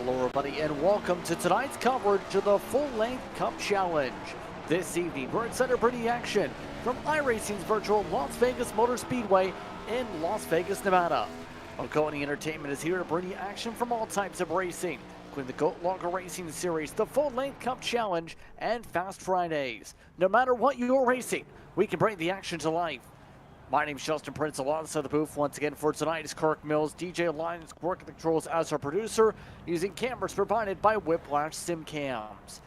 Hello everybody and welcome to tonight's coverage of the full-length Cup Challenge. This evening we're in celebrity action from iRacing's virtual Las Vegas Motor Speedway in Las Vegas, Nevada. Maconi Entertainment is here to bring you action from all types of racing, including the GOAT Longer Racing Series, the full-length Cup Challenge, and Fast Fridays. No matter what you're racing, we can bring the action to life. My name is Justin Prince. Alongside the booth once again for tonight is Kirk Mills. DJ Lyons working the controls as our producer, using cameras provided by Whiplash SimCams.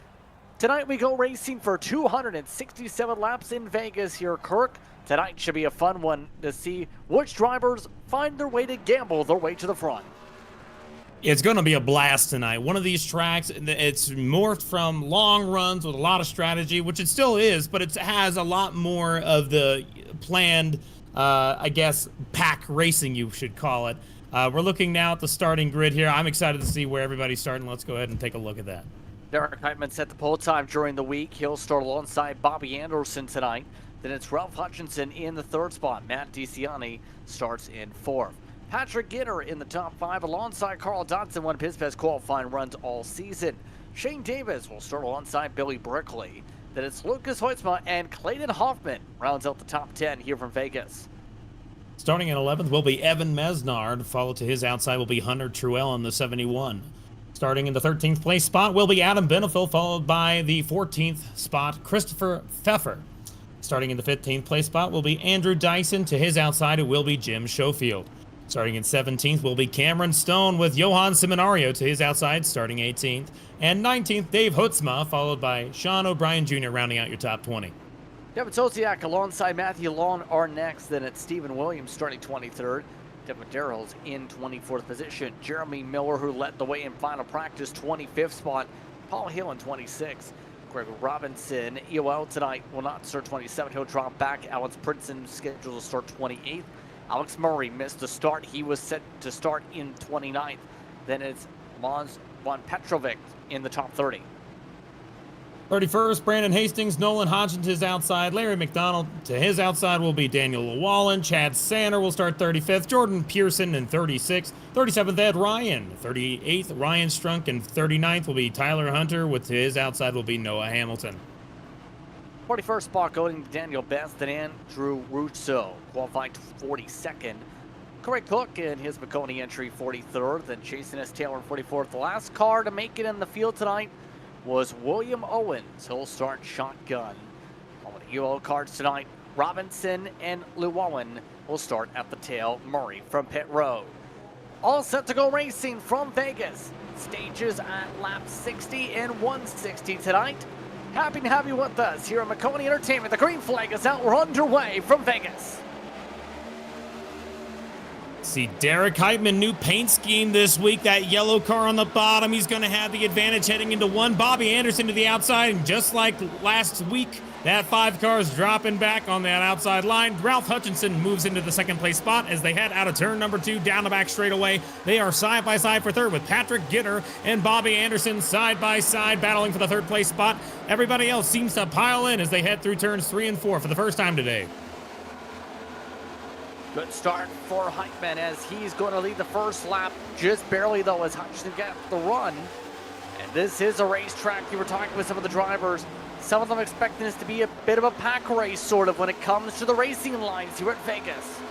Tonight we go racing for 267 laps in Vegas here, Kirk. Tonight should be a fun one to see which drivers find their way to gamble their way to the front. It's going to be a blast tonight. One of these tracks, it's morphed from long runs with a lot of strategy, which it still is, but it has a lot more of the planned, I guess, pack racing, you should call it. We're looking now at the starting grid here. I'm excited to see where everybody's starting. Let's go ahead and take a look at that. Derek Heitman set the pole time during the week. He'll start alongside Bobby Anderson tonight. Then it's Ralph Hutchinson in the third spot. Matt DiCiani starts in fourth. Patrick Gitter in the top five alongside Carl Dodson, one of his best qualifying runs all season. Shane Davis will start alongside Billy Brickley. Then it's Lucas Hoytsma and Clayton Hoffman rounds out the top 10 here from Vegas. Starting in 11th will be Evan Mesnard. Followed to his outside will be Hunter Truell in the 71. Starting in the 13th place spot will be Adam Benefiel, followed by the 14th spot, Christopher Pfeffer. Starting in the 15th place spot will be Andrew Dyson. To his outside it will be Jim Schofield. Starting in 17th will be Cameron Stone with Johan Seminario to his outside, starting 18th. And 19th, Dave Hutzma, followed by Sean O'Brien Jr. rounding out your top 20. Devin Tosiak alongside Matthew Long are next. Then it's Stephen Williams starting 23rd. Devin Darrell's in 24th position. Jeremy Miller, who led the way in final practice, 25th spot. Paul Hill in 26th. Greg Robinson, EOL tonight, will not start 27th. He'll drop back. Alex Princeton scheduled to start 28th. Alex Murray missed the start. He was set to start in 29th. Then it's Mons von Petrovic in the top 30. 31st, Brandon Hastings, Nolan Hodgson to his outside. Larry McDonald to his outside will be Daniel Llewellyn. Chad Sander will start 35th. Jordan Pearson in 36th. 37th, Ed Ryan. 38th, Ryan Strunk. And 39th will be Tyler Hunter. With to his outside will be Noah Hamilton. 41st spot going to Daniel Best and Andrew Russo, qualified 42nd. Corey Cook in his Maconi entry 43rd, then Jason S. Taylor 44th. The last car to make it in the field tonight was William Owens. He'll start shotgun. On the UL cards tonight, Robinson and Llewellyn will start at the tail. Murray from pit road. All set to go racing from Vegas. Stages at lap 60 and 160 tonight. Happy to have you with us here at Maconi Entertainment. The green flag is out. We're underway from Vegas. See Derek Heitman, new paint scheme this week. That yellow car on the bottom, he's going to have the advantage heading into one. Bobby Anderson to the outside, and just like last week, that 5 car is dropping back on that outside line. Ralph Hutchinson moves into the second place spot as they head out of turn number 2 down the back straightaway. They are side by side for third with Patrick Gitter and Bobby Anderson side by side battling for the third place spot. Everybody else seems to pile in as they head through turns 3 and 4 for the first time today. Good start for Heitman as he's going to lead the first lap, just barely though, as Hutchinson gets the run. And this is a racetrack. You were talking with some of the drivers. Some of them expecting this to be a bit of a pack race, sort of, when it comes to the racing lines here at Vegas.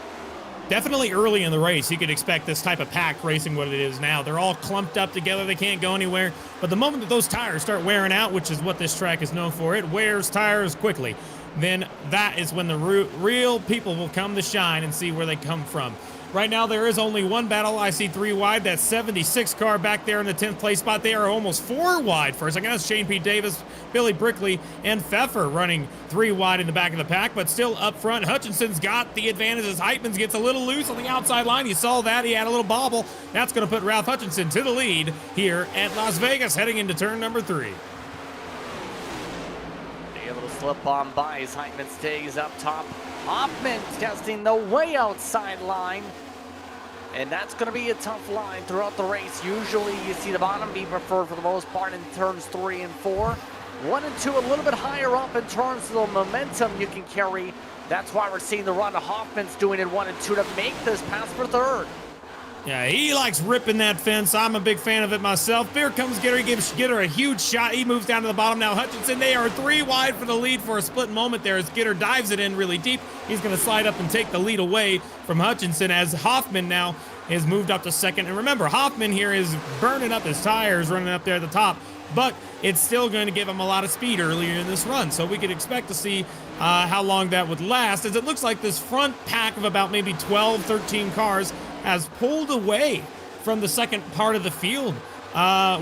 Definitely early in the race, you could expect this type of pack racing what it is now. They're all clumped up together. They can't go anywhere. But the moment that those tires start wearing out, which is what this track is known for, it wears tires quickly. Then that is when the real people will come to shine and see where they come from. Right now, there is only one battle. I see 3 wide. That 76 car back there in the 10th place spot. They are almost 4 wide for a second. That's Shane P. Davis, Billy Brickley, and Pfeffer running 3 wide in the back of the pack, but still up front. Hutchinson's got the advantage as Heitman gets a little loose on the outside line. You saw that. He had a little bobble. That's going to put Ralph Hutchinson to the lead here at Las Vegas, heading into turn number 3. Able to slip on by as Heitman stays up top. Hoffman testing the way outside line. And that's going to be a tough line throughout the race. Usually you see the bottom be preferred for the most part in turns 3 and 4. 1 and 2 a little bit higher up in terms of the momentum you can carry. That's why we're seeing the run Hoffman's doing in 1 and 2 to make this pass for third. Yeah, he likes ripping that fence. I'm a big fan of it myself. Here comes Gitter. He gives Gitter a huge shot. He moves down to the bottom. Now Hutchinson, they are 3 wide for the lead for a split moment there as Gitter dives it in really deep. He's going to slide up and take the lead away from Hutchinson as Hoffman now is moved up to second. And remember, Hoffman here is burning up his tires running up there at the top, but it's still going to give him a lot of speed earlier in this run. So we could expect to see how long that would last, as it looks like this front pack of about maybe 12, 13 cars has pulled away from the second part of the field,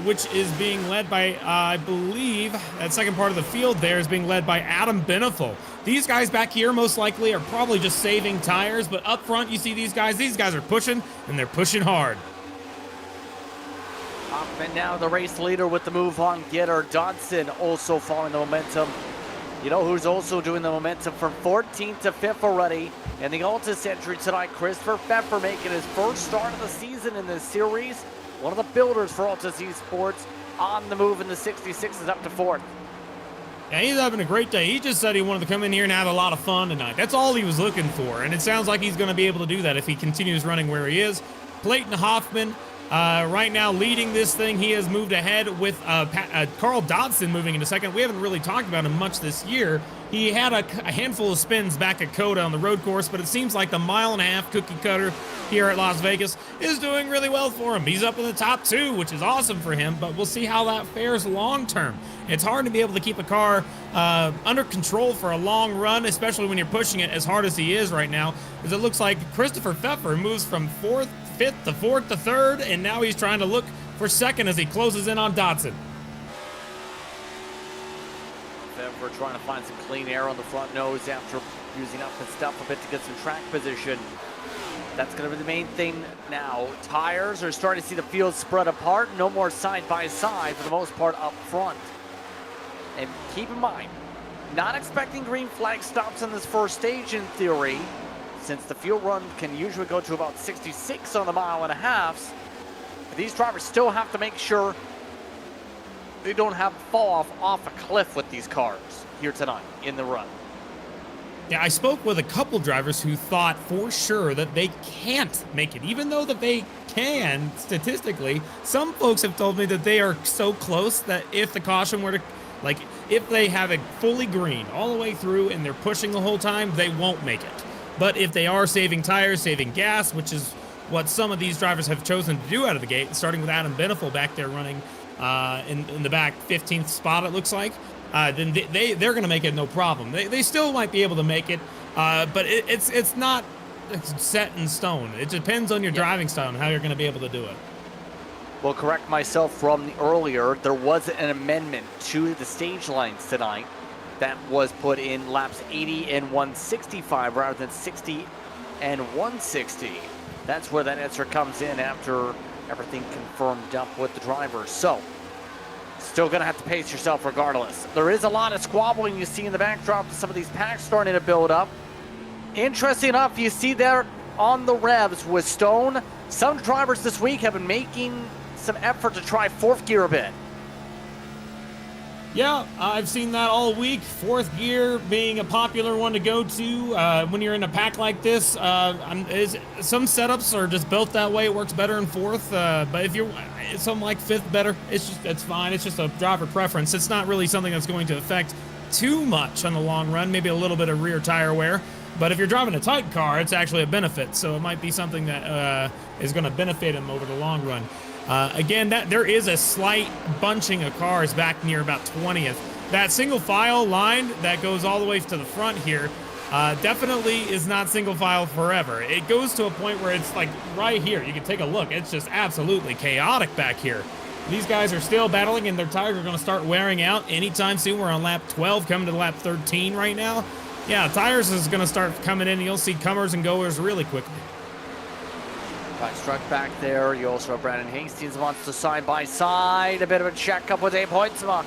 which is being led by, I believe, that second part of the field there is being led by Adam Beneful. These guys back here most likely are probably just saving tires, but up front you see these guys are pushing, and they're pushing hard. Hoffman now the race leader with the move on Gitter. Dodson also following the momentum. You know who's also doing the momentum from 14th to 5th already in the Altus entry tonight? Christopher Pfeffer making his first start of the season in this series. One of the builders for Altus Esports on the move in the 66 is up to 4th. Yeah, he's having a great day. He just said he wanted to come in here and have a lot of fun tonight. That's all he was looking for, and it sounds like he's going to be able to do that if he continues running where he is. Clayton Hoffman right now leading this thing. He has moved ahead with Carl Dodson moving into second. We haven't really talked about him much this year. He had a handful of spins back at Coda on the road course, but it seems like the mile-and-a-half cookie cutter here at Las Vegas is doing really well for him. He's up in the top 2, which is awesome for him, but we'll see how that fares long-term. It's hard to be able to keep a car under control for a long run, especially when you're pushing it as hard as he is right now, because it looks like Christopher Pfeffer moves from 4th, 5th to 4th to 3rd, and now he's trying to look for second as he closes in on Dodson. We're trying to find some clean air on the front nose after using up his stuff a bit to get some track position. That's going to be the main thing now. Tires are starting to see the field spread apart. No more side by side for the most part up front. And keep in mind, not expecting green flag stops on this first stage in theory, since the field run can usually go to about 66 on the mile-and-a-halfs. These drivers still have to make sure they don't have fall off a cliff with these cars here tonight in the run. Yeah, I spoke with a couple drivers who thought for sure that they can't make it, even though that they can statistically. Some folks have told me that they are so close that if the caution were to, like, if they have it fully green all the way through and they're pushing the whole time, they won't make it. But if they are saving tires, saving gas, which is what some of these drivers have chosen to do out of the gate, starting with Adam Beneful back there running in the back 15th spot, it looks like, then they're going to make it no problem. They still might be able to make it, but it's not set in stone. It depends on your driving style and how you're going to be able to do it. Well, correct myself from the earlier, there was an amendment to the stage lines tonight that was put in laps 80 and 165 rather than 60 and 160. That's where that answer comes in after everything confirmed up with the drivers. So, still going to have to pace yourself regardless. There is a lot of squabbling you see in the backdrop. Some of these packs starting to build up. Interesting enough, you see there on the revs with Stone, some drivers this week have been making some effort to try fourth gear a bit. Yeah, I've seen that all week. Fourth gear being a popular one to go to when you're in a pack like this. Some setups are just built that way. It works better in fourth. But if you're something like fifth better, it's fine. It's just a driver preference. It's not really something that's going to affect too much on the long run. Maybe a little bit of rear tire wear. But if you're driving a tight car, it's actually a benefit. So it might be something that is going to benefit him over the long run. Again, there is a slight bunching of cars back near about 20th. That single file line that goes all the way to the front here definitely is not single file forever. It goes to a point where it's like right here. You can take a look. It's just absolutely chaotic back here. These guys are still battling, and their tires are going to start wearing out anytime soon. We're on lap 12, coming to lap 13 right now. Yeah, tires is going to start coming in, and you'll see comers and goers really quickly. Right, struck back there. You also have Brandon Hastings wants to side by side. A bit of a check up with Abe Hoitzma.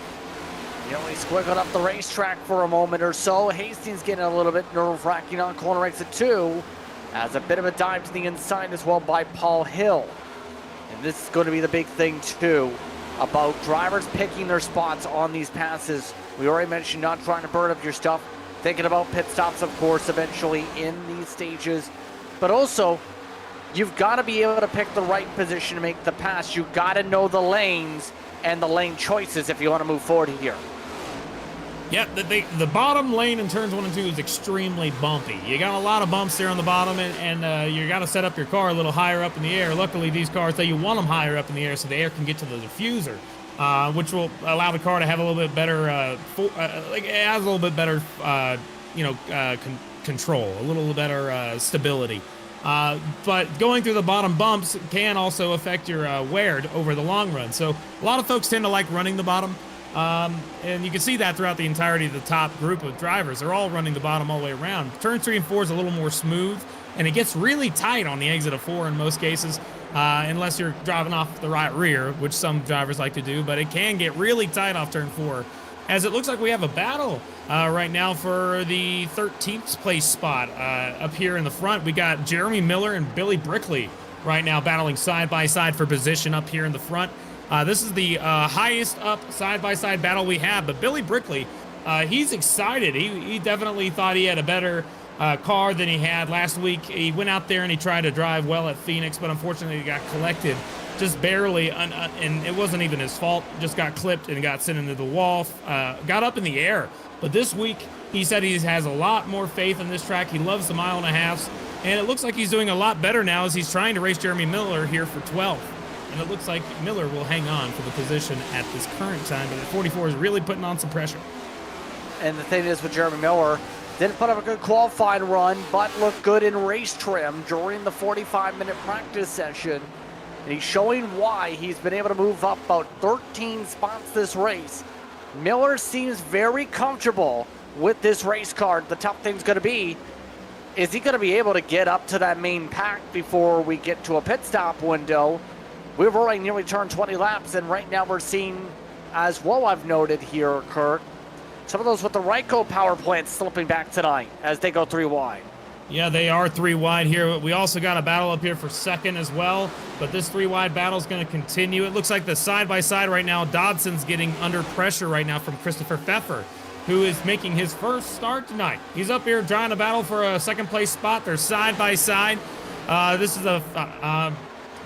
You know, he squiggled up the racetrack for a moment or so. Hastings getting a little bit nerve-wracking on corner exit 2. As a bit of a dive to the inside as well by Paul Hill. And this is going to be the big thing too about drivers picking their spots on these passes. We already mentioned not trying to burn up your stuff. Thinking about pit stops, of course, eventually in these stages. But also, you've got to be able to pick the right position to make the pass. You've got to know the lanes and the lane choices if you want to move forward here. Yeah, the bottom lane in turns 1 and 2 is extremely bumpy. You got a lot of bumps there on the bottom, and you got to set up your car a little higher up in the air. Luckily, these cars say you want them higher up in the air so the air can get to the diffuser, which will allow the car to have a little bit better, it has a little bit better, control, a little better stability. But going through the bottom bumps can also affect your wear over the long run. So a lot of folks tend to like running the bottom. And you can see that throughout the entirety of the top group of drivers. They're all running the bottom all the way around. Turn 3 and 4 is a little more smooth, and it gets really tight on the exit of 4 in most cases, unless you're driving off the right rear, which some drivers like to do, but it can get really tight off turn 4. As it looks like we have a battle right now for the 13th place spot up here in the front. We got Jeremy Miller and Billy Brickley right now battling side by side for position up here in the front. This is the highest up side-by-side battle we have, but Billy Brickley, he's excited. He definitely thought he had a better car than he had last week. He went out there and he tried to drive well at Phoenix, but unfortunately he got collected just barely, and it wasn't even his fault. Just got clipped and got sent into the wall, got up in the air. But this week, he said he has a lot more faith in this track. He loves the 1.5 miles, and it looks like he's doing a lot better now as he's trying to race Jeremy Miller here for 12th. And it looks like Miller will hang on for the position at this current time, but at 44 is really putting on some pressure. And the thing is with Jeremy Miller, didn't put up a good qualifying run, but looked good in race trim during the 45-minute practice session. And he's showing why he's been able to move up about 13 spots this race. Miller seems very comfortable with this race car. The tough thing's going to be, is he going to be able to get up to that main pack before we get to a pit stop window? We've already nearly turned 20 laps, and right now we're seeing, as well I've noted here, Kurt, some of those with the Ryco power plant slipping back tonight as they go 3 wide. Yeah, they are 3 wide here. We also got a battle up here for second as well, but this 3 wide battle is going to continue. It looks like the side-by-side right now, Dodson's getting under pressure right now from Christopher Pfeffer, who is making his first start tonight. He's up here trying to battle for a second-place spot. They're side-by-side. This is a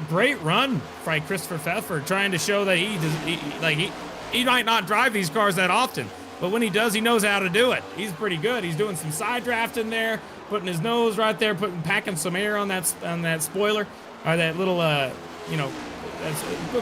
great run by Christopher Pfeffer, trying to show that he might not drive these cars that often, but when he does, he knows how to do it. He's pretty good. He's doing some side drafting there, putting his nose right there, packing some air on that spoiler, or that little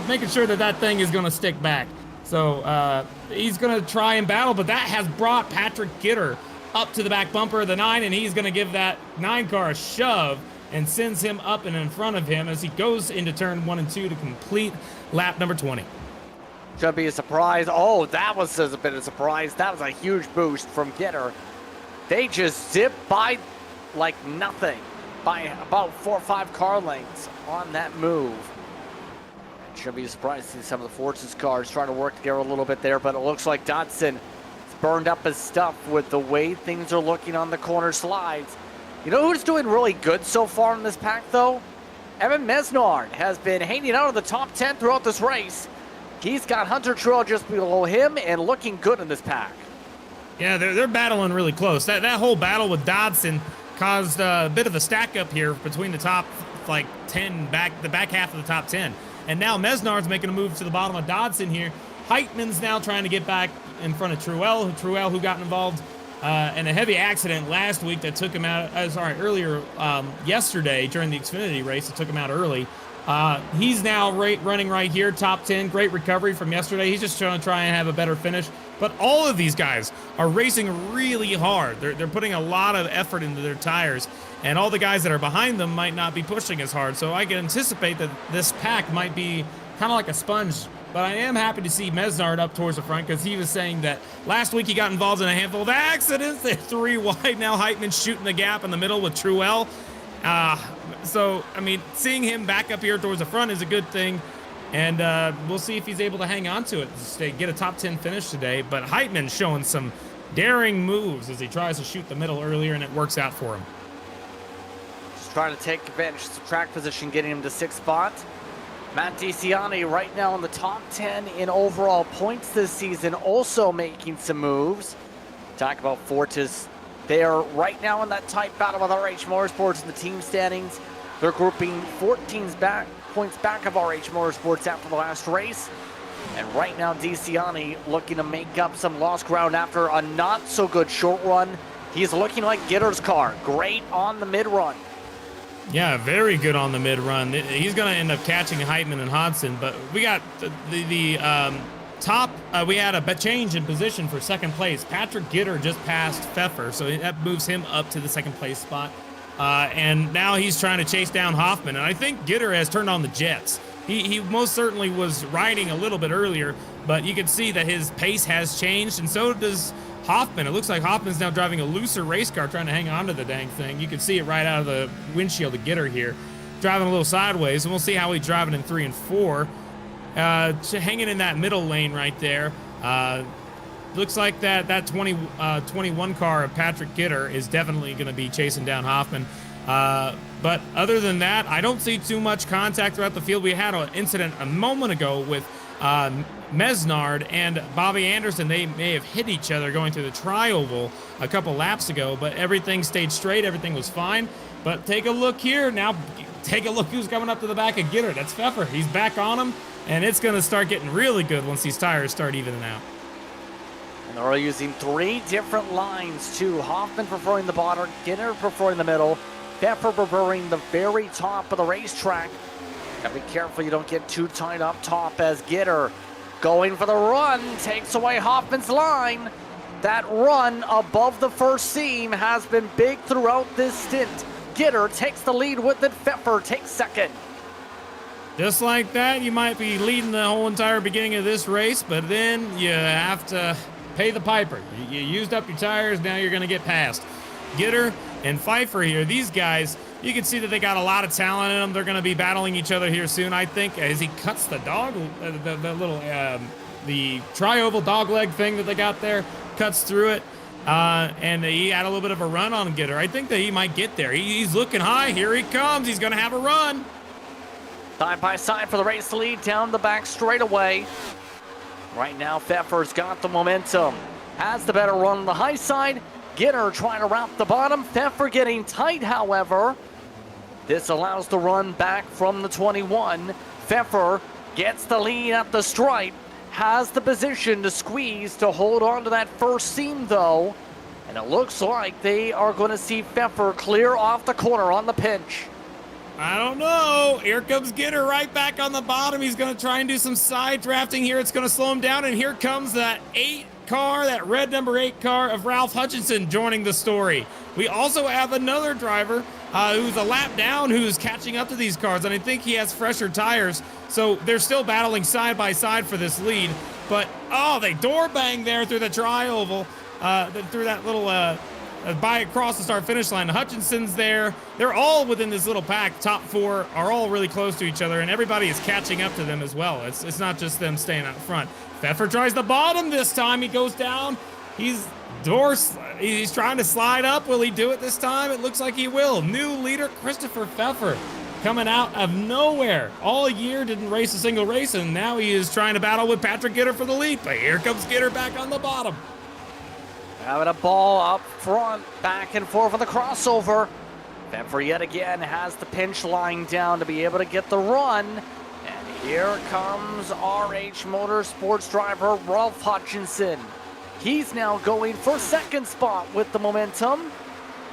making sure that thing is going to stick back. So he's going to try and battle, but that has brought Patrick Gitter up to the back bumper of the 9, and he's going to give that 9 car a shove and sends him up and in front of him as he goes into turn 1 and 2 to complete lap number 20. Should be a surprise. Oh, that was a bit of a surprise. That was a huge boost from Gitter. They just zipped by like nothing, by about 4 or 5 car lengths on that move. It should be a surprise to see some of the Forces cars trying to work together a little bit there, but it looks like Dodson has burned up his stuff with the way things are looking on the corner slides. You know who's doing really good so far in this pack, though? Evan Mesnard has been hanging out of the top 10 throughout this race. He's got Hunter Truex just below him and looking good in this pack. Yeah, they're battling really close. That whole battle with Dodson caused a bit of a stack up here between the top 10, the back half of the top 10. And now Mesnard's making a move to the bottom of Dodson here. Heitman's now trying to get back in front of Truex, who got involved in a heavy accident last week that took him out, yesterday during the Xfinity race. It took him out early. He's now running right here, top 10. Great recovery from yesterday. He's just trying to try and have a better finish. But all of these guys are racing really hard. They're putting a lot of effort into their tires, and all the guys that are behind them might not be pushing as hard. So I can anticipate that this pack might be kind of like a sponge. But I am happy to see Mesnard up towards the front, because he was saying that last week he got involved in a handful of accidents. They're 3 wide now. Heitman's shooting the gap in the middle with Truex. So, I mean, seeing him back up here towards the front is a good thing. And we'll see if he's able to hang on to it to get a top 10 finish today. But Heitman's showing some daring moves as he tries to shoot the middle earlier, and it works out for him. Just trying to take advantage of the track position, getting him to 6th spot. Matt DeCiani right now in the top 10 in overall points this season, also making some moves. Talk about Fortis. They are right now in that tight battle with RH Motorsports in the team standings. They're grouping 14 points back of RH Motorsports after the last race. And right now, DeCiani looking to make up some lost ground after a not-so-good short run. He's looking like Gitter's car. Great on the mid-run. Yeah, very good on the mid-run. He's going to end up catching Heitman and Hodson, but we got the top. We had a change in position for second place. Patrick Gitter just passed Pfeffer, so that moves him up to the second place spot. And now he's trying to chase down Hoffman, and I think Gitter has turned on the jets. He most certainly was riding a little bit earlier, but you can see that his pace has changed, and so does Hoffman. It looks like Hoffman's now driving a looser race car, trying to hang on to the dang thing. You can see it right out of the windshield of Gitter here, driving a little sideways, and we'll see how he's driving in 3 and 4. Hanging in that middle lane right there. Looks like that 21 car of Patrick Gitter is definitely going to be chasing down Hoffman. But other than that, I don't see too much contact throughout the field. We had an incident a moment ago with Mesnard and Bobby Anderson. They may have hit each other going through the tri-oval a couple laps ago, but everything stayed straight. Everything was fine. But take a look here. Now take a look who's coming up to the back of Gitter. That's Pfeffer. He's back on him, and it's going to start getting really good once these tires start evening out. And they're using 3 different lines, too. Hoffman preferring the bottom, Gitter preferring the middle, Pfeffer preferring the very top of the racetrack. Gotta be careful you don't get too tight up top as Gitter going for the run takes away Hoffman's line. That run above the first seam has been big throughout this stint. Gitter takes the lead with it. Pfeffer takes second. Just like that, you might be leading the whole entire beginning of this race, but then you have to pay the piper. You used up your tires, now you're going to get passed. Gitter and Pfeiffer here, these guys, you can see that they got a lot of talent in them. They're going to be battling each other here soon, I think, as he cuts the the tri-oval dog leg thing that they got there, cuts through it, and he had a little bit of a run on Gitter. I think that he might get there. He's looking high. Here he comes. He's going to have a run. Side by side for the race lead down the back straightaway. Right now, Pfeffer's got the momentum. Has the better run on the high side. Gitter trying to wrap the bottom. Pfeffer getting tight, however. This allows the run back from the 21. Pfeffer gets the lead at the stripe. Has the position to squeeze to hold on to that first seam, though. And it looks like they are going to see Pfeffer clear off the corner on the pinch. I don't know. Here comes Gitter right back on the bottom. He's going to try and do some side drafting here. It's going to slow him down. And here comes that 8 car, that red number 8 car of Ralph Hutchinson joining the story. We also have another driver who's a lap down who's catching up to these cars. And I think he has fresher tires. So they're still battling side by side for this lead. But, oh, they door bang there through the tri-oval, through that little by across the start finish line. Hutchinson's there. They're all within this little pack. Top 4 are all really close to each other, and everybody is catching up to them as well. It's not just them staying out front. Pfeffer tries the bottom this time. He goes down. He's trying to slide up. Will he do it this time? It looks like he will. New leader Christopher Pfeffer coming out of nowhere. All year didn't race a single race, and now he is trying to battle with Patrick Gitter for the lead. But here comes Gitter back on the bottom. Having a ball up front, back and forth for the crossover. Pfeffer yet again has the pinch line down to be able to get the run. And here comes RH Motorsports driver Ralph Hutchinson. He's now going for second spot with the momentum.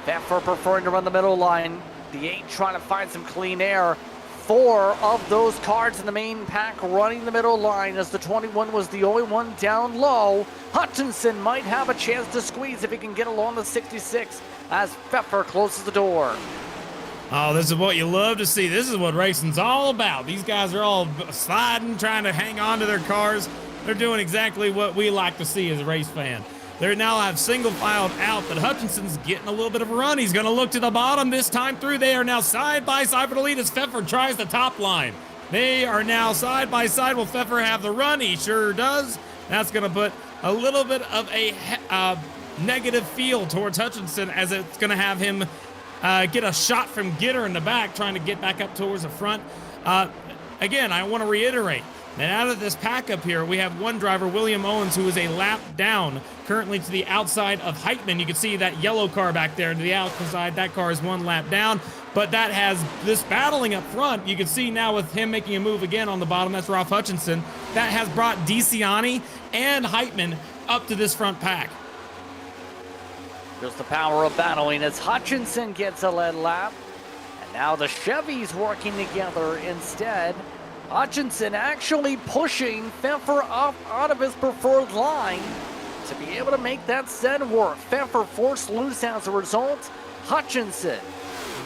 Pfeffer preferring to run the middle line. The 8 trying to find some clean air. 4 of those cars in the main pack running the middle line as the 21 was the only one down low. Hutchinson might have a chance to squeeze if he can get along the 66 as Pfeffer closes the door. Oh, this is what you love to see. This is what racing's all about. These guys are all sliding, trying to hang on to their cars. They're doing exactly what we like to see as a race fan. They now have single filed out, but Hutchinson's getting a little bit of a run. He's going to look to the bottom this time through. They are now side by side for the lead as Pfeffer tries the top line. They are now side by side. Will Pfeffer have the run? He sure does. That's going to put a little bit of a negative feel towards Hutchinson as it's going to have him get a shot from Gitter in the back, trying to get back up towards the front. Again, I want to reiterate, And out of this pack up here, we have one driver, William Owens, who is a lap down, currently to the outside of Heitman. You can see that yellow car back there to the outside. That car is one lap down, but that has this battling up front. You can see now with him making a move again on the bottom. That's Ralph Hutchinson. That has brought DeCiani and Heitman up to this front pack. There's the power of battling as Hutchinson gets a lead lap. And now the Chevys working together instead. Hutchinson actually pushing Pfeffer up out of his preferred line to be able to make that set work. Pfeffer forced loose as a result. Hutchinson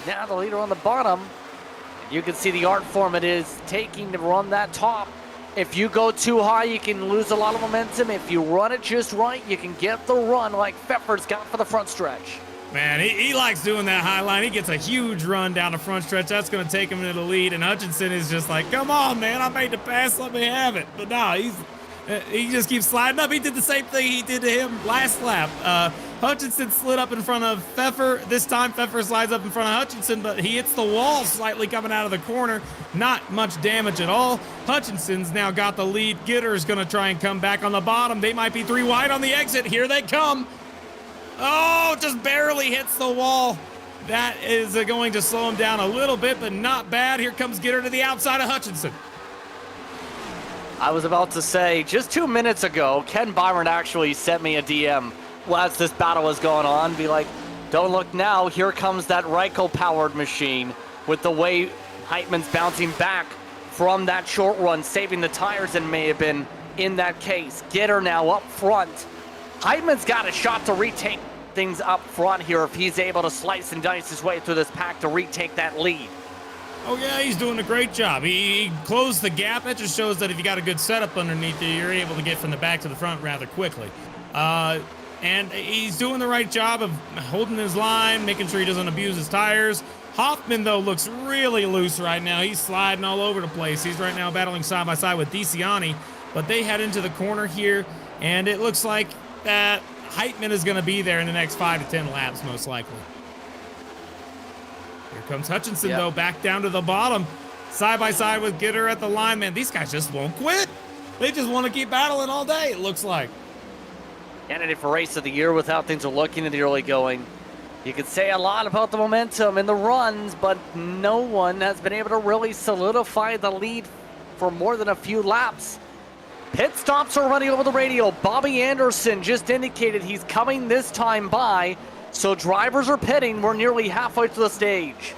now the leader on the bottom. You can see the art form it is taking to run that top. If you go too high, you can lose a lot of momentum. If you run it just right, you can get the run like Pfeffer's got for the front stretch. Man, he likes doing that high line. He gets a huge run down the front stretch. That's going to take him into the lead. And Hutchinson is just like, come on, man. I made the pass. Let me have it. But no, he just keeps sliding up. He did the same thing he did to him last lap. Hutchinson slid up in front of Pfeffer. This time, Pfeffer slides up in front of Hutchinson, but he hits the wall slightly coming out of the corner. Not much damage at all. Hutchinson's now got the lead. Gitter's going to try and come back on the bottom. They might be 3 wide on the exit. Here they come. Oh, just barely hits the wall. That is going to slow him down a little bit, but not bad. Here comes Gitter to the outside of Hutchinson. I was about to say, just 2 minutes ago, Ken Byron actually sent me a DM whilst this battle was going on. Be like, don't look now. Here comes that Reichel-powered machine with the way Heitman's bouncing back from that short run, saving the tires, and may have been in that case. Gitter now up front. Heitman's got a shot to retake things up front here if he's able to slice and dice his way through this pack to retake that lead. Oh, yeah, he's doing a great job. He closed the gap. That just shows that if you got a good setup underneath you, you're able to get from the back to the front rather quickly. And he's doing the right job of holding his line, making sure he doesn't abuse his tires. Hoffman, though, looks really loose right now. He's sliding all over the place. He's right now battling side by side with DeCiani, but they head into the corner here, and it looks like that Heitman is going to be there in the next 5 to 10 laps, most likely. Here comes Hutchinson, though, back down to the bottom, side by side with Gitter at the line. Man, these guys just won't quit. They just want to keep battling all day, it looks like. Candidate for race of the year with how things are looking in the early going. You could say a lot about the momentum in the runs, but no one has been able to really solidify the lead for more than a few laps. Pit stops are running over the radio. Bobby Anderson just indicated he's coming this time by, so drivers are pitting. We're nearly halfway to the stage.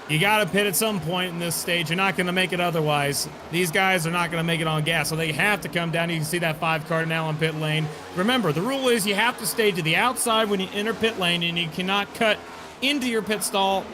You got to pit at some point in this stage. You're not going to make it otherwise. These guys are not going to make it on gas, so they have to come down. You can see that 5 car now on pit lane. Remember, the rule is you have to stay to the outside when you enter pit lane, and you cannot cut into your pit stall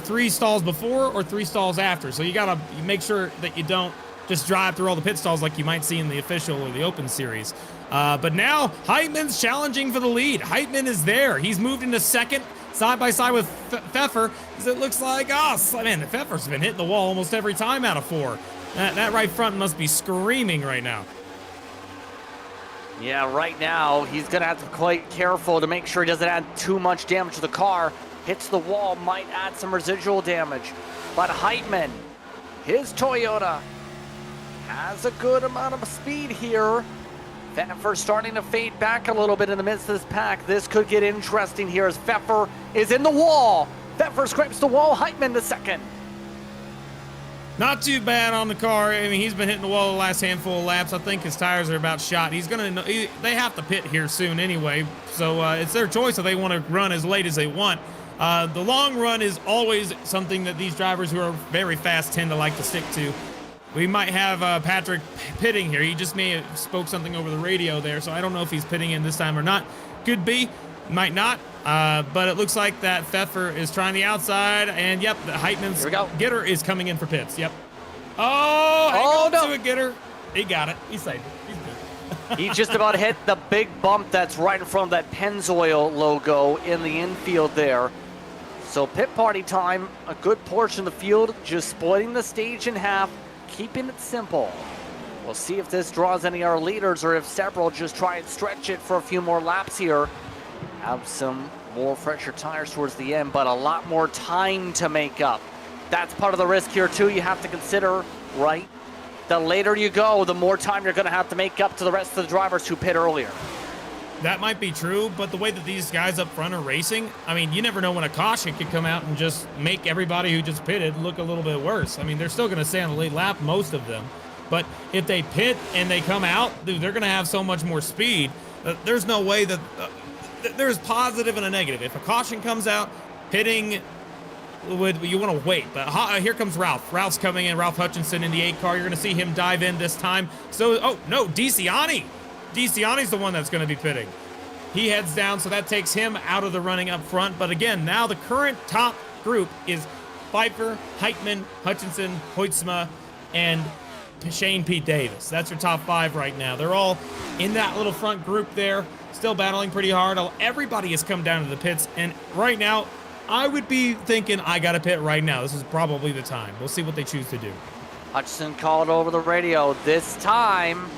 3 stalls before or 3 stalls after. So you got to make sure that you don't just drive through all the pit stalls like you might see in the official or the open series. But now Heitman's challenging for the lead. Heitman is there. He's moved into second, side by side with Pfeffer. It looks like, man, Pfeffer's been hitting the wall almost every time out of 4. That right front must be screaming right now. Yeah, right now he's going to have to be quite careful to make sure he doesn't add too much damage to the car. Hits the wall, might add some residual damage. But Heitman, his Toyota, has a good amount of speed here. Pfeffer starting to fade back a little bit in the midst of this pack. This could get interesting here as Pfeffer is in the wall. Pfeffer scrapes the wall. Heitman the second. Not too bad on the car. I mean, he's been hitting the wall the last handful of laps. I think his tires are about shot. They have to pit here soon anyway, so it's their choice if they want to run as late as they want. The long run is always something that these drivers who are very fast tend to like to stick to. We might have Patrick pitting here. He just may have spoke something over the radio there, so I don't know if he's pitting in this time or not. Could be, might not. But it looks like that Pfeffer is trying the outside, and yep, the Heitman's Gitter is coming in for pits. Yep. Oh, no. To a Gitter. He got it. He's safe. He's good. He just about hit the big bump that's right in front of that Pennzoil logo in the infield there. So pit party time, a good portion of the field just splitting the stage in half, keeping it simple. We'll see if this draws any of our leaders or if several just try and stretch it for a few more laps here. Have some more fresher tires towards the end, but a lot more time to make up. That's part of the risk here too. You have to consider right? The later you go, the more time you're going to have to make up to the rest of the drivers who pit earlier. That might be true, but the way that these guys up front are racing, I mean, you never know when a caution could come out and just make everybody who just pitted look a little bit worse. I mean, they're still going to stay on the lead lap, most of them. But if they pit and they come out, dude, they're going to have so much more speed. There's no way that there's positive and a negative. If a caution comes out, pitting you want to wait. But here comes Ralph. Ralph's coming in. Ralph Hutchinson in the 8 car. You're going to see him dive in this time. So, oh, no, DeCiani. DeCiani's the one that's going to be pitting. He heads down, so that takes him out of the running up front. But again, now the current top group is Pfeiffer, Heitman, Hutchinson, Hoytsma, and Shane Pete Davis. That's your top 5 right now. They're all in that little front group there, still battling pretty hard. Everybody has come down to the pits, and right now, I would be thinking I got to pit right now. This is probably the time. We'll see what they choose to do. Hutchinson called over the radio. This time,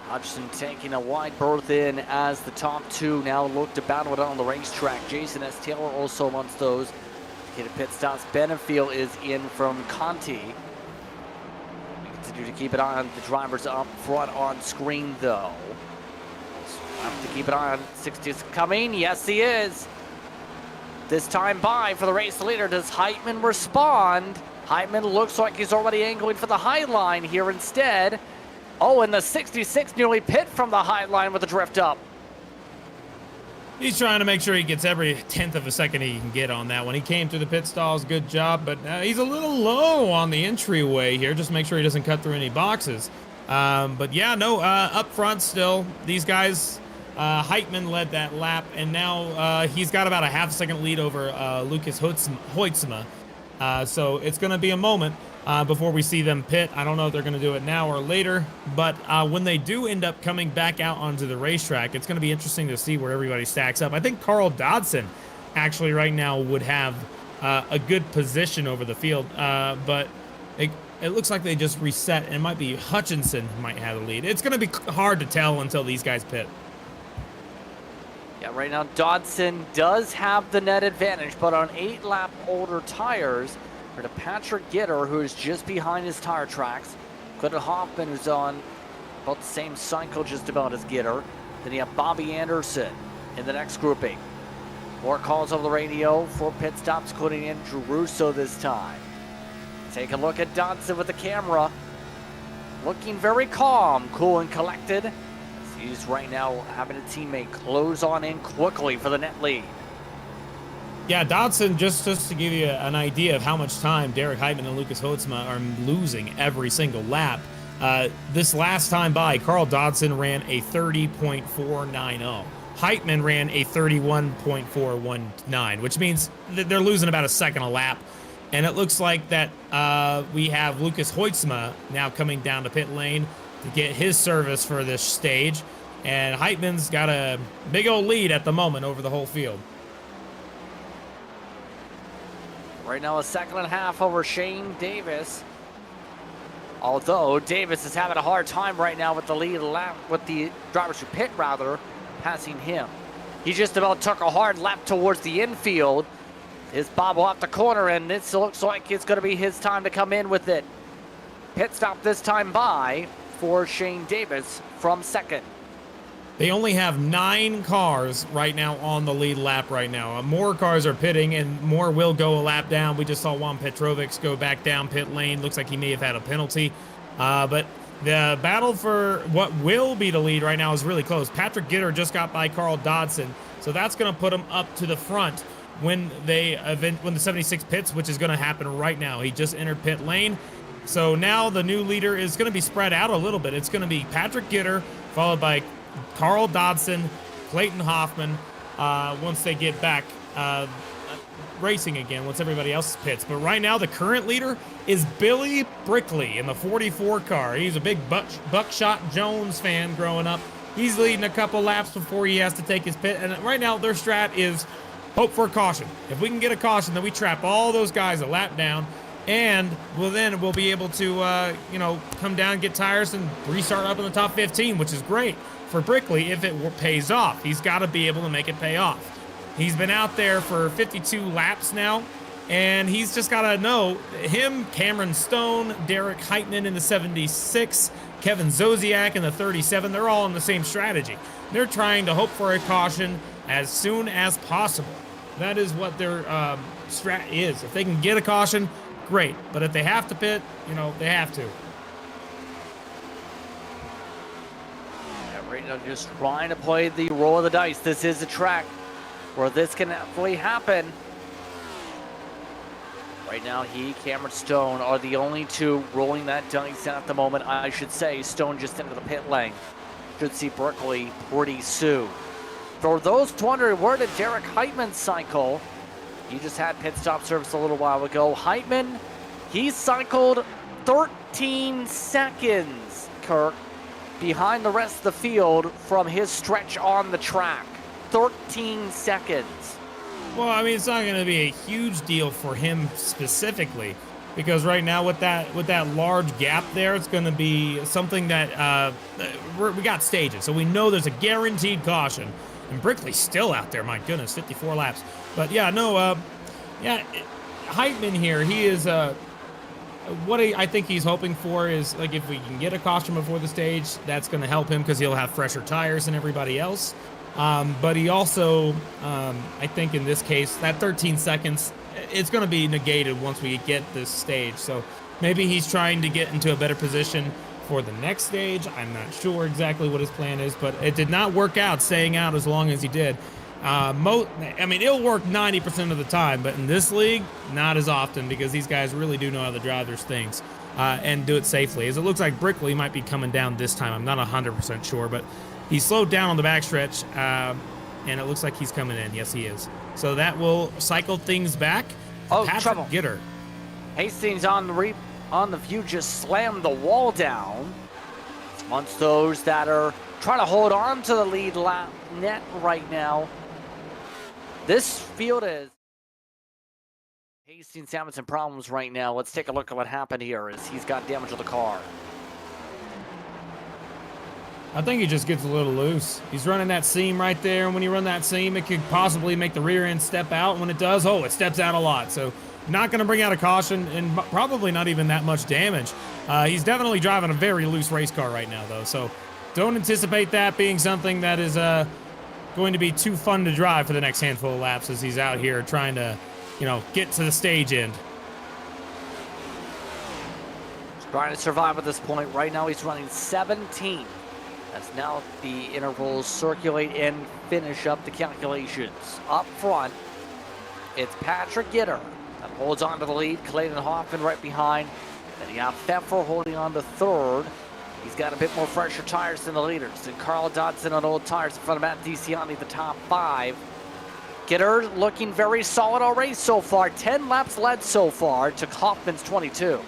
Hutchinson taking a wide berth in as the top 2 now look to battle it out on the racetrack. Jason S. Taylor also amongst those. Get a pit stops. Benefiel is in from Conti. To keep an eye on the drivers up front on screen, though. So have to keep an eye on 60's coming. Yes, he is. This time by for the race leader. Does Heitman respond? Heitman looks like he's already angling for the high line here instead. Oh, and the 66 nearly pit from the high line with a drift up. He's trying to make sure he gets every 10th of a second he can get on that one. He came through the pit stalls, good job, but he's a little low on the entryway here. Just make sure he doesn't cut through any boxes. But yeah, no, up front still, these guys, Heitman led that lap, and now he's got about a half-second lead over Lucas Hoytsma. So it's going to be a moment before we see them pit. I don't know if they're going to do it now or later, but when they do end up coming back out onto the racetrack, it's going to be interesting to see where everybody stacks up. I think Carl Dodson actually right now would have a good position over the field, but it looks like they just reset, and it might be Hutchinson who might have the lead. It's going to be hard to tell until these guys pit. Yeah, right now Dodson does have the net advantage, but on 8-lap older tires, to Patrick Gitter, who is just behind his tire tracks. Clinton Hoffman, who's on about the same cycle just about as Gitter. Then you have Bobby Anderson in the next grouping. More calls over the radio for pit stops, including in Drew Russo this time. Take a look at Dodson with the camera. Looking very calm, cool, and collected. As he's right now having a teammate close on in quickly for the net lead. Yeah, Dodson, just to give you an idea of how much time Derek Heitman and Lucas Hoytsma are losing every single lap. This last time by, Carl Dodson ran a 30.490. Heitman ran a 31.419, which means that they're losing about a second a lap. And it looks like that we have Lucas Hoytsma now coming down to pit lane to get his service for this stage. And Heitman's got a big old lead at the moment over the whole field. Right now, a second and a half over Shane Davis. Although Davis is having a hard time right now with the lead lap, with the drivers who pit rather, passing him. He just about took a hard lap towards the infield. His bobble off the corner, and this looks like it's going to be his time to come in with it. Pit stop this time by for Shane Davis from second. They only have 9 cars right now on the lead lap right now. More cars are pitting, and more will go a lap down. We just saw Juan Petrovic go back down pit lane. Looks like he may have had a penalty. But the battle for what will be the lead right now is really close. Patrick Gitter just got by Carl Dodson, so that's going to put him up to the front when the 76 pits, which is going to happen right now. He just entered pit lane. So now the new leader is going to be spread out a little bit. It's going to be Patrick Gitter, followed by Carl Dodson, Clayton Hoffman, once they get back racing again, once everybody else pits. But right now, the current leader is Billy Brickley in the 44 car. He's a big Buckshot Jones fan growing up. He's leading a couple laps before he has to take his pit. And right now, their strat is hope for a caution. If we can get a caution, then we trap all those guys a lap down. And we'll be able to, come down, get tires, and restart up in the top 15, which is great for Brickley if it pays off. He's got to be able to make it pay off. He's been out there for 52 laps now, And he's just got to know him, Cameron Stone, Derek Heitman in the 76, Kevin Zosiak in the 37. They're all on the same strategy. They're trying to hope for a caution as soon as possible. That is what their strat is. If they can get a caution, great. But if they have to pit, they have to. Yeah, right now, just trying to play the roll of the dice. This is a track where this can actually happen. Right now, Cameron Stone are the only two rolling that dice at the moment. I should say, Stone just into the pit lane. Should see Berkeley pretty soon. For those wondering, where did Derek Heitman cycle? He just had pit stop service a little while ago. Heitman, he cycled 13 seconds, Kirk, behind the rest of the field from his stretch on the track. 13 seconds. Well, I mean, it's not going to be a huge deal for him specifically, because right now with that large gap there, it's going to be something that we got stages, so we know there's a guaranteed caution. And Brickley's still out there, my goodness, 54 laps. But yeah, Heitman here, he is what I think he's hoping for is, like, if we can get a caution before the stage, that's going to help him because he'll have fresher tires than everybody else. But he also, I think in this case, that 13 seconds, it's going to be negated once we get this stage. So maybe he's trying to get into a better position for the next stage. I'm not sure exactly what his plan is, but it did not work out staying out as long as he did. I mean, it'll work 90% of the time, but in this league, not as often, because these guys really do know how to drive their things and do it safely. As it looks like Brickley might be coming down this time. I'm not 100% sure, but he slowed down on the backstretch, and it looks like he's coming in. Yes, he is. So that will cycle things back. Oh, Patrick trouble. Gitter. Hastings on the view just slammed the wall down. Amongst those that are trying to hold on to the lead lap net right now. This field is Hastings having some problems right now. Let's take a look at what happened here as he's got damage to the car. I think he just gets a little loose. He's running that seam right there, and when you run that seam, it could possibly make the rear end step out. And when it does, it steps out a lot. So not going to bring out a caution, and probably not even that much damage. He's definitely driving a very loose race car right now, though. So don't anticipate that being something that is going to be too fun to drive for the next handful of laps as he's out here trying to, get to the stage end. He's trying to survive at this point. Right now, he's running 17. As now the intervals circulate and finish up the calculations. Up front, it's Patrick Gitter that holds on to the lead. Clayton Hoffman right behind. Then you got Pfeffer holding on to third. He's got a bit more fresher tires than the leaders. And Carl Dodson on old tires in front of Matt DiCianni, the top 5. Gitter looking very solid already so far. 10 laps led so far to Hoffman's 22.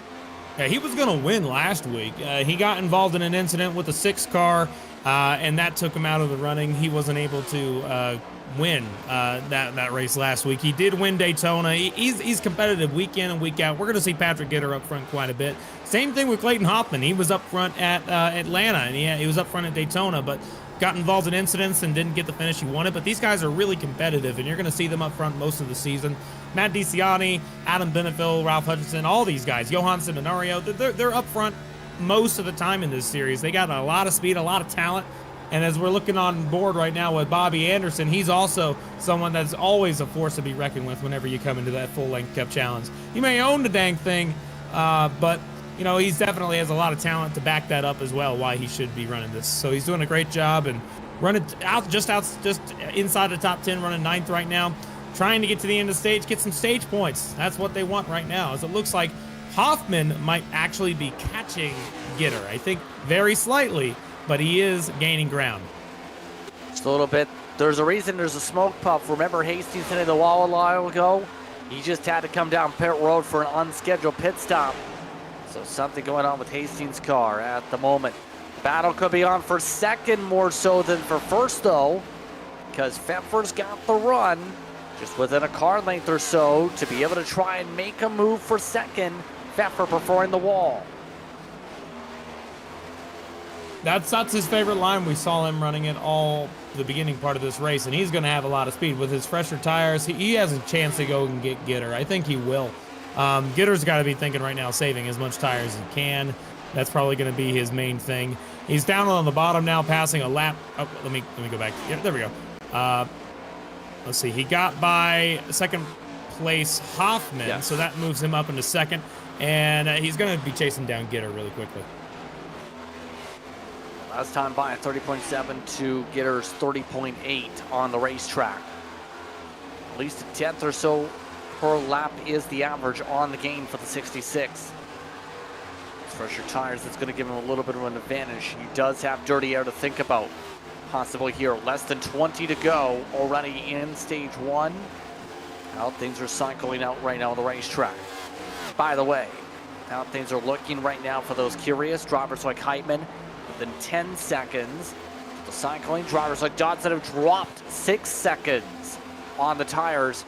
Yeah, he was going to win last week. He got involved in an incident with a 6 car, and that took him out of the running. He wasn't able to win that race last week. He did win Daytona. He's competitive week in and week out. We're going to see Patrick Gitter up front quite a bit. Same thing with Clayton Hoffman. He was up front at Atlanta, and he was up front at Daytona, but got involved in incidents and didn't get the finish he wanted. But these guys are really competitive, and you're going to see them up front most of the season. Matt DiCianni, Adam Benefiel, Ralph Hutchinson, all these guys, Johan Seminario, they're up front most of the time in this series. They got a lot of speed, a lot of talent. And as we're looking on board right now with Bobby Anderson, he's also someone that's always a force to be reckoned with whenever you come into that full-length Cup Challenge. He may own the dang thing, but he's definitely has a lot of talent to back that up as well, why he should be running this. So he's doing a great job and running just inside the top 10, running 9th right now. Trying to get to the end of the stage, get some stage points. That's what they want right now, as it looks like Hoffman might actually be catching Gitter. I think very slightly, but he is gaining ground. Just a little bit. There's a reason there's a smoke puff. Remember Hastings hitting the wall a while ago? He just had to come down pit road for an unscheduled pit stop. So something going on with Hastings' car at the moment. Battle could be on for second more so than for first, though, because Pfeffer's got the run. Just within a car length or so to be able to try and make a move for second. Pfeffer preferring the wall. That's his favorite line. We saw him running it all the beginning part of this race, and he's going to have a lot of speed. With his fresher tires, he has a chance to go and get Gitter. I think he will. Gitter's got to be thinking right now, saving as much tire as he can. That's probably going to be his main thing. He's down on the bottom now, passing a lap. Oh, let me go back. Yeah, there we go. Let's see. He got by second place Hoffman, yes. So that moves him up into second, and he's going to be chasing down Gitter really quickly. Last time by 30.7 to Gitter's 30.8 on the racetrack. At least a tenth or so per lap is the average on the game for the 66. Fresher tires, that's going to give him a little bit of an advantage. He does have dirty air to think about. Possibly here, less than 20 to go already in stage one. How things are cycling out right now on the racetrack. By the way, how things are looking right now for those curious drivers like Heitman, within 10 seconds. The cycling drivers like Dodson have dropped 6 seconds on the tires.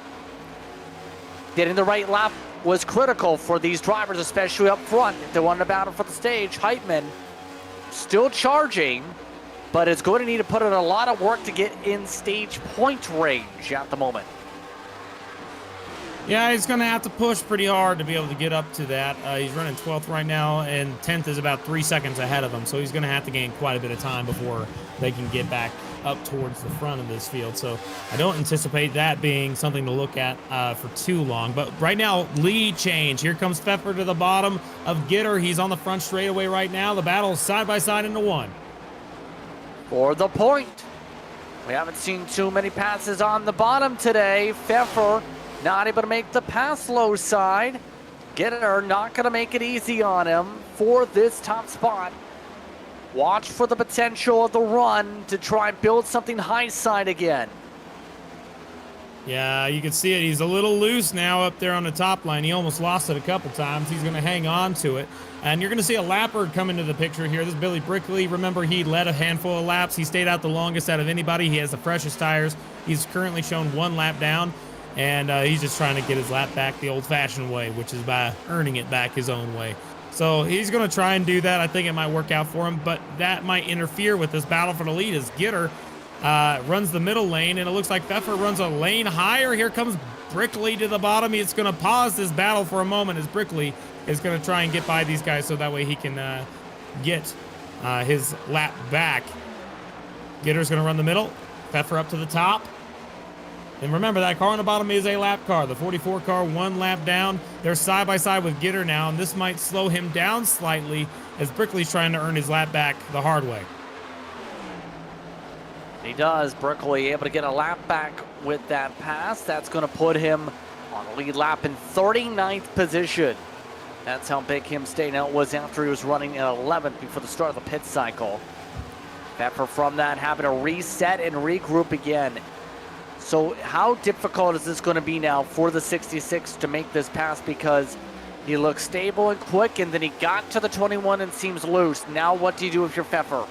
Getting the right lap was critical for these drivers, especially up front. If they wanted to battle for the stage, Heitman still charging, but is going to need to put in a lot of work to get in stage point range at the moment. Yeah, he's going to have to push pretty hard to be able to get up to that. He's running 12th right now, and 10th is about 3 seconds ahead of him, so he's going to have to gain quite a bit of time before they can get back up towards the front of this field. So I don't anticipate that being something to look at for too long. But right now, lead change. Here comes Pfeffer to the bottom of Gitter. He's on the front straightaway right now. The battle is side by side into one. For the point. We haven't seen too many passes on the bottom today. Pfeffer not able to make the pass low side. Gitter not going to make it easy on him for this top spot. Watch for the potential of the run to try and build something high side again. Yeah, you can see it. He's a little loose now up there on the top line. He almost lost it a couple times. He's going to hang on to it. And you're going to see a lapper come into the picture here. This is Billy Brickley. Remember, he led a handful of laps. He stayed out the longest out of anybody. He has the freshest tires. He's currently shown 1 lap down. And he's just trying to get his lap back the old-fashioned way, which is by earning it back his own way. So he's going to try and do that. I think it might work out for him, but that might interfere with this battle for the lead as Gitter runs the middle lane, and it looks like Pfeffer runs a lane higher. Here comes Brickley to the bottom. He's going to pause this battle for a moment as Brickley is going to try and get by these guys so that way he can get his lap back. Gitter's going to run the middle. Pfeffer up to the top. And remember, that car on the bottom is a lap car. The 44 car, 1 lap down. They're side by side with Gitter now, and this might slow him down slightly as Brickley's trying to earn his lap back the hard way. He does. Brickley able to get a lap back with that pass. That's going to put him on the lead lap in 39th position. That's how big him staying out was after he was running in 11th before the start of the pit cycle. Pfeffer from that having to reset and regroup again. So how difficult is this going to be now for the 66 to make this pass, because he looks stable and quick, and then he got to the 21 and seems loose. Now what do you do if you're Pfeffer?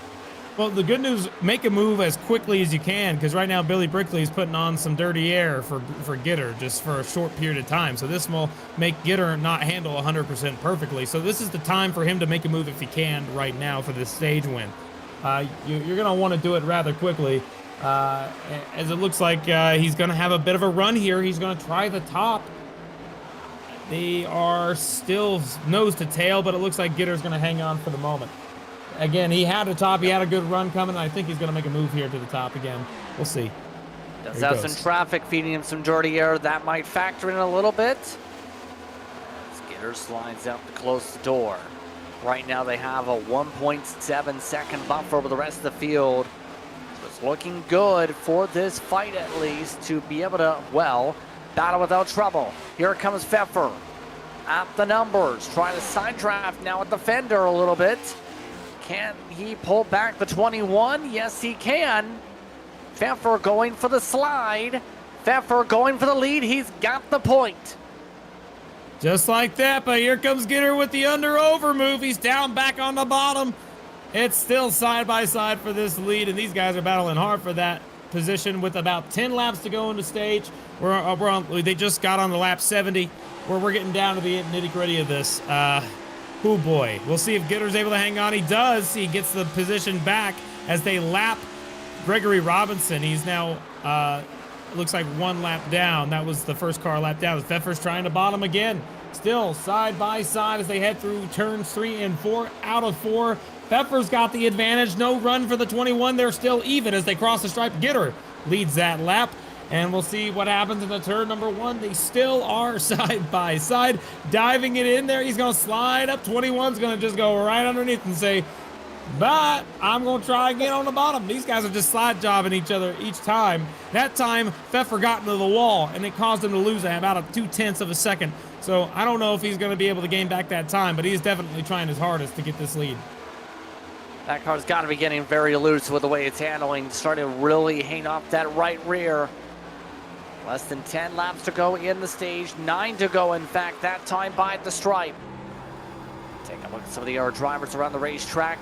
Well, the good news, make a move as quickly as you can, because right now Billy Brickley is putting on some dirty air for Gitter just for a short period of time. So this will make Gitter not handle 100% perfectly. So this is the time for him to make a move if he can right now for this stage win. You're going to want to do it rather quickly. As it looks like he's going to have a bit of a run here. He's going to try the top. They are still nose to tail, but it looks like Gitter's going to hang on for the moment. Again, he had a top. He had a good run coming. I think he's going to make a move here to the top again. We'll see. Does have some traffic feeding him some dirty air. That might factor in a little bit. Gitter slides out to close the door. Right now they have a 1.7 second buffer over the rest of the field. It's looking good for this fight, at least, to be able to, well, battle without trouble. Here comes Pfeffer at the numbers, trying to side draft now at the fender a little bit. Can he pull back the 21? Yes, he can. Pfeffer going for the slide. Pfeffer going for the lead. He's got the point. Just like that, but here comes Gitter with the under-over move. He's down back on the bottom. It's still side by side for this lead, and these guys are battling hard for that position with about 10 laps to go in the stage. They just got on the lap 70, where we're getting down to the nitty-gritty of this. Oh boy, we'll see if Gitter's able to hang on. He does. He gets the position back as they lap Gregory Robinson. He's now, looks like 1 lap down. That was the first car lap down. Pfeffer's trying to bottom again. Still side by side as they head through turns 3 and 4 out of 4. Pfeffer's got the advantage. No run for the 21. They're still even as they cross the stripe. Gitter leads that lap. And we'll see what happens in the turn number 1. They still are side by side. Diving it in there. He's going to slide up. 21's going to just go right underneath and say, but I'm going to try again on the bottom. These guys are just slide jobbing each other each time. That time, Pfeffer got into the wall, and it caused him to lose about a 0.2 of a second. So I don't know if he's going to be able to gain back that time, but he's definitely trying his hardest to get this lead. That car's got to be getting very loose with the way it's handling, starting to really hang off that right rear. Less than 10 laps to go in the stage, 9 to go, in fact, that time by the stripe. Take a look at some of the other drivers around the racetrack.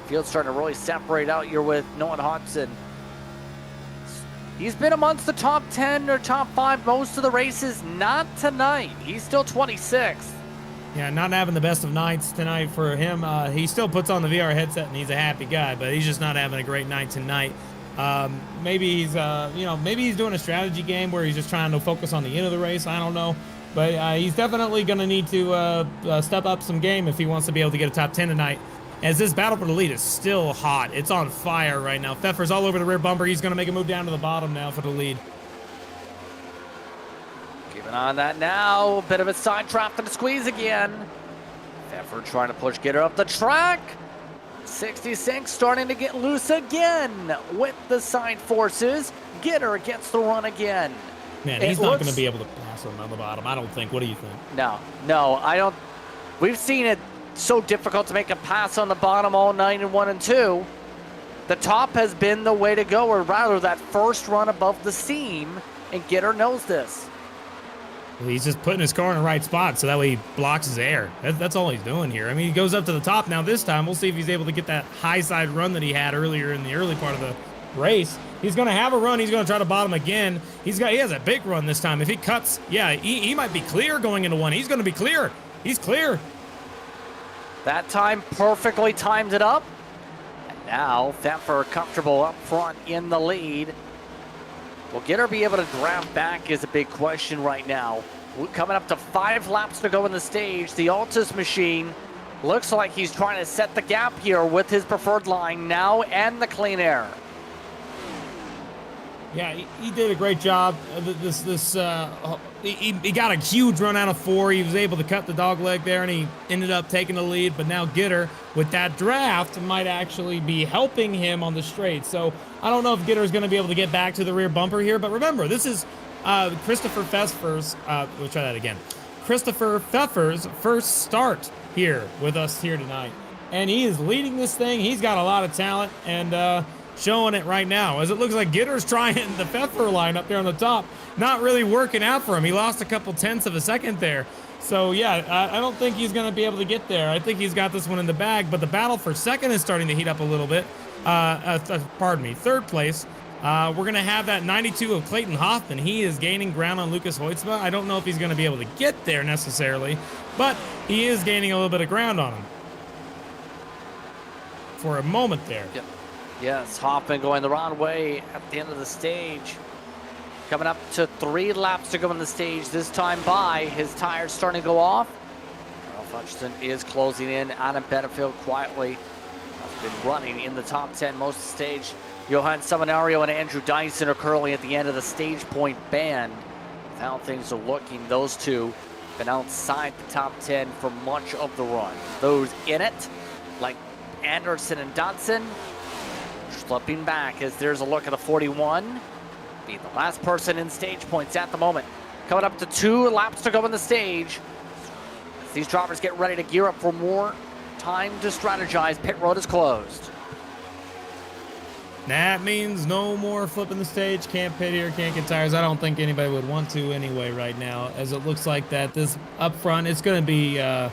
Field's starting to really separate out here with Noah Hodgson. He's been amongst the top 10 or top 5 most of the races, not tonight. He's still 26th. Yeah, not having the best of nights tonight for him. He still puts on the VR headset and he's a happy guy, but he's just not having a great night tonight. Maybe he's, maybe he's doing a strategy game where he's just trying to focus on the end of the race. I don't know. But he's definitely going to need to step up some game if he wants to be able to get a top 10 tonight. As this battle for the lead is still hot. It's on fire right now. Pfeffer's all over the rear bumper. He's going to make a move down to the bottom now for the lead. Keeping on that now. A bit of a side trap and a squeeze again. Pfeffer trying to push Gitter up the track. 66 starting to get loose again with the side forces. Gitter gets the run again. Man, he's not going to be able to pass him on the bottom, I don't think. What do you think? No, I don't. We've seen it so difficult to make a pass on the bottom all night in 1 and 2. The top has been the way to go, or rather that first run above the seam, and Gitter knows this. Well, he's just putting his car in the right spot so that way he blocks his air. That's all he's doing here. I mean, he goes up to the top now this time. We'll see if he's able to get that high side run that he had earlier in the early part of the race. He's going to have a run. He's going to try to bottom again. He has a big run this time. If he cuts, yeah, he might be clear going into 1. He's going to be clear. He's clear. That time perfectly timed it up. And now Pfeffer comfortable up front in the lead. Will Gitter be able to grab back is a big question right now. We're coming up to 5 laps to go in the stage. The Altus machine looks like he's trying to set the gap here with his preferred line now and the clean air. Yeah, he did a great job. He got a huge run out of 4. He was able to cut the dog leg there, and he ended up taking the lead. But now Gitter, with that draft, might actually be helping him on the straight. So I don't know if Gitter is going to be able to get back to the rear bumper here. But remember, this is Christopher Pfeffer's. We'll try that again. Christopher Pfeffer's first start here with us here tonight, and he is leading this thing. He's got a lot of talent, and showing it right now, as it looks like Gitter's trying the Pfeffer line up there on the top. Not really working out for him. He lost a couple 10ths of a second there. So, yeah, I don't think he's going to be able to get there. I think he's got this one in the bag, but the battle for second is starting to heat up a little bit. Pardon me, third place. We're going to have that 92 of Clayton Hoffman. He is gaining ground on Lucas Hoytsma. I don't know if he's going to be able to get there necessarily, but he is gaining a little bit of ground on him. For a moment there. Yep. Yes, Hoffman going the wrong way at the end of the stage. Coming up to 3 laps to go in the stage this time by. His tires starting to go off. Ralph Hutchinson is closing in. Adam Benefield quietly has been running in the top 10 most of the stage. Johan Seminario and Andrew Dyson are currently at the end of the stage point band. With how things are looking, those two been outside the top 10 for much of the run. Those in it, like Anderson and Dodson, slipping back as there's a look at the 41. Be the last person in stage points at the moment. Coming up to 2 laps to go in the stage. As these drivers get ready to gear up for more time to strategize, pit road is closed. That means no more flipping the stage. Can't pit here, can't get tires. I don't think anybody would want to anyway right now, as it looks like that this up front, it's going to be a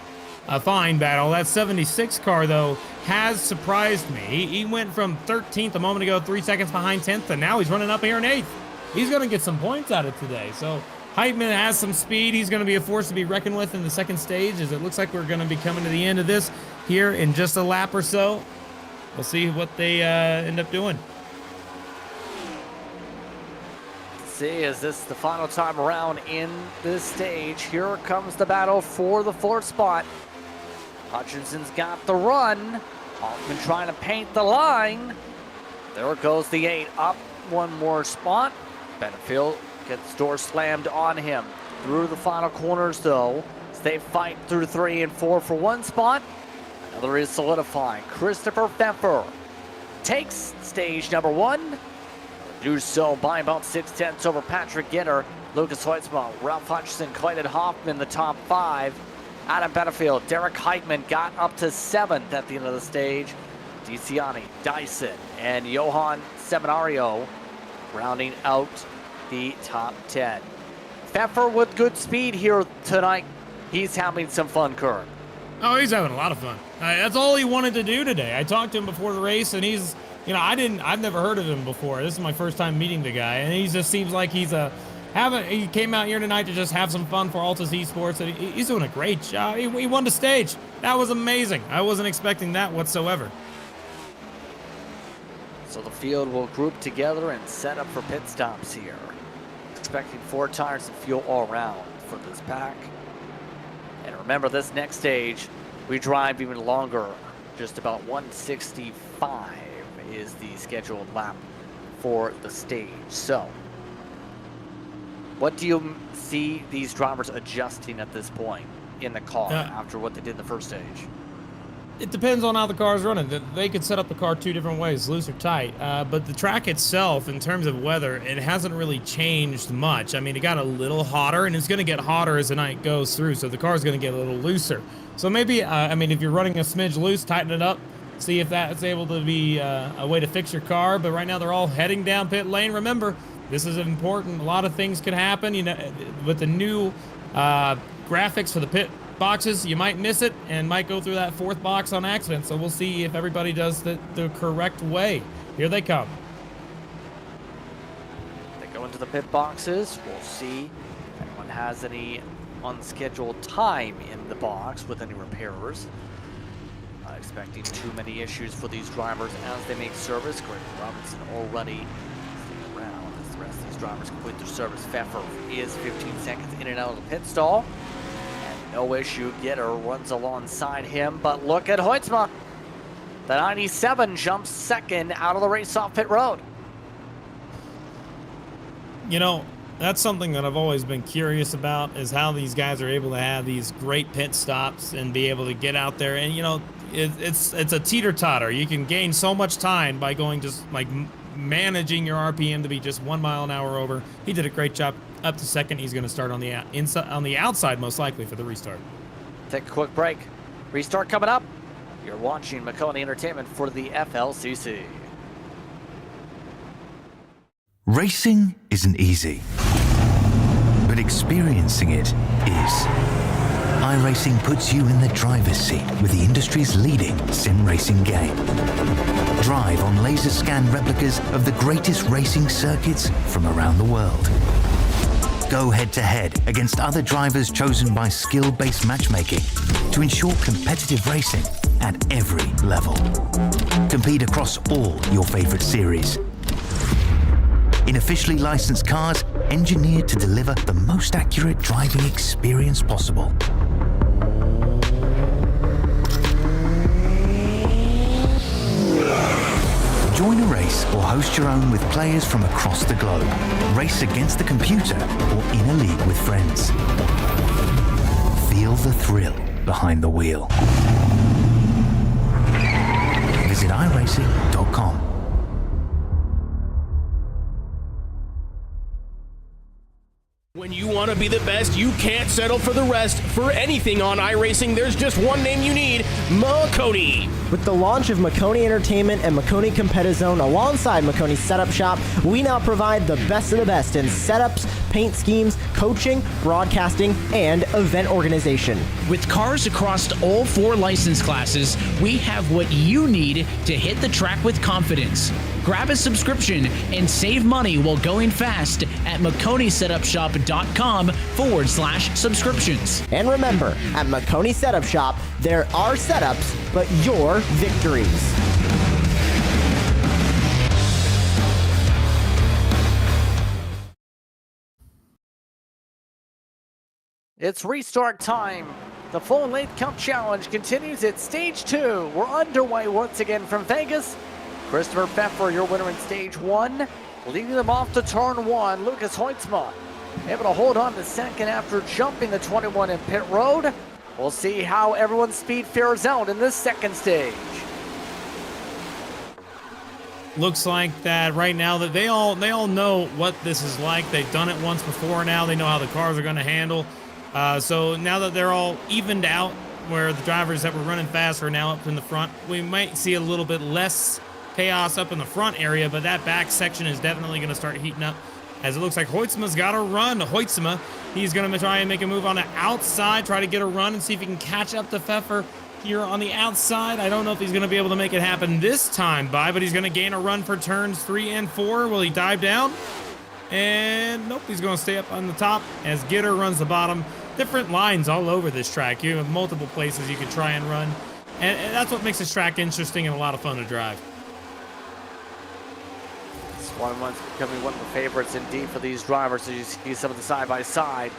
fine battle. That 76 car, though, has surprised me. He went from 13th a moment ago, 3 seconds behind 10th, and now he's running up here in 8th. He's going to get some points out of today. So Heitman has some speed. He's going to be a force to be reckoned with in the second stage, as it looks like we're going to be coming to the end of this here in just a lap or so. We'll see what they end up doing. see, is this the final time around in this stage? Here comes the battle for the 4th spot. Hutchinson's got the run. Hoffman trying to paint the line. There goes the 8, up one more spot. Benefield gets door slammed on him. Through the final corners though, as they fight through 3 and 4 for 1 spot. Another is solidifying. Christopher Pfeffer takes stage number 1. Do so by about 6/10 over Patrick Ginter, Lucas Hoitzma, Ralph Hutchison, Clayton Hoffman, the top 5. Adam Benefield, Derek Heitman got up to 7th at the end of the stage. DiCiani, Dyson, and Johan Seminario rounding out the top 10. Pfeffer with good speed here tonight. He's having some fun, Kurt. Oh, he's having a lot of fun. That's all he wanted to do today. I talked to him before the race, and he's, I've never heard of him before. This is my first time meeting the guy, and he just seems like he came out here tonight to just have some fun for Altus Esports, and he's doing a great job. He won the stage. That was amazing. I wasn't expecting that whatsoever. So the field will group together and set up for pit stops here. Expecting 4 tires and fuel all around for this pack. And remember, this next stage, we drive even longer. Just about 165 is the scheduled lap for the stage. So, what do you see these drivers adjusting at this point in the car after what they did in the first stage? It depends on how the car's running. They could set up the car 2 different ways, loose or tight. But the track itself, in terms of weather, it hasn't really changed much. I mean, it got a little hotter, and it's going to get hotter as the night goes through, so the car's going to get a little looser. So maybe, if you're running a smidge loose, tighten it up, see if that's able to be a way to fix your car. But right now, they're all heading down pit lane. Remember, this is important. A lot of things could happen. With the new graphics for the pit boxes, you might miss it and might go through that 4th box on accident. So we'll see if everybody does the correct way. Here they come. They go into the pit boxes. We'll see if anyone has any unscheduled time in the box with any repairers. Not expecting too many issues for these drivers as they make service. Greg Robinson already sticking around as the rest of these drivers complete their service. Pfeffer is 15 seconds in and out of the pit stall. No issue, Gitter runs alongside him, but look at Hoitzma. The 97 jumps 2nd out of the race off pit road. That's something that I've always been curious about, is how these guys are able to have these great pit stops and be able to get out there. And, it's a teeter-totter. You can gain so much time by going just like managing your RPM to be just 1 mile an hour over. He did a great job. Up to 2nd, he's going to start on the outside most likely for the restart. Take a quick break. Restart coming up. You're watching Maconi Entertainment for the FLCC. Racing isn't easy, but experiencing it is. iRacing puts you in the driver's seat with the industry's leading sim racing game. Drive on laser scan replicas of the greatest racing circuits from around the world. Go head-to-head against other drivers chosen by skill-based matchmaking to ensure competitive racing at every level. Compete across all your favorite series. In officially licensed cars, engineered to deliver the most accurate driving experience possible. Join a race or host your own with players from across the globe. Race against the computer or in a league with friends. Feel the thrill behind the wheel. Visit iRacing.com. When you want to be the best, you can't settle for the rest. For anything on iRacing, there's just one name you need: Maconi. With the launch of Maconi Entertainment and Maconi Competizone alongside Maconi Setup Shop, we now provide the best of the best in setups, paint schemes, coaching, broadcasting, and event organization. With cars across all 4 license classes, we have what you need to hit the track with confidence. Grab a subscription and save money while going fast at MaconiSetupShop.com/subscriptions. And remember, at Maconi Setup Shop, there are setups, but your victories. It's restart time. The Full Length Cup Challenge continues at Stage 2. We're underway once again from Vegas. Christopher Pfeffer, your winner in Stage 1. Leading them off to Turn 1, Lucas Hoytsma. Able to hold on to second after jumping the 21 in pit road. We'll see how everyone's speed fares out in this second stage. Looks like that right now that they all know what this is like. They've done it once before now. They know how the cars are going to handle. So now that they're all evened out, where the drivers that were running fast are now up in the front, we might see a little bit less chaos up in the front area, but that back section is definitely going to start heating up, as it looks like Hoytsma's got to run. Hoytsma, he's going to try and make a move on the outside, try to get a run and see if he can catch up to Pfeffer here on the outside. I don't know if he's going to be able to make it happen this time, but he's going to gain a run for turns 3 and 4. Will he dive down? And nope, he's going to stay up on the top as Gitter runs the bottom. Different lines all over this track. You have multiple places you could try and run, and that's what makes this track interesting and a lot of fun to drive. This one's becoming one of the favorites indeed for these drivers. So you see some of the side-by-side.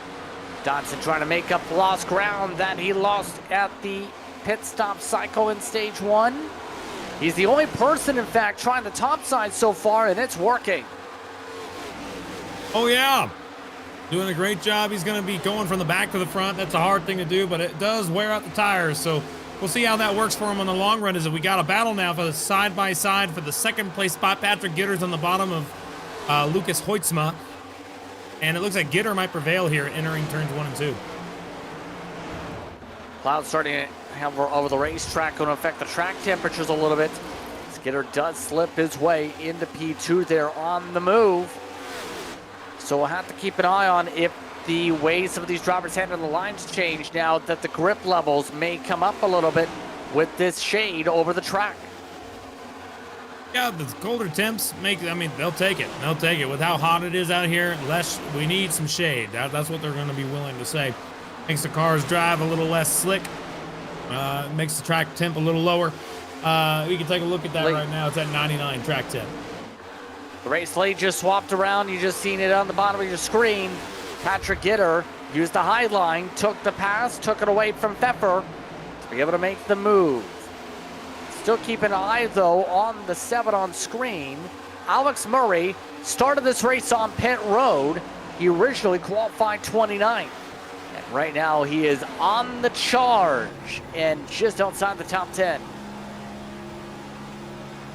Dodson trying to make up lost ground that he lost at the pit stop cycle in Stage 1. He's the only person, in fact, trying the top side so far, and it's working. Oh, yeah. Doing a great job. He's going to be going from the back to the front. That's a hard thing to do, but it does wear out the tires. So we'll see how that works for him on the long run. Is that we got a battle now for the side-by-side for the second place spot. Patrick Gitter's on the bottom of Lucas Hoytsma. And it looks like Gitter might prevail here entering turns 1 and 2. Clouds starting to have over the racetrack, going to affect the track temperatures a little bit. Gitter does slip his way into P2 there on the move. So we'll have to keep an eye on if the way some of these drivers handle the lines change now that the grip levels may come up a little bit with this shade over the track. Yeah, the colder temps they'll take it. They'll take it. With how hot it is out here, we need some shade. That's what they're going to be willing to say. Makes the cars drive a little less slick. Makes the track temp a little lower. We can take a look at that right now. It's at 99 track temp. The race lead just swapped around. You just seen it on the bottom of your screen. Patrick Gitter used the high line, took the pass, took it away from Pfeffer to be able to make the move. Still keep an eye, though, on the 7 on screen. Alex Murray started this race on pit road. He originally qualified 29th. And right now he is on the charge and just outside the top 10.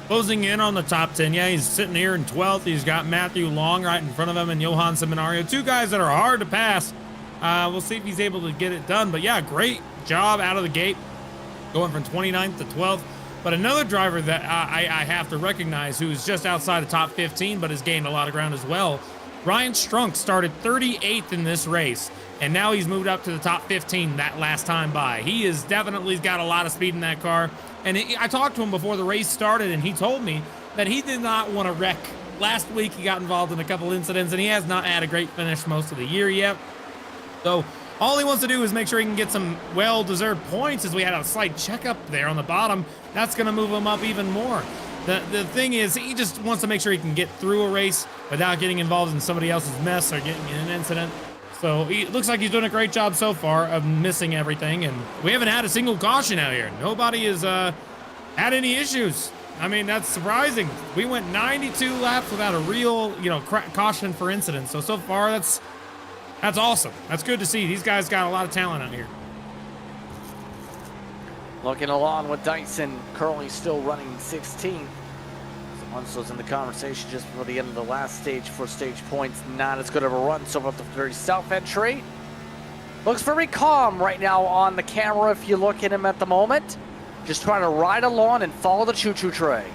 Closing in on the top 10. Yeah, he's sitting here in 12th. He's got Matthew Long right in front of him and Johan Seminario. Two guys that are hard to pass. We'll see if he's able to get it done. But yeah, great job out of the gate, going from 29th to 12th. But another driver that I have to recognize, who's just outside the top 15, but has gained a lot of ground as well. Ryan Strunk started 38th in this race, and now he's moved up to the top 15 that last time by. He is definitely got a lot of speed in that car. And I talked to him before the race started, and he told me that he did not want to wreck. Last week, he got involved in a couple incidents, and he has not had a great finish most of the year yet. So all he wants to do is make sure he can get some well-deserved points, as we had a slight checkup there on the bottom. That's going to move him up even more. The thing is, he just wants to make sure he can get through a race without getting involved in somebody else's mess or getting in an incident. So it looks like he's doing a great job so far of missing everything, and we haven't had a single caution out here. Nobody has had any issues. I mean, that's surprising. We went 92 laps without a real, caution for incidents. So far, that's awesome. That's good to see. These guys got a lot of talent out here. Looking along with Dyson, currently still running 16th. Alonso's in the conversation just before the end of the last stage for stage points. Not as good of a run so far at the very south entry. Looks very calm right now on the camera if you look at him at the moment. Just trying to ride along and follow the choo-choo train.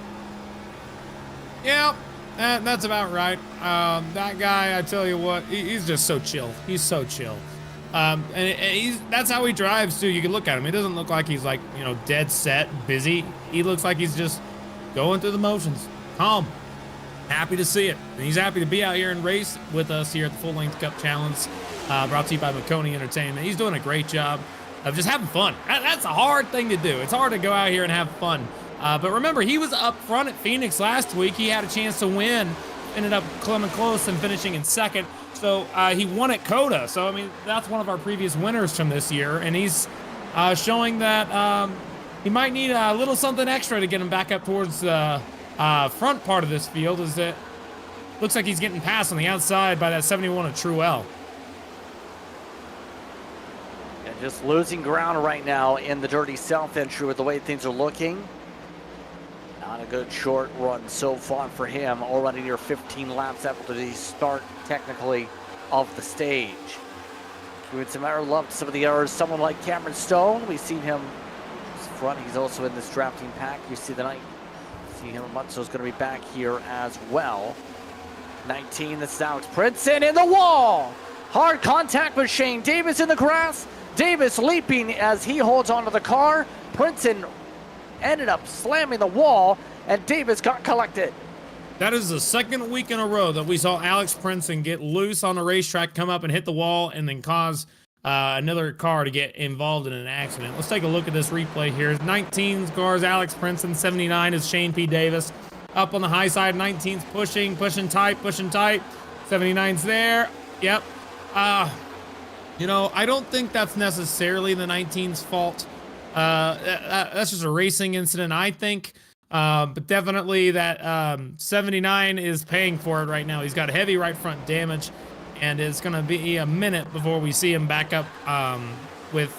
Yeah, that's about right. That guy, I tell you what, he's just so chill. He's so chill. And that's how he drives too. You can look at him. He doesn't look like he's like, dead set, busy. He looks like he's just going through the motions. Calm. Happy to see it. And he's happy to be out here and race with us here at the Full Length Cup Challenge, brought to you by Maconi Entertainment. He's doing a great job of just having fun. That's a hard thing to do. It's hard to go out here and have fun. But remember, he was up front at Phoenix last week. He had a chance to win. Ended up coming close and finishing in second. So he won at Coda. So, I mean, that's one of our previous winners from this year. And he's showing that he might need a little something extra to get him back up towards the front part of this field. Is that looks like he's getting passed on the outside by that 71 of Truel. And just losing ground right now in the Dirty South entry with the way things are looking. Not a good short run so far for him. Already near 15 laps after the start, technically, of the stage. Giving some air love to some of the errors. Someone like Cameron Stone, we've seen him front. He's also in this drafting pack. You see the night. See him. Mutzo's going to be back here as well. 19. This is Alex Princeton in the wall. Hard contact with Shane Davis in the grass. Davis leaping as he holds onto the car. Princeton ended up slamming the wall, and Davis got collected. That is the second week in a row that we saw Alex Princeton get loose on the racetrack, come up and hit the wall, and then cause another car to get involved in an accident. Let's take a look at this replay here. 19 scores Alex Princeton, 79 is Shane P. Davis. Up on the high side, 19's pushing tight. 79's there. Yep. You know, I don't think that's necessarily the 19's fault. That's just a racing incident, I think. But definitely that 79 is paying for it right now. He's got heavy right front damage, and it's going to be a minute before we see him back up with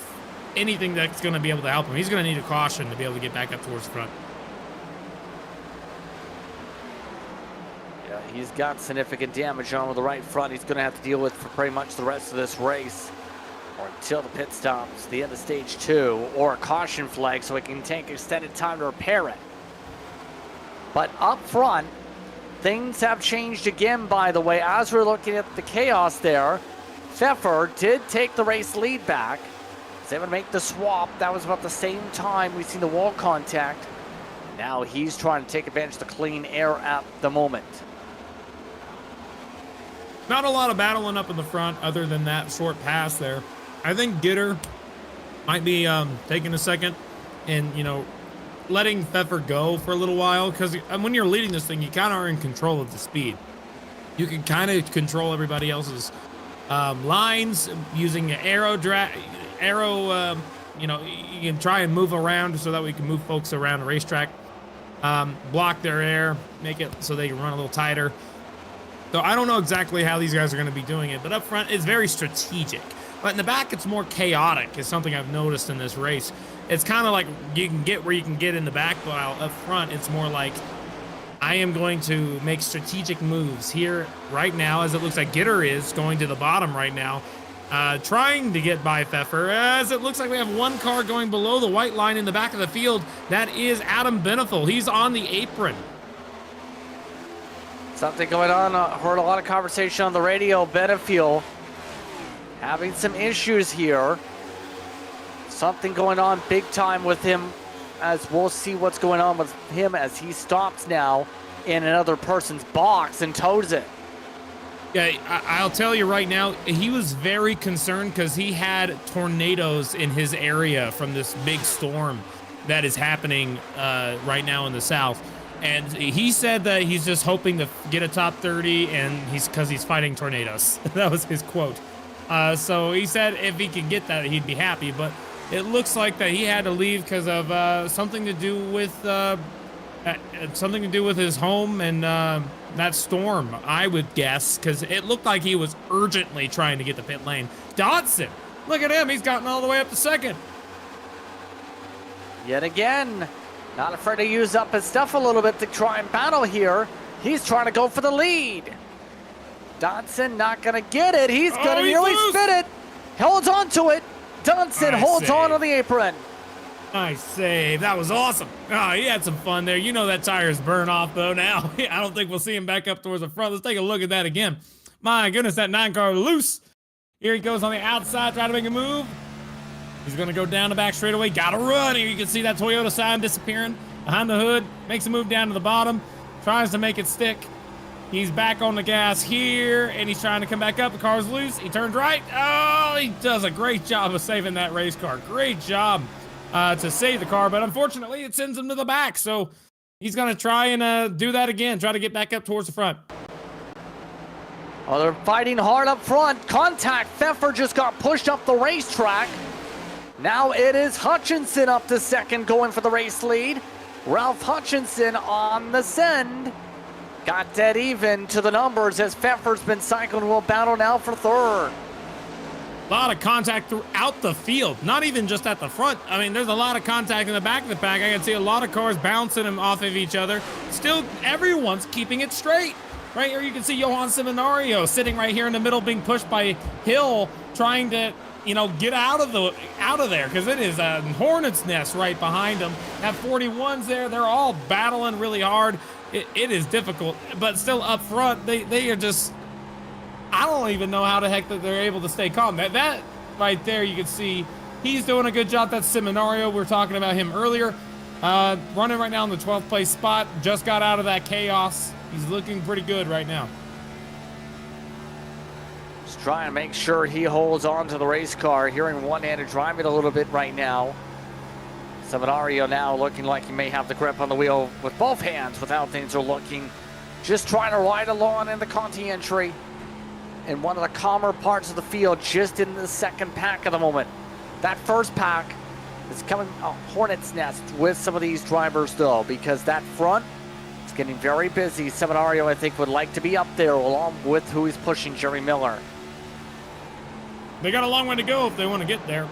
anything that's going to be able to help him. He's going to need a caution to be able to get back up towards the front. Yeah, he's got significant damage on the right front. He's going to have to deal with for pretty much the rest of this race, or until the pit stops, the end of stage 2, or a caution flag so he can take extended time to repair it. But up front, things have changed again, by the way. As we're looking at the chaos there, Pfeffer did take the race lead back. He's able to make the swap. That was about the same time we've seen the wall contact. Now he's trying to take advantage of the clean air at the moment. Not a lot of battling up in the front other than that short pass there. I think Gitter might be taking a second and, you know, letting Pfeffer go for a little while, because when you're leading this thing, you kind of are in control of the speed. You can kind of control everybody else's lines using arrow, you know, you can try and move around so that we can move folks around the racetrack, block their air, make it so they can run a little tighter. So I don't know exactly how these guys are going to be doing it, but up front it's very strategic. But in the back, it's more chaotic, is something I've noticed in this race. It's kind of like you can get where you can get in the back, while up front, it's more like I am going to make strategic moves here right now, as it looks like Gitter is going to the bottom right now, trying to get by Pfeffer, as it looks like we have one car going below the white line in the back of the field. That is Adam Benefel. He's on the apron. Something going on. Heard a lot of conversation on the radio. Benefield having some issues here. Something going on big time with him, as we'll see what's going on with him as he stops now in another person's box and tows it. Yeah, I'll tell you right now, he was very concerned because he had tornadoes in his area from this big storm that is happening right now in the south. And he said that he's just hoping to get a top 30, and because he's fighting tornadoes. That was his quote. So he said if he could get that, he'd be happy. But it looks like that he had to leave because of something to do with his home and that storm, I would guess, because it looked like he was urgently trying to get the pit lane. Dodson, look at him. He's gotten all the way up to second. Yet again, not afraid to use up his stuff a little bit to try and battle here. He's trying to go for the lead. Dodson not going to get it. He's going to nearly spin it. Holds on to it. Dodson holds on to the apron. Nice save. That was awesome. Oh, he had some fun there. You know that tire's burn off, though, now. I don't think we'll see him back up towards the front. Let's take a look at that again. My goodness, that 9 car loose. Here he goes on the outside, trying to make a move. He's going to go down the back straightaway. Got to run. Here you can see that Toyota sign disappearing behind the hood. Makes a move down to the bottom. Tries to make it stick. He's back on the gas here, and he's trying to come back up. The car's loose. He turns right. Oh, he does a great job of saving that race car. Great job to save the car, but unfortunately, it sends him to the back. So he's going to try and do that again, try to get back up towards the front. Oh, they're fighting hard up front. Contact. Pfeffer just got pushed up the racetrack. Now it is Hutchinson up to second, going for the race lead. Ralph Hutchinson on the send. Got dead even to the numbers as Pfeffer's been cycling. Will battle now for third. A lot of contact throughout the field, not even just at the front. I mean, there's a lot of contact in the back of the pack. I can see a lot of cars bouncing them off of each other. Still, everyone's keeping it straight. Right here, you can see Johan Seminario sitting right here in the middle, being pushed by Hill, trying to, get out of there, because it is a hornet's nest right behind them. That 41's there. They're all battling really hard. It is difficult, but still up front, they are just, I don't even know how the heck that they're able to stay calm. That right there, you can see he's doing a good job. That's Seminario. We were talking about him earlier. Running right now in the 12th place spot. Just got out of that chaos. He's looking pretty good right now. Just trying to make sure he holds on to the race car. Hearing one-handed driving a little bit right now. Seminario now looking like he may have the grip on the wheel with both hands with how things are looking. Just trying to ride along in the Conti entry. In one of the calmer parts of the field, just in the second pack at the moment. That first pack is coming a hornet's nest with some of these drivers though, because that front is getting very busy. Seminario, I think, would like to be up there along with who he's pushing, Jerry Miller. They got a long way to go if they want to get there.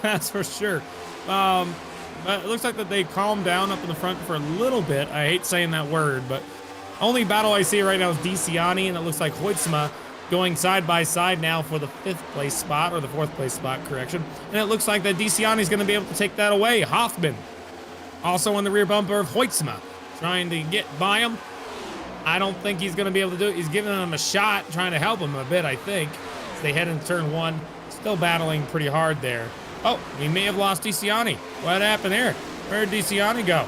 That's for sure. But it looks like that they calmed down up in the front for a little bit. I hate saying that word, but only battle I see right now is DeCiani, and it looks like Hoytsma going side by side now for the 5th place spot, or the 4th place spot, correction. And it looks like that DeCiani is going to be able to take that away. Hoffman also on the rear bumper of Hoytsma, trying to get by him. I don't think he's going to be able to do it. He's giving him a shot, trying to help him a bit, I think, as they head into turn 1. Still battling pretty hard there. Oh, we may have lost DeCiani. What happened there? Where did DeCiani go?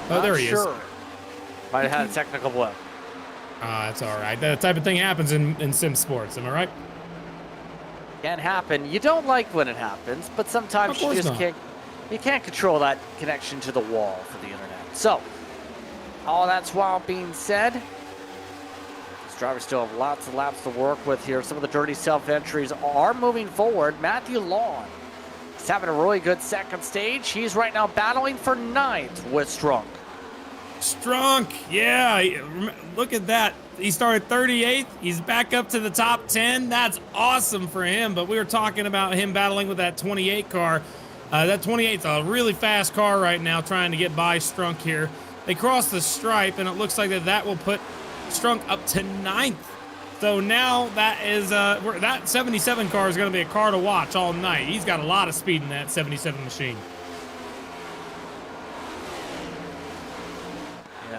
Oh, there he is. Might have had a technical blip. That's all right. That type of thing happens in sim sports. Am I right? Can happen. You don't like when it happens, but sometimes you just can't control that connection to the wall for the internet. So, all that's while being said, these drivers still have lots of laps to work with here. Some of the dirty self-entries are moving forward. Matthew Lawn is having a really good second stage. He's right now battling for 9th with Strunk. Strunk, yeah, look at that. He started 38th. He's back up to the top 10. That's awesome for him, but we were talking about him battling with that 28 car. That 28's a really fast car right now, trying to get by Strunk here. They crossed the stripe, and it looks like that will put Strunk up to 9th. So now that is that 77 car is going to be a car to watch all night. He's got a lot of speed in that 77 machine.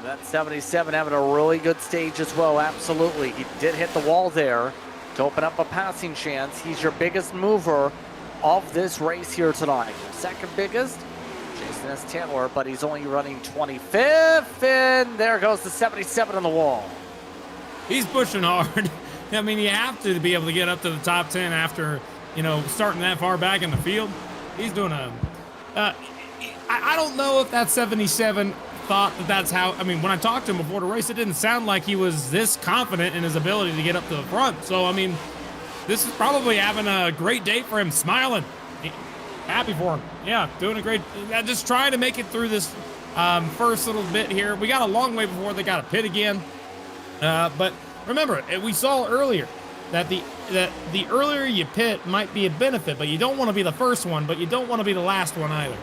That 77 having a really good stage as well, absolutely. He did hit the wall there to open up a passing chance. He's your biggest mover of this race here tonight. Second biggest, Jason S. Taylor, but he's only running 25th, and there goes the 77 on the wall. He's pushing hard. I mean, you have to be able to get up to the top 10 after, starting that far back in the field. He's doing I don't know if that 77 thought that's how, when I talked to him before the race, it didn't sound like he was this confident in his ability to get up to the front. So, this is probably having a great day for him, smiling. Happy for him. Yeah, doing a great, just trying to make it through this first little bit here. We got a long way before they got to pit again. But remember, we saw earlier that the earlier you pit might be a benefit, but you don't want to be the first one, but you don't want to be the last one either.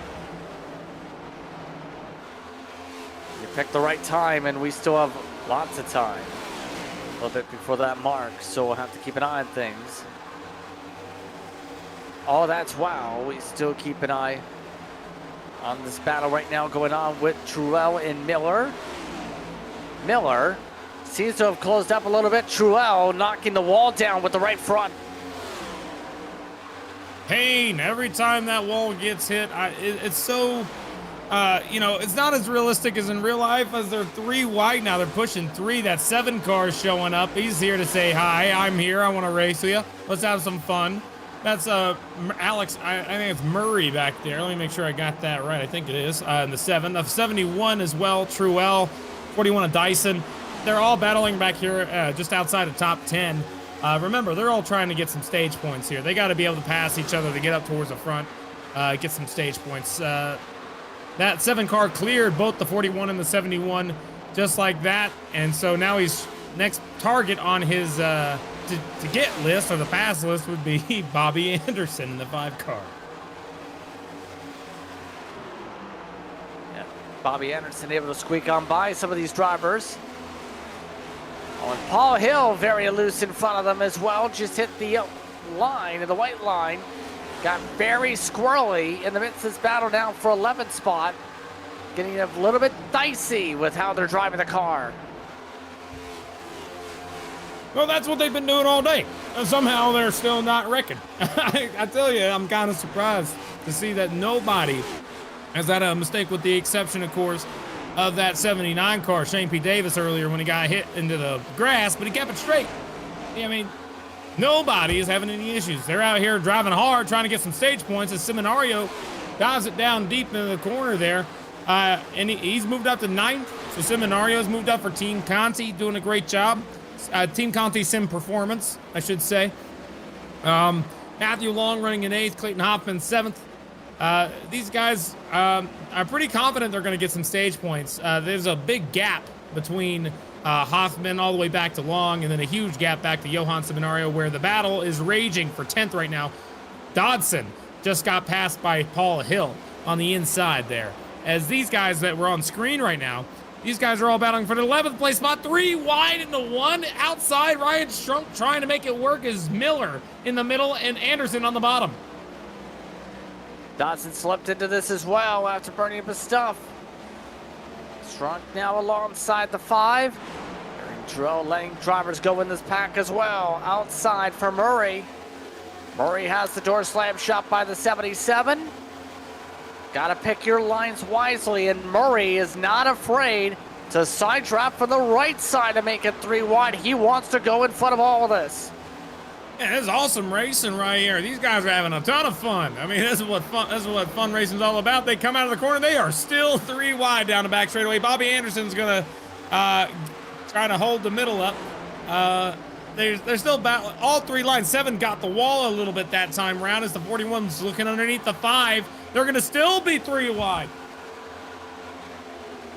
Pick the right time, and we still have lots of time. A little bit before that mark, so we'll have to keep an eye on things. Oh, that's wow. We still keep an eye on this battle right now going on with Truel and Miller. Miller seems to have closed up a little bit. Truel knocking the wall down with the right front. Pain every time that wall gets hit. It's so... it's not as realistic as in real life, as they're 3 wide now. They're pushing 3. That 7 car is showing up. He's here to say hi. I'm here. I want to race with you. Let's have some fun. That's Alex. I think it's Murray back there. Let me make sure I got that right. I think it is. In the 7. The 71 as well. Truel. 41 of Dyson. they're all battling back here just outside of top 10. Remember, they're all trying to get some stage points here. They got to be able to pass each other to get up towards the front, get some stage points. That 7 car cleared both the 41 and the 71 just like that. And so now he's next target on his to get list, or the pass list, would be Bobby Anderson in the 5 car. Yeah, Bobby Anderson able to squeak on by some of these drivers. Oh, and Paul Hill very loose in front of them as well. Just hit the line, the white line. Got very squirrely in the midst of this battle down for 11th spot. Getting a little bit dicey with how they're driving the car. Well, that's what they've been doing all day. And somehow they're still not wrecking. I tell you, I'm kind of surprised to see that nobody has had a mistake, with the exception, of course, of that 79 car, Shane P. Davis, earlier when he got hit into the grass, but he kept it straight. I mean, nobody is having any issues. They're out here driving hard, trying to get some stage points, as Seminario dives it down deep into the corner there. And he's moved up to 9th. So Seminario's moved up for Team Conti, doing a great job. Team Conti Sim Performance, I should say. Matthew Long running in 8th, Clayton Hoffman 7th. These guys are pretty confident they're going to get some stage points. There's a big gap between Hoffman all the way back to Long, and then a huge gap back to Johan Seminario, where the battle is raging for 10th right now. Dodson just got passed by Paul Hill on the inside there. As these guys that were on screen right now, these guys are all battling for the 11th place spot. 3 wide into 1 outside. Ryan Strunk trying to make it work as Miller in the middle and Anderson on the bottom. Dodson slipped into this as well after burning up his stuff. Strunk now alongside the 5. Drill letting drivers go in this pack as well. Outside for Murray. Murray has the door slam shot by the 77. Got to pick your lines wisely, and Murray is not afraid to side trap from the right side to make it 3 wide. He wants to go in front of all of this. Yeah, this is awesome racing right here. These guys are having a ton of fun. I mean, this is what fun racing's all about. They come out of the corner, they are still 3 wide down the back straightaway. Bobby Anderson's gonna try to hold the middle up. They're still battling all 3 lines. 7 got the wall a little bit that time around, as the 41's looking underneath the 5. They're going to still be 3 wide.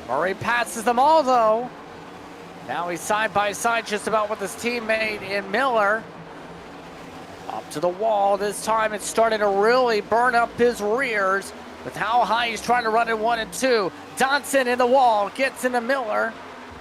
Murray passes them all, though. Now he's side by side just about with his teammate in Miller. Up to the wall. This time it's starting to really burn up his rears with how high he's trying to run in 1 and 2. Dodson in the wall, gets into Miller.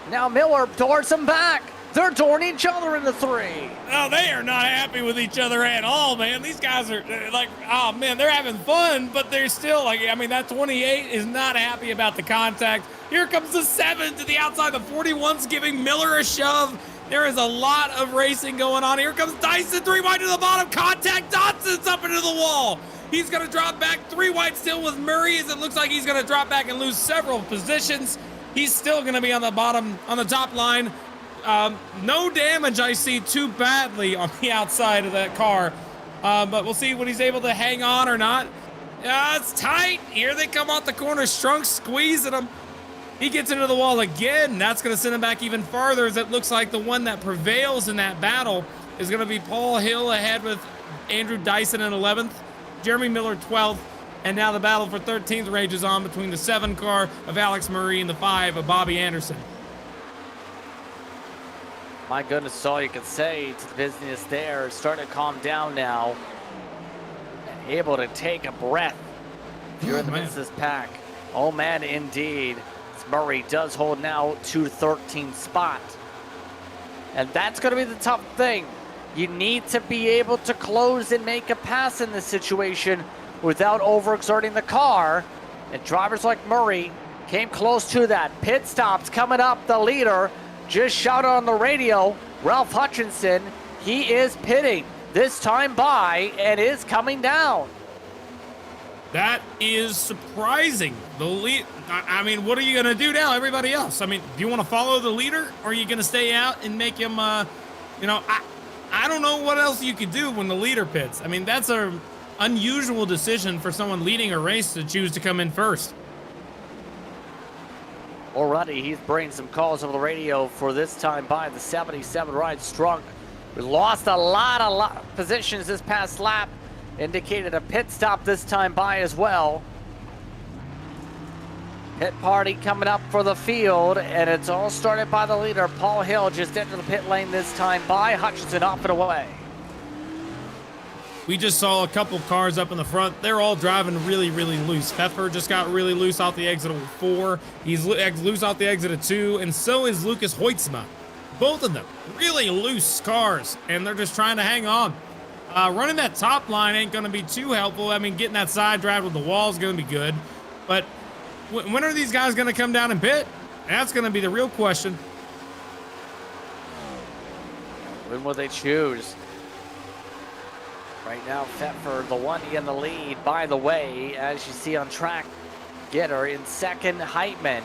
Now Miller doors him back. They're dooring each other in the 3. Oh, they are not happy with each other at all, man. These guys are like, oh, man, they're having fun, but they're still like, I mean, that 28 is not happy about the contact. Here comes the 7 to the outside. The 41's giving Miller a shove. There is a lot of racing going on. Here comes Dyson, 3 wide to the bottom. Contact. Dodson's up into the wall. He's going to drop back 3 wide still with Murray, as it looks like he's going to drop back and lose several positions. He's still going to be on the bottom, on the top line. No damage I see too badly on the outside of that car, but we'll see when he's able to hang on or not. It's tight. Here they come off the corner. Strunk squeezing him. He gets into the wall again. That's going to send him back even farther, as it looks like the one that prevails in that battle is going to be Paul Hill ahead with Andrew Dyson in 11th, Jeremy Miller 12th, and now the battle for 13th rages on between the 7 car of Alex Murray and the 5 of Bobby Anderson. My goodness, that's all you can say to the business there. Starting to calm down now. And able to take a breath if you're in the midst of this pack. Oh, man, indeed. Murray does hold now to 13th spot. And that's going to be the tough thing. You need to be able to close and make a pass in this situation without overexerting the car. And drivers like Murray came close to that. Pit stops coming up. The leader just shouted on the radio, Ralph Hutchinson, he is pitting this time by and is coming down. That is surprising. The lead, I mean, what are you going to do now, everybody else? I mean, do you want to follow the leader, or are you going to stay out and make him, I don't know what else you could do when the leader pits. I mean, that's an unusual decision for someone leading a race to choose to come in first. Already, he's bringing some calls over the radio for this time by the 77 ride strong. We lost a lot of positions this past lap. Indicated a pit stop this time by as well. Pit party coming up for the field, and it's all started by the leader, Paul Hill, just into the pit lane this time by. Hutchinson off and away. We just saw a couple cars up in the front. They're all driving really, really loose. Pfeffer just got really loose off the exit of 4. He's loose off the exit of 2, and so is Lucas Hoytsma. Both of them really loose cars, and they're just trying to hang on. Running that top line ain't going to be too helpful. I mean, getting that side drive with the wall is going to be good, but when are these guys going to come down and pit? That's going to be the real question. When will they choose? Right now, Pfeffer, the one in the lead. By the way, as you see on track, Gitter in second, Heitman,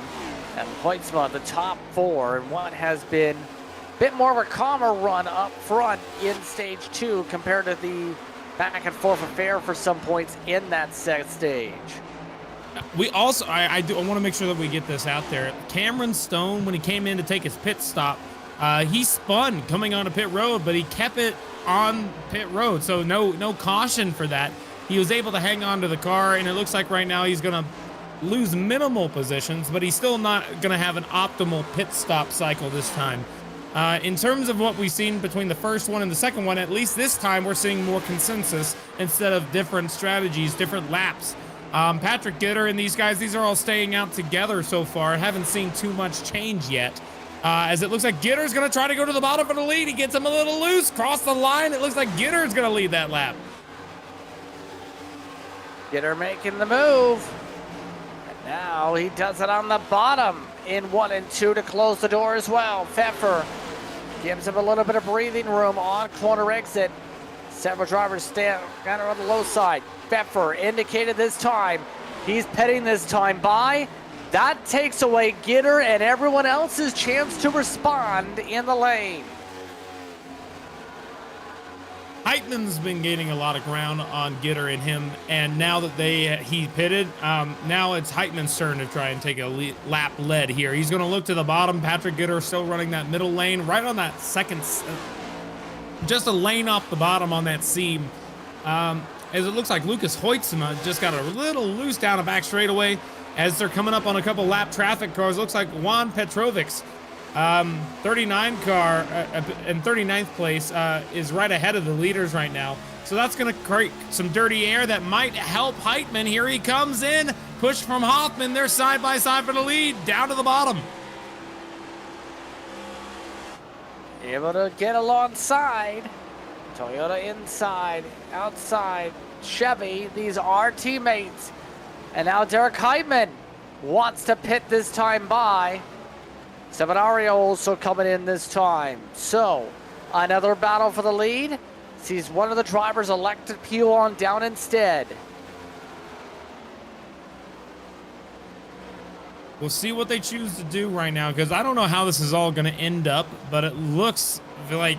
and Hoytsma the top 4, and what has been a bit more of a calmer run up front in stage 2 compared to the back and forth affair for some points in that set stage. We also, I want to make sure that we get this out there. Cameron Stone, when he came in to take his pit stop, he spun coming onto pit road, but he kept it on pit road, so no caution for that. He was able to hang on to the car, and it looks like right now he's going to lose minimal positions, but he's still not going to have an optimal pit stop cycle this time. In terms of what we've seen between the first one and the second one, at least this time we're seeing more consensus instead of different strategies, different laps. Patrick Gitter and these guys, these are all staying out together so far. I haven't seen too much change yet. As it looks like Gitter's going to try to go to the bottom for the lead. He gets him a little loose, cross the line. It looks like Gitter's going to lead that lap. Gitter making the move. And now he does it on the bottom in 1 and 2 to close the door as well. Pfeffer gives him a little bit of breathing room on corner exit. Several drivers stand kind of on the low side. Pfeffer indicated this time. He's pitting this time by. That takes away Gitter and everyone else's chance to respond in the lane. Heitman's been gaining a lot of ground on Gitter and him, and now that he pitted, now it's Heitman's turn to try and take a lap lead here. He's going to look to the bottom. Patrick Gitter still running that middle lane, right on that second, just a lane off the bottom on that seam. As it looks like Lucas Hoytsma just got a little loose down a back straightaway as they're coming up on a couple lap traffic cars. Looks like Juan Petrovic's 39 car in 39th place is right ahead of the leaders right now. So that's going to create some dirty air that might help Heitman. Here he comes in, push from Hoffman. They're side by side for the lead, down to the bottom. Able to get alongside. Toyota inside, outside, Chevy. These are teammates. And now Derek Heitman wants to pit this time by. Seminario also coming in this time. So, another battle for the lead. Sees one of the drivers elect to peel on down instead. We'll see what they choose to do right now, because I don't know how this is all going to end up, but it looks like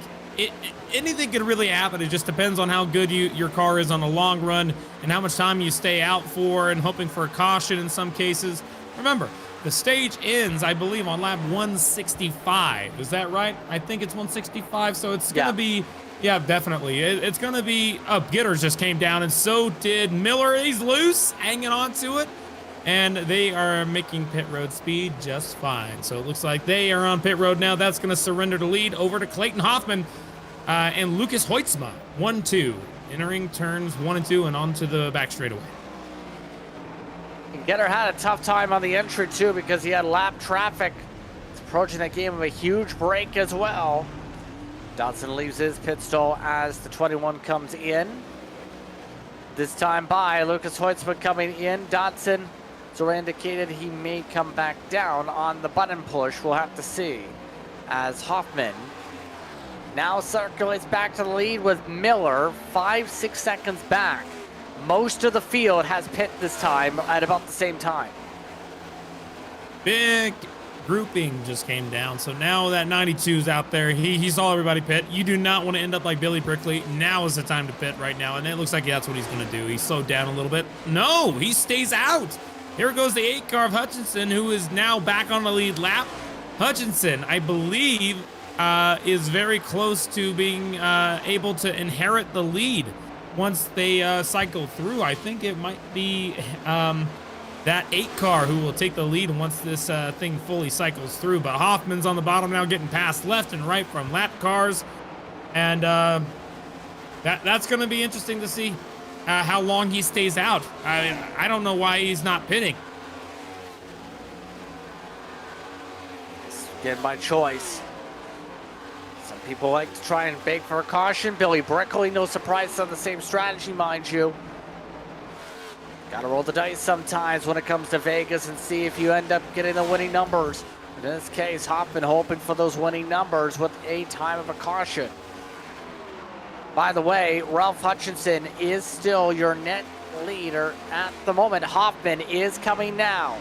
anything could really happen. It just depends on how good your car is on the long run and how much time you stay out for, and hoping for a caution in some cases. Remember, the stage ends, I believe, on lap 165. Is that right? I think it's 165, so it's going to be... Yeah, definitely. It's going to be... Oh, Gitters just came down, and so did Miller. He's loose, hanging on to it. And they are making pit road speed just fine. So it looks like they are on pit road now. That's going to surrender the lead over to Clayton Hoffman and Lucas Hoytsma. 1-2. Entering turns 1 and 2 and onto the back straightaway. Gitter had a tough time on the entry, too, because he had lap traffic. He's approaching that game with a huge break as well. Dodson leaves his pit stall as the 21 comes in. This time by Lucas Hoytsma coming in. Dodson so indicated he may come back down on the button push. We'll have to see. As Hoffman now circulates back to the lead with Miller 5-6 seconds back. Most of the field has pit this time at about the same time. Big grouping just came down. So now that 92's out there, he saw everybody pit. You do not want to end up like Billy Brickley. Now is the time to pit right now. And it looks like that's what he's going to do. He slowed down a little bit. No, he stays out. Here goes the 8 car of Hutchinson, who is now back on the lead lap. Hutchinson, I believe, is very close to being able to inherit the lead once they cycle through. I think it might be that 8 car who will take the lead once this thing fully cycles through. But Hoffman's on the bottom now, getting passed left and right from lap cars. And that's going to be interesting to see how long he stays out. I don't know why he's not pitting. Again, by choice. Some people like to try and beg for a caution. Billy Brickley, no surprise on the same strategy, mind you. Gotta roll the dice sometimes when it comes to Vegas and see if you end up getting the winning numbers. In this case, Hoffman hoping for those winning numbers with a time of a caution. By the way, Ralph Hutchinson is still your net leader at the moment. Hoffman is coming now.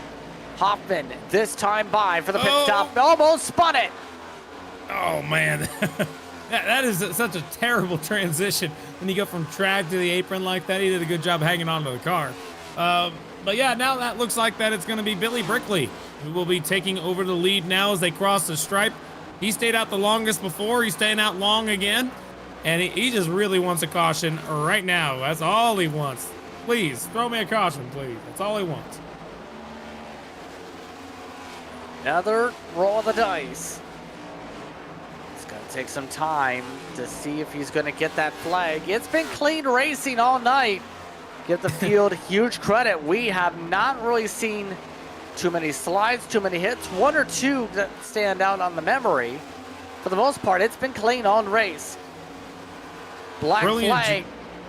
Hoffman this time by for the pit stop. Almost spun it. Oh, man. that is such a terrible transition when you go from track to the apron like that. He did a good job hanging onto the car. But yeah, now that looks like that it's going to be Billy Brickley who will be taking over the lead now as they cross the stripe. He stayed out the longest before. He's staying out long again. And he just really wants a caution right now. That's all he wants. Please, throw me a caution, please. That's all he wants. Another roll of the dice. It's going to take some time to see if he's going to get that flag. It's been clean racing all night. Give the field huge credit. We have not really seen too many slides, too many hits. 1 or 2 that stand out on the memory. For the most part, it's been clean on race. Black flag.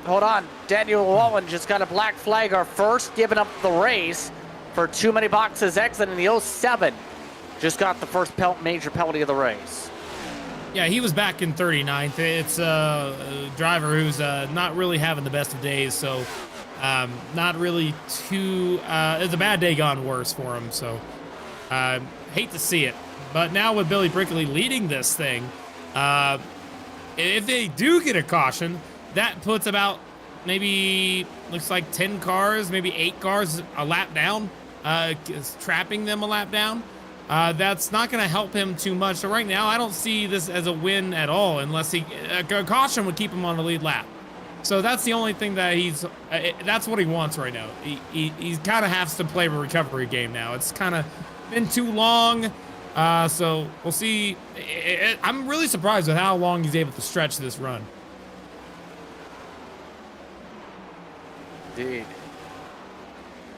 Hold on. Daniel Wallen just got a black flag, our first, giving up the race for too many boxes exit in the 07. Just got the first major penalty of the race. Yeah, he was back in 39th. It's a driver who's not really having the best of days, so not really too... it's a bad day gone worse for him, so hate to see it. But now with Billy Brickley leading this thing, if they do get a caution, that puts about maybe, looks like 10 cars, maybe 8 cars a lap down, trapping them a lap down. That's not going to help him too much. So right now, I don't see this as a win at all unless a caution would keep him on the lead lap. So that's the only thing that that's what he wants right now. He kind of has to play a recovery game now. It's kind of been too long. So we'll see. I'm really surprised with how long he's able to stretch this run. Indeed.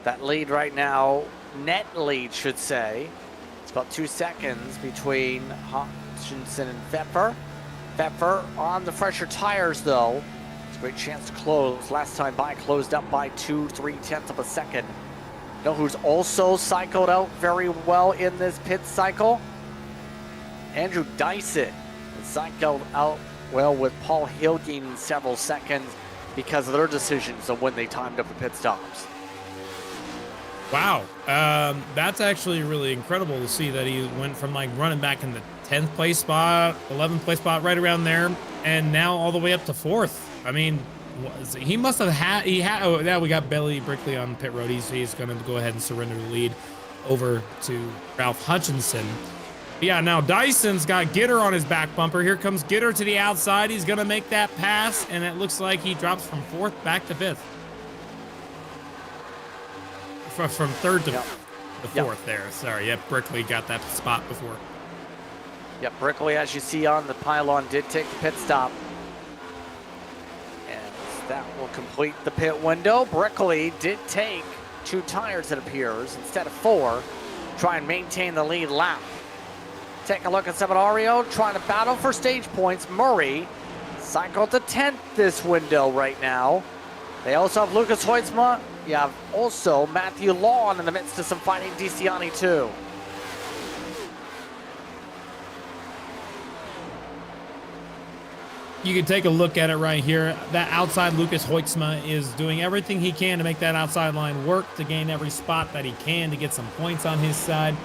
That lead right now, net lead should say, it's about 2 seconds between Hutchinson and Pfeffer. Pfeffer on the fresher tires though. It's a great chance to close. Last time by, closed up by 2/3 of a second. You know who's also cycled out very well in this pit cycle? Andrew Dyson cycled out well with Paul Hill gaining several seconds because of their decisions on when they timed up the pit stops. Wow, that's actually really incredible to see that he went from like running back in the 10th place spot, 11th place spot, right around there, and now all the way up to 4th. I mean, he must have had, oh, now we got Billy Brickley on pit road. He's going to go ahead and surrender the lead over to Ralph Hutchinson. Yeah, now Dyson's got Gitter on his back bumper. Here comes Gitter to the outside. He's going to make that pass, and it looks like he drops from 4th back to 5th. From 3rd to the 4th there. Sorry, yep, Brickley got that spot before. Yep, Brickley, as you see on the pylon, did take the pit stop. That will complete the pit window. Brickley did take 2 tires, it appears, instead of 4. Try and maintain the lead lap. Take a look at Seminario, trying to battle for stage points. Murray cycled to 10th this window right now. They also have Lucas Hoytsma. You have also Matthew Lawn in the midst of some fighting. DeCiani too. You can take a look at it right here. That outside Lucas Hoytsma is doing everything he can to make that outside line work, to gain every spot that he can to get some points on his side.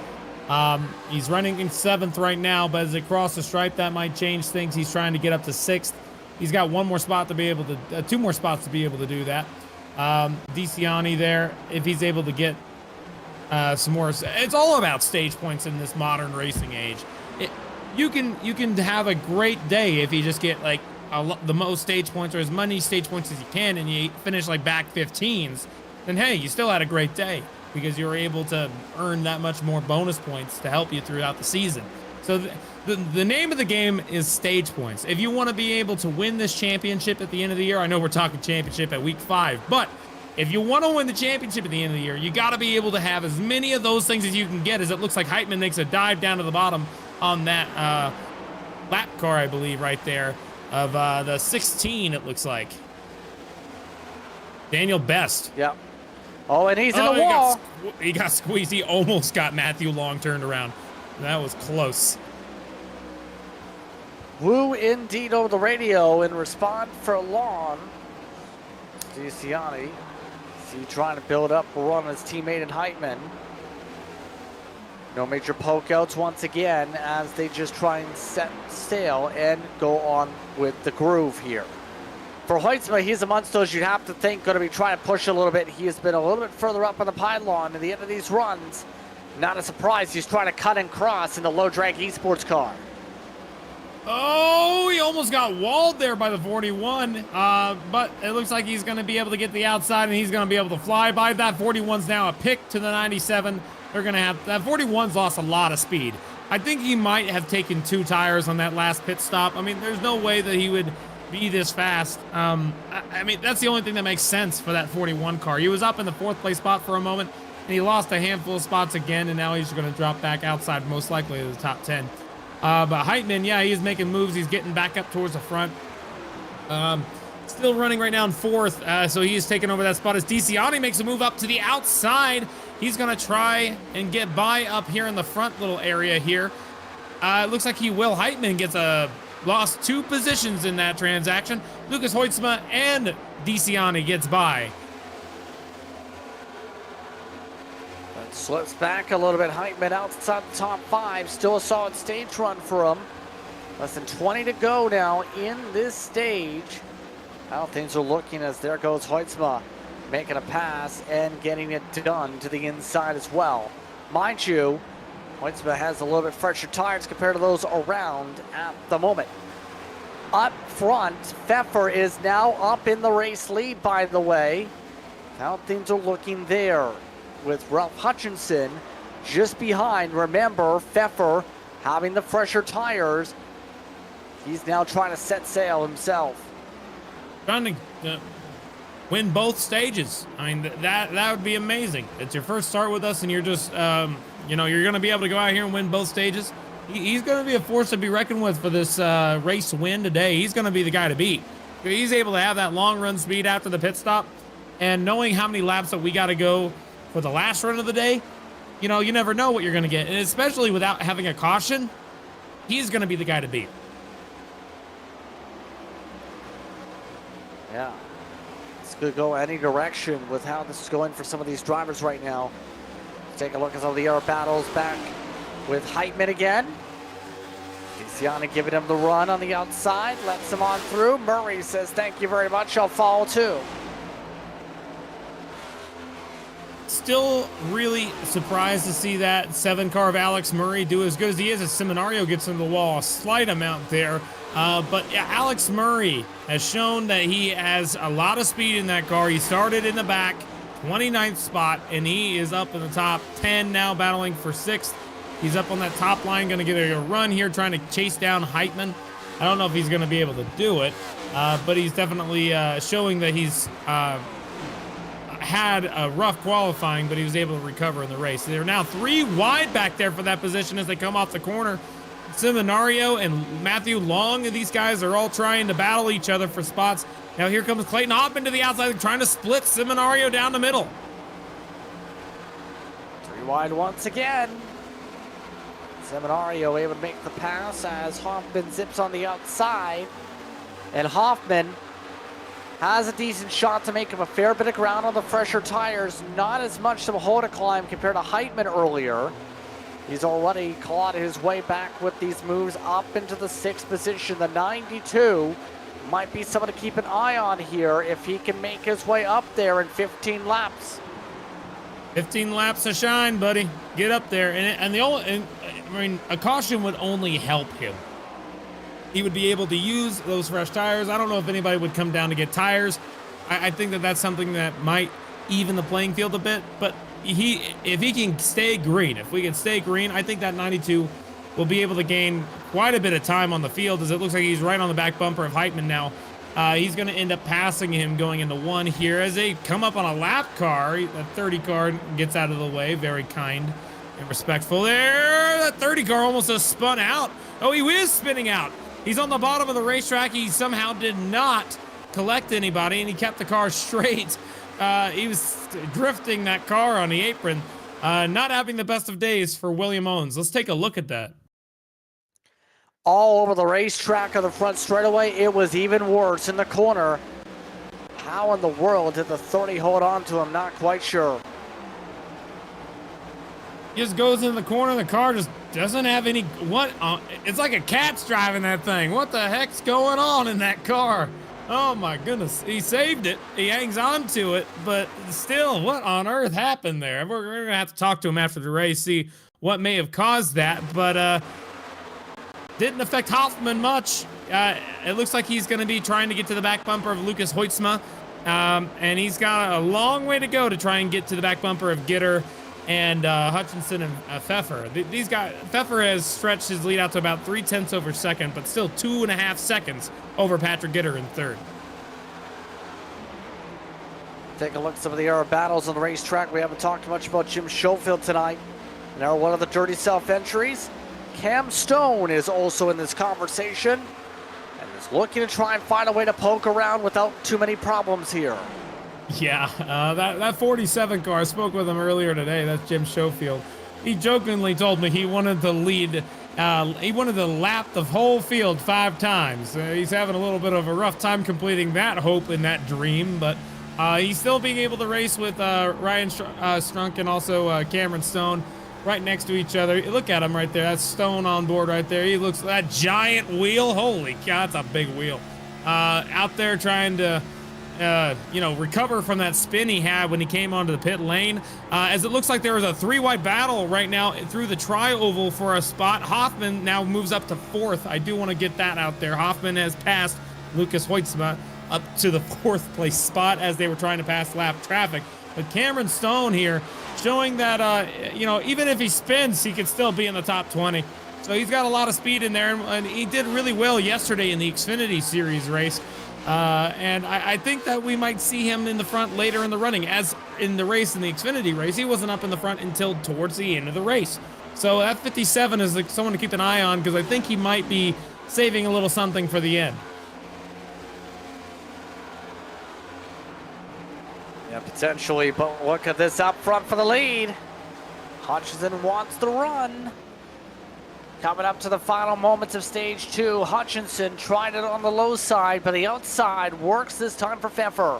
He's running in 7th right now, but as they cross the stripe, that might change things. He's trying to get up to 6th. He's got 1 more spot to be able to, 2 more spots to be able to do that. DeCiani there, if he's able to get some more. It's all about stage points in this modern racing age. You can have a great day if you just get like the most stage points or as many stage points as you can, and you finish like back 15s. Then hey, you still had a great day because you were able to earn that much more bonus points to help you throughout the season. So the name of the game is stage points. If you want to be able to win this championship at the end of the year, I know we're talking championship at week 5, but if you want to win the championship at the end of the year, you got to be able to have as many of those things as you can get, as it looks like Heitman makes a dive down to the bottom on that lap car, I believe, right there, of the 16, it looks like. Daniel Best. Yep. Oh, and he's in the wall. He got squeezed. He almost got Matthew Long turned around. That was close. Woo indeed over the radio in response for Long. DeCiani. See trying to build up a run on his teammate in Heitman. No major poke outs once again as they just try and set sail and go on with the groove here. For Hoytsma, he's amongst those you'd have to think going to be trying to push a little bit. He has been a little bit further up on the pylon at the end of these runs. Not a surprise, he's trying to cut and cross in the low drag esports car. Oh, he almost got walled there by the 41, but it looks like he's going to be able to get the outside, and he's going to be able to fly by. That 41's now a pick to the 97. They're going to have, that 41's lost a lot of speed. I think he might have taken 2 tires on that last pit stop. I mean, there's no way that he would be this fast. I mean, that's the only thing that makes sense for that 41 car. He was up in the 4th place spot for a moment, and he lost a handful of spots again, and now he's going to drop back outside, most likely to the top 10. But Heitman, yeah, he's making moves. He's getting back up towards the front. Still running right now in 4th, so he's taking over that spot as DeCiani makes a move up to the outside. He's going to try and get by up here in the front little area here. It looks like he will. Heitman gets lost 2 positions in that transaction. Lucas Hoytsma and DeCiani gets by. Slips back a little bit. Heitman outside the top 5. Still a solid stage run for him. Less than 20 to go now in this stage. How things are looking as there goes Hoytsma making a pass and getting it done to the inside as well. Mind you, Hoytsma has a little bit fresher tires compared to those around at the moment. Up front, Pfeffer is now up in the race lead, by the way. How things are looking there, with Ralph Hutchinson just behind. Remember, Pfeffer having the fresher tires. He's now trying to set sail himself. Trying to win both stages. I mean, that would be amazing. It's your first start with us, and you're just, you know, you're going to be able to go out here and win both stages. He's going to be a force to be reckoned with for this race win today. He's going to be the guy to beat. He's able to have that long run speed after the pit stop, and knowing how many laps that we got to go for the last run of the day, you know, you never know what you're going to get. And especially without having a caution, he's going to be the guy to beat. Yeah. This could go any direction with how this is going for some of these drivers right now. Let's take a look at some of the air battles back with Heitman again. DeCiani giving him the run on the outside, lets him on through. Murray says, thank you very much, I'll follow too. Still really surprised to see that 7 car of Alex Murray do as good as he is as Seminario gets in the wall. A slight amount there. But yeah, Alex Murray has shown that he has a lot of speed in that car. He started in the back, 29th spot, and he is up in the top 10 now, battling for 6th. He's up on that top line, going to get a run here, trying to chase down Heitman. I don't know if he's going to be able to do it, but he's definitely showing that he's had a rough qualifying, but he was able to recover in the race. They're now 3 wide back there for that position as they come off the corner. Seminario and Matthew Long, these guys are all trying to battle each other for spots. Now here comes Clayton Hoffman to the outside, trying to split Seminario down the middle. 3 wide once again. Seminario able to make the pass as Hoffman zips on the outside. And Hoffman has a decent shot to make him a fair bit of ground on the fresher tires. Not as much of a hole to climb compared to Heitman earlier. He's already clawed his way back with these moves up into the 6th position. The 92 might be someone to keep an eye on here if he can make his way up there in 15 laps. 15 laps of shine, buddy. Get up there. And a caution would only help him. He would be able to use those fresh tires. I don't know if anybody would come down to get tires. I think that that's something that might even the playing field a bit. But if he can stay green, if we can stay green, I think that 92 will be able to gain quite a bit of time on the field, as it looks like he's right on the back bumper of Heitman now. He's going to end up passing him going into one here as they come up on a lap car. That 30 car gets out of the way. Very kind and respectful there. That 30 car almost just spun out. Oh, he is spinning out. He's on the bottom of the racetrack. He somehow did not collect anybody, and he kept the car straight. He was drifting that car on the apron. Not having the best of days for William Owens. Let's take a look at that. All over the racetrack of the front straightaway, it was even worse in the corner. How in the world did the 30 hold on to him? Not quite sure. Just goes in the corner. The car just doesn't have any. It's like a cat's driving that thing. What the heck's going on in that car? Oh my goodness. He saved it. He hangs on to it, but still, what on earth happened there? We're going to have to talk to him after the race, see what may have caused that, but didn't affect Hoffman much. It looks like he's going to be trying to get to the back bumper of Lucas Hoytsma, and he's got a long way to go to try and get to the back bumper of Gitter and Hutchinson and Pfeffer. These guys, Pfeffer has stretched his lead out to about 0.3 of a second, but still 2.5 seconds over Patrick Gitter in third. Take a look at some of the air battles on the racetrack. We haven't talked much about Jim Schofield tonight. Now, one of the Dirty South entries, Cam Stone, is also in this conversation and is looking to try and find a way to poke around without too many problems here. Yeah, that 47 car, I spoke with him earlier today. That's Jim Schofield. He jokingly told me he wanted to lead, he wanted to lap the whole field 5 times. He's having a little bit of a rough time completing that hope and that dream, but he's still being able to race with Ryan Strunk and also Cameron Stone right next to each other. Look at him right there. That's Stone on board right there. He looks, that giant wheel. Holy cow, that's a big wheel. Out there trying to recover from that spin he had when he came onto the pit lane. As it looks like there is a 3-wide battle right now through the tri-oval for a spot. Hoffman now moves up to 4th. I do want to get that out there. Hoffman has passed Lucas Hoytsma up to the 4th place spot as they were trying to pass lap traffic. But Cameron Stone here showing that, even if he spins, he could still be in the top 20. So he's got a lot of speed in there, and he did really well yesterday in the Xfinity Series race. And I think that we might see him in the front later in the running. As in the race, in the Xfinity race, he wasn't up in the front until towards the end of the race. So that 57 is like someone to keep an eye on, because I think he might be saving a little something for the end. Yeah, potentially, but look at this up front for the lead. Hutchinson wants the run. Coming up to the final moments of stage 2, Hutchinson tried it on the low side, but the outside works this time for Pfeffer.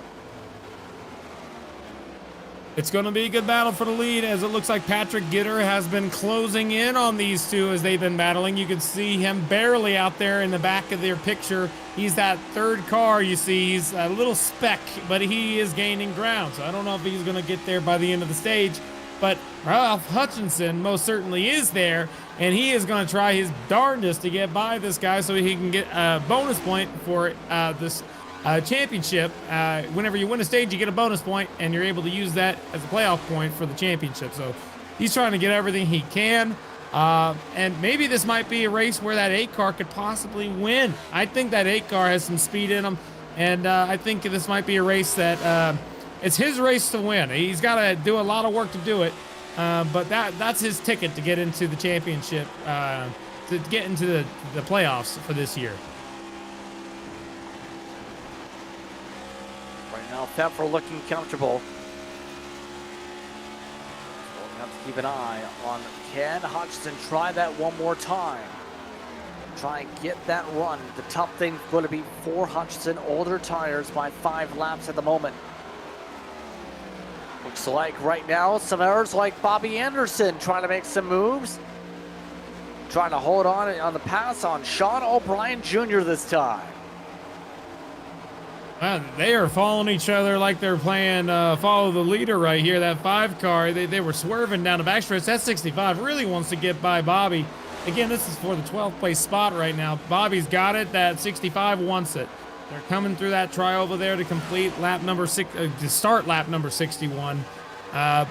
It's going to be a good battle for the lead, as it looks like Patrick Gitter has been closing in on these two as they've been battling. You can see him barely out there in the back of their picture. He's that 3rd car you see. He's a little speck, but he is gaining ground. So I don't know if he's going to get there by the end of the stage. But Ralph Hutchinson most certainly is there, and he is going to try his darndest to get by this guy so he can get a bonus point for this championship. Whenever you win a stage, you get a bonus point, and you're able to use that as a playoff point for the championship. So he's trying to get everything he can. And maybe this might be a race where that 8 car could possibly win. I think that 8 car has some speed in him, and I think this might be a race that it's his race to win. He's got to do a lot of work to do it, but that's his ticket to get into the championship, to get into the playoffs for this year. Right now, Pfeffer looking comfortable. So we'll have to keep an eye on, can Hutchinson try that one more time? Try and get that run. The tough thing going to be for Hutchinson, older tires by 5 laps at the moment. Looks like right now some errors like Bobby Anderson trying to make some moves. Trying to hold on the pass on Sean O'Brien Jr. this time. They are following each other like they're playing follow the leader right here. That 5 car, they were swerving down the backstretch. That 65 really wants to get by Bobby. Again, this is for the 12th place spot right now. Bobby's got it. That 65 wants it. They're coming through that try over there to complete lap number 6, to start lap number 61. I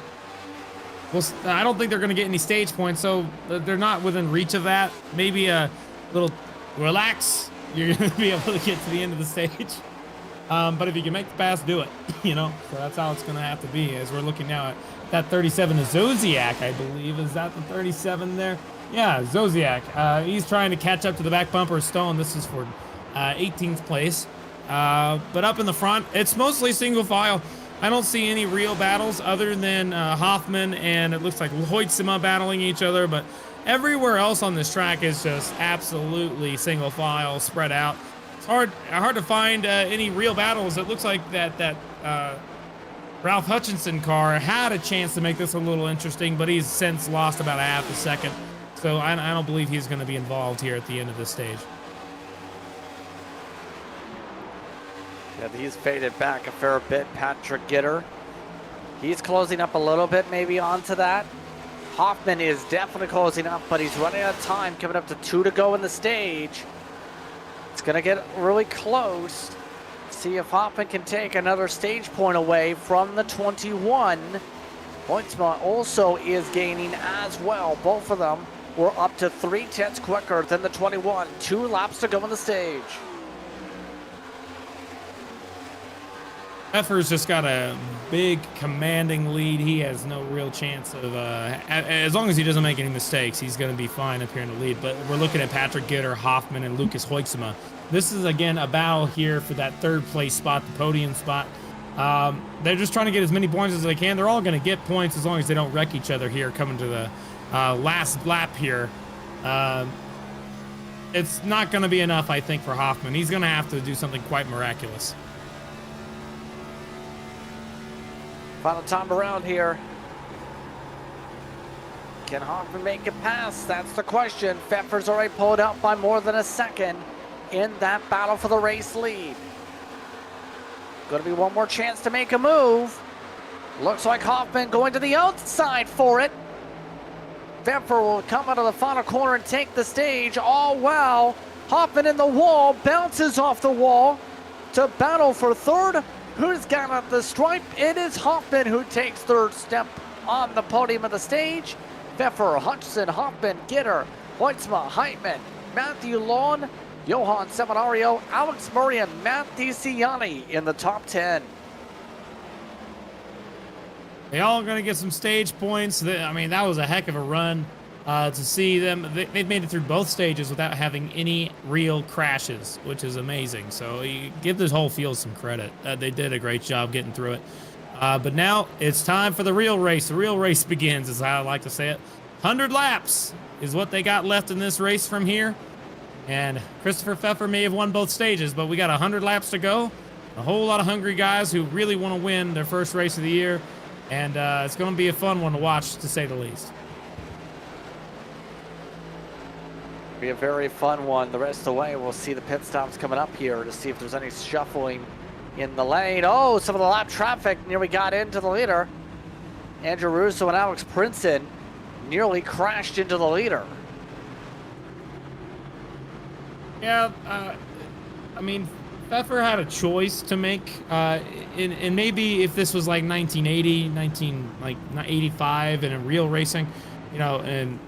don't think they're going to get any stage points, so they're not within reach of that. Maybe a little relax. You're going to be able to get to the end of the stage. But if you can make the pass, do it, you know? So that's how it's going to have to be as we're looking now at that 37 is Zodiac, I believe. Is that the 37 there? Yeah, Zodiac. He's trying to catch up to the back bumper of Stone. This is for 18th place. But up in the front, it's mostly single file. I don't see any real battles other than Hoffman and it looks like Hoytsema battling each other. But everywhere else on this track is just absolutely single file spread out. It's hard to find any real battles. It looks like that Ralph Hutchinson car had a chance to make this a little interesting, but he's since lost about a half a second. So I don't believe he's going to be involved here at the end of this stage. Yeah, he's faded back a fair bit. Patrick Gitter, he's closing up a little bit maybe onto that. Hoffman is definitely closing up, but he's running out of time, coming up to 2 to go in the stage. It's going to get really close. See if Hoffman can take another stage point away from the 21. Hoytsema also is gaining as well. Both of them were up to 3/10 quicker than the 21. 2 laps to go on the stage. Pfeffer's just got a big commanding lead. He has no real chance of, as long as he doesn't make any mistakes, he's going to be fine up here in the lead. But we're looking at Patrick Gitter, Hoffman, and Lucas Hoytsema. This is, again, a battle here for that 3rd place spot, the podium spot. They're just trying to get as many points as they can. They're all going to get points as long as they don't wreck each other here coming to the last lap here. It's not going to be enough, I think, for Hoffman. He's going to have to do something quite miraculous. Final time around here. Can Hoffman make it past? That's the question. Pfeffer's already pulled out by more than a second in that battle for the race lead. Going to be one more chance to make a move. Looks like Hoffman going to the outside for it. Pfeffer will come out of the final corner and take the stage. All well. Hoffman in the wall, bounces off the wall to battle for 3rd. Who's got up the stripe? It is Hoffman who takes 3rd step on the podium of the stage. Pfeffer, Hutchinson, Hoffman, Gitter, Hoytsema, Heitman, Matthew Lawn, Johan Seminario, Alex Murray, and Matt DiCiani in the top 10. They all going to get some stage points. I mean, that was a heck of a run to see them. They've made it through both stages without having any real crashes, which is amazing. So you give this whole field some credit. They did a great job getting through it. But now it's time for the real race. The real race begins, is how I like to say it. 100 laps is what they got left in this race from here. And Christopher Pfeffer may have won both stages, but we got 100 laps to go. A whole lot of hungry guys who really want to win their first race of the year. And it's going to be a fun one to watch, to say the least. Be a very fun one. The rest of the way, we'll see the pit stops coming up here to see if there's any shuffling in the lane. Oh, some of the lap traffic nearly got into the leader. Andrew Russo and Alex Princeton nearly crashed into the leader. Yeah, I mean, Pfeffer had a choice to make, and maybe if this was like 1980, 85 and in real racing, you know, and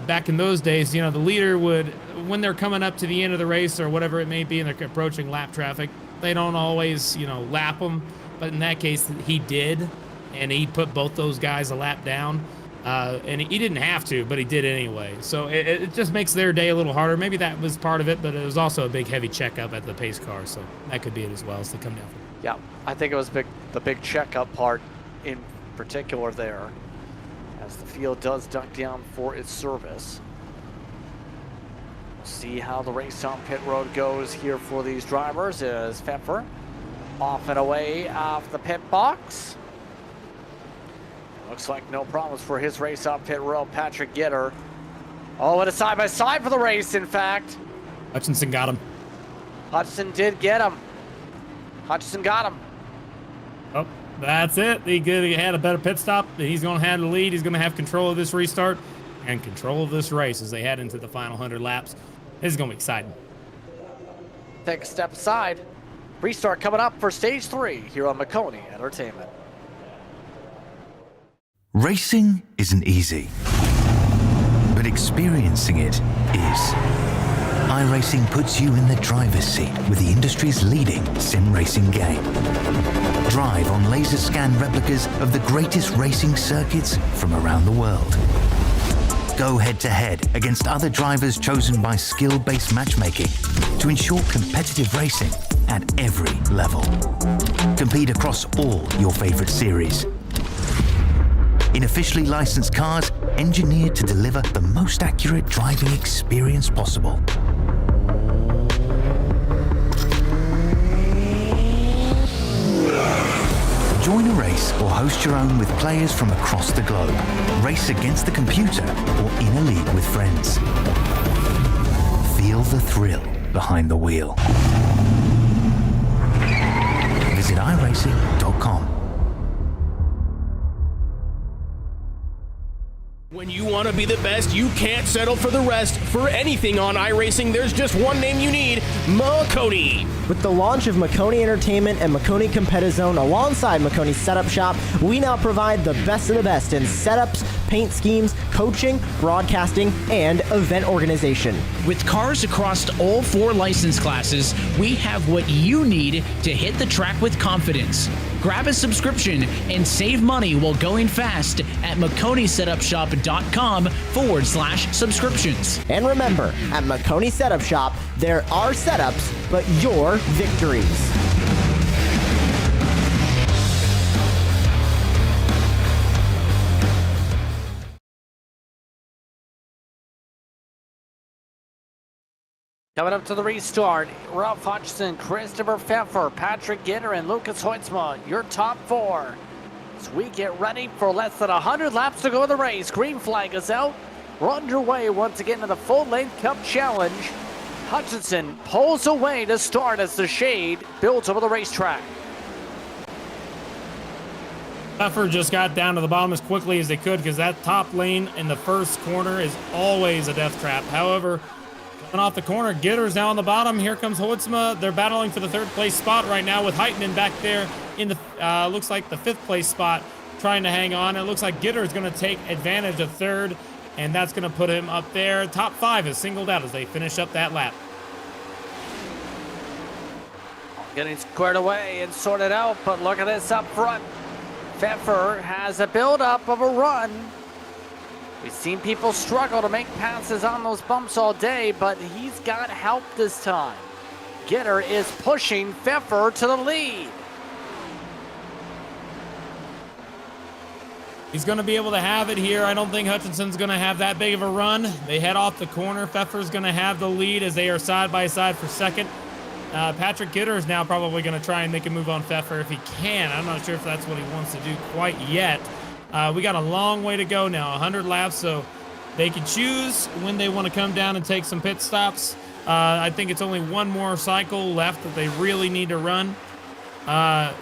back in those days, you know, the leader would, when they're coming up to the end of the race or whatever it may be and they're approaching lap traffic, they don't always, you know, lap them. But in that case, he did, and he put both those guys a lap down. And he didn't have to, but he did anyway. So it just makes their day a little harder. Maybe that was part of it, but it was also a big, heavy checkup at the pace car. So that could be it as well as they come down. Yeah, I think it was the big checkup part in particular there, as the field does duck down for its service. See how the race on pit road goes here for these drivers as Pfeffer off and away off the pit box. Looks like no problems for his race off pit road. Patrick Gitter. Oh, and a side-by-side for the race, in fact. Hutchinson got him. Hudson did get him. Hutchinson got him. Oh, that's it. He had a better pit stop. He's going to have the lead. He's going to have control of this restart and control of this race as they head into the final 100 laps. This is going to be exciting. Take a step aside. Restart coming up for stage 3 here on Maconi Entertainment. Racing isn't easy, but experiencing it is. iRacing puts you in the driver's seat with the industry's leading sim racing game. Drive on laser scan replicas of the greatest racing circuits from around the world. Go head-to-head against other drivers chosen by skill-based matchmaking to ensure competitive racing at every level. Compete across all your favorite series. In officially licensed cars, engineered to deliver the most accurate driving experience possible. Join a race or host your own with players from across the globe. Race against the computer or in a league with friends. Feel the thrill behind the wheel. Visit iRacing.com. When you want to be the best, you can't settle for the rest. For anything on iRacing, there's just one name you need, Maconi. With the launch of Maconi Entertainment and Maconi Competizone alongside Maconi Setup Shop, we now provide the best of the best in setups, paint schemes, coaching, broadcasting, and event organization. With cars across all 4 license classes, we have what you need to hit the track with confidence. Grab a subscription and save money while going fast at MaconiSetupShop.com/subscriptions. And remember, at Maconi Setup Shop, there are setups, but your victories. Coming up to the restart, Ralph Hutchinson, Christopher Pfeffer, Patrick Gitter, and Lucas Hoitzma, your top 4. As we get ready for less than 100 laps to go in the race, green flag is out. We're underway once again in the full-length Cup Challenge. Hutchinson pulls away to start as the shade builds over the racetrack. Pfeffer just got down to the bottom as quickly as they could because that top lane in the first corner is always a death trap. However, coming off the corner, Gitter's now on the bottom. Here comes Hoitzma. They're battling for the 3rd place spot right now with Heitman back there in the, looks like the 5th place spot, trying to hang on. It looks like Gitter is going to take advantage of 3rd, and that's going to put him up there. Top 5 is singled out as they finish up that lap. Getting squared away and sorted out, but look at this up front. Pfeffer has a build-up of a run. We've seen people struggle to make passes on those bumps all day, but he's got help this time. Gitter is pushing Pfeffer to the lead. He's going to be able to have it here. I don't think Hutchinson's going to have that big of a run. They head off the corner. Pfeffer's going to have the lead as they are side by side for 2nd. Patrick Gitter is now probably going to try and make a move on Pfeffer if he can. I'm not sure if that's what he wants to do quite yet. We got a long way to go now, 100 laps, so they can choose when they want to come down and take some pit stops. I think it's only one more cycle left that they really need to run.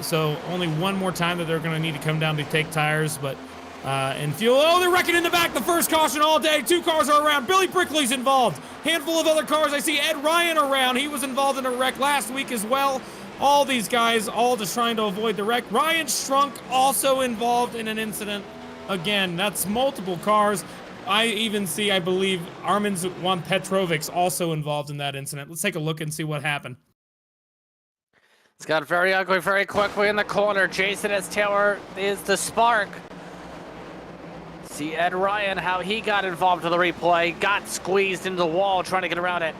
So only one more time that they're going to need to come down to take tires, but and fuel. Oh, they're wrecking in the back. The first caution all day. 2 cars are around. Billy Brickley's involved. Handful of other cars. I see Ed Ryan around. He was involved in a wreck last week as well. All these guys all just trying to avoid the wreck. Ryan Strunk also involved in an incident. Again, that's multiple cars. I even see, I believe, Armin's Juan Petrovic's also involved in that incident. Let's take a look and see what happened. It's got very ugly very quickly in the corner. Jason S. Taylor is the spark. See Ed Ryan, how he got involved in the replay. Got squeezed into the wall trying to get around it.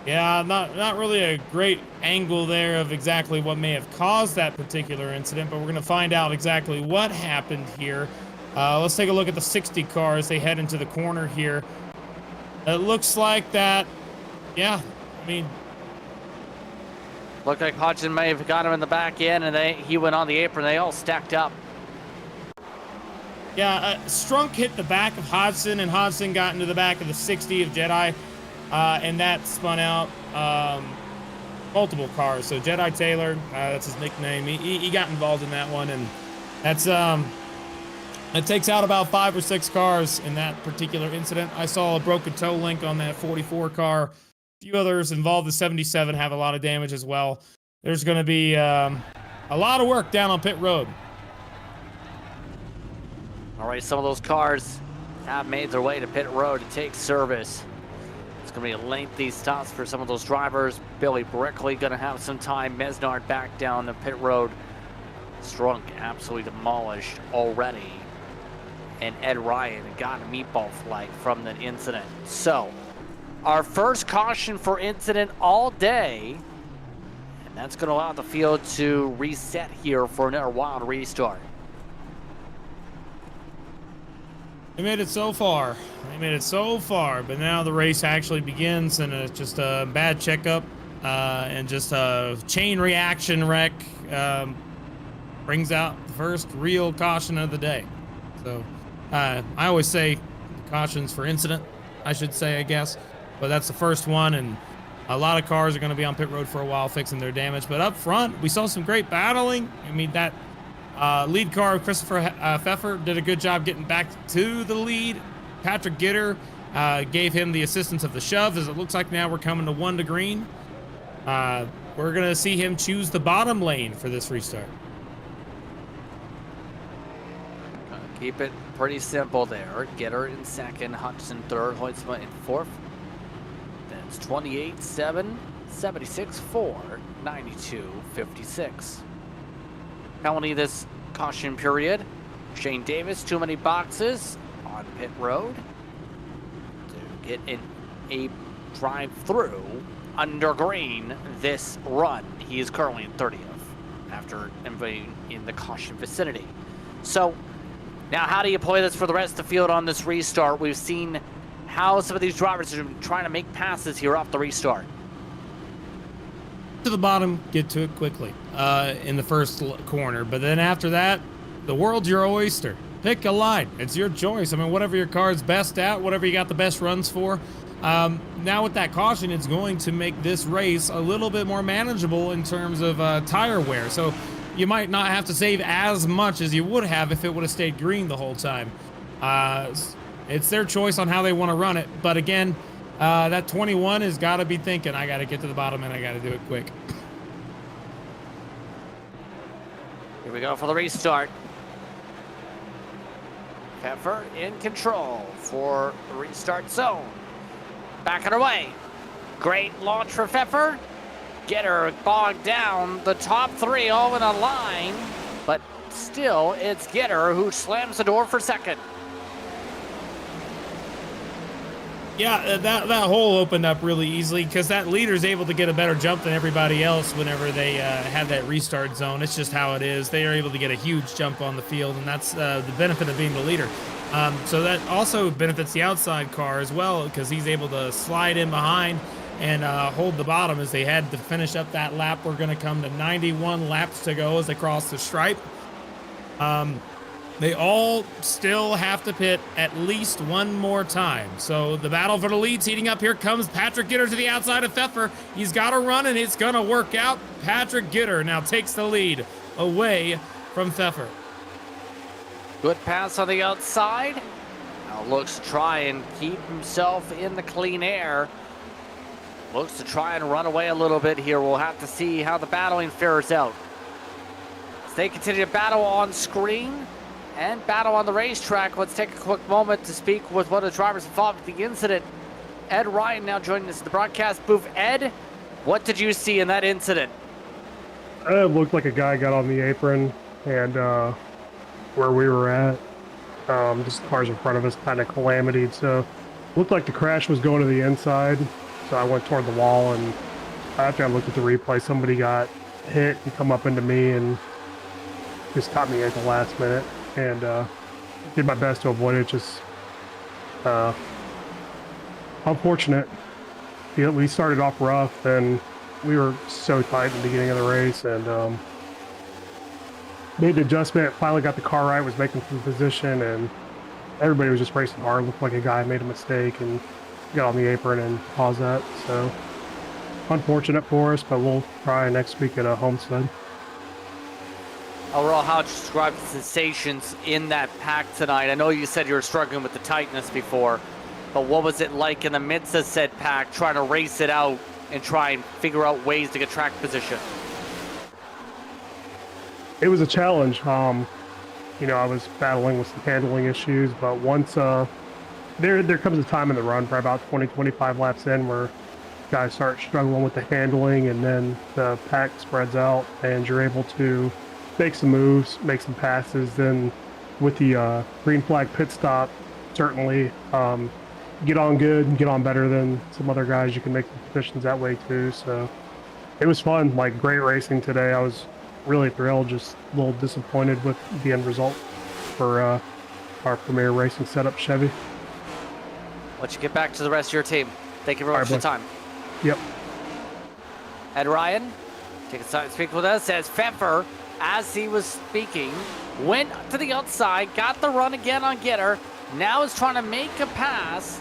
Yeah, not really a great angle there of exactly what may have caused that particular incident, but we're going to find out exactly what happened here. Let's take a look at the 60 car as they head into the corner here. It looks like that, yeah, I mean... Looked like Hodgson may have got him in the back end, and he went on the apron. They all stacked up. Yeah, Strunk hit the back of Hodgson, and Hodgson got into the back of the 60 of Jedi, and that spun out. multiple cars. So Jedi Taylor, that's his nickname. He got involved in that one, and that's it takes out about 5 or 6 cars in that particular incident. I saw a broken toe link on that 44 car. A few others involved. The 77 have a lot of damage as well. There's going to be a lot of work down on pit road. All right, some of those cars have made their way to pit road to take service. It's going to be a lengthy stops for some of those drivers. Billy Brickley going to have some time. Mesnard back down the pit road. Strunk absolutely demolished already. And Ed Ryan got a meatball flight from that incident. So, our first caution for incident all day. And that's going to allow the field to reset here for another wild restart. They made it so far. But now the race actually begins, and it's just a bad checkup and just a chain reaction wreck brings out the first real caution of the day. So I always say cautions for incident, I should say, I guess. But that's the first one, and a lot of cars are going to be on pit road for a while fixing their damage. But up front, we saw some great battling. I mean, that lead car, Christopher Pfeffer, did a good job getting back to the lead. Patrick Gitter gave him the assistance of the shove, as it looks like now we're coming to 1 to green. We're going to see him choose the bottom lane for this restart. Keep it pretty simple there. Getter in second, Hudson third, Hoytsma in fourth. That's 28-7, 76-4, 92-56. Penalty this caution period. Shane Davis, too many boxes on pit road to get in a drive-through under green this run. He is currently in 30th after being in the caution vicinity. So now how do you play this for the rest of the field on this restart? We've seen how some of these drivers are trying to make passes here off the restart. To the bottom, get to it quickly in the first corner, but then after that, the world's your oyster. Pick a line. It's your choice. I mean, whatever your car's best at, whatever you got the best runs for. Now with that caution, it's going to make this race a little bit more manageable in terms of tire wear. So you might not have to save as much as you would have if it would have stayed green the whole time. It's their choice on how they want to run it. But again, that 21 has got to be thinking, I got to get to the bottom and I got to do it quick. Here we go for the restart. Pfeffer in control for the restart zone. Back and away. Great launch for Pfeffer. Getter bogged down. The top 3 all in a line. But still, it's Getter who slams the door for second. Yeah, that hole opened up really easily because that leader's able to get a better jump than everybody else whenever they have that restart zone. It's just how it is. They are able to get a huge jump on the field, and that's the benefit of being the leader. So that also benefits the outside car as well because he's able to slide in behind and hold the bottom as they had to finish up that lap. We're going to come to 91 laps to go as they cross the stripe. They all still have to pit at least one more time. So the battle for the lead's heating up. Here comes Patrick Gitter to the outside of Pfeffer. He's got to run, and it's going to work out. Patrick Gitter now takes the lead away from Pfeffer. Good pass on the outside. Now looks to try and keep himself in the clean air. Looks to try and run away a little bit here. We'll have to see how the battling fares out. As they continue to battle on screen and battle on the racetrack, let's take a quick moment to speak with one of the drivers involved in the incident. Ed Ryan now joining us in the broadcast booth. Ed, what did you see in that incident? It looked like a guy got on the apron and where we were at, just cars in front of us kind of calamityed. So it looked like the crash was going to the inside. So I went toward the wall, and after I looked at the replay, somebody got hit and come up into me and just caught me at the last minute. And did my best to avoid it. Just unfortunate. We started off rough, and we were so tight in the beginning of the race, and made the adjustment. Finally got the car right. Was making some position, and everybody was just racing hard. Looked like a guy made a mistake and got on the apron and caused that. So unfortunate for us, but we'll try next week at a Homestead. Overall, how would you describe the sensations in that pack tonight? I know you said you were struggling with the tightness before, but what was it like in the midst of said pack, trying to race it out and try and figure out ways to get track position? It was a challenge. You know, I was battling with some handling issues, but once there comes a time in the run, for about 20-25 laps in, where guys start struggling with the handling, and then the pack spreads out, and you're able to make some moves, make some passes. Then with the green flag pit stop, certainly get on good and get on better than some other guys. You can make some positions that way too. So it was fun, like great racing today. I was really thrilled, just a little disappointed with the end result for our premier racing setup Chevy. Let you get back to the rest of your team. Thank you very much for the time. Yep. Ed Ryan, take a side speak with us, says Pfeffer, as he was speaking, went to the outside, got the run again on Gitter, now is trying to make a pass.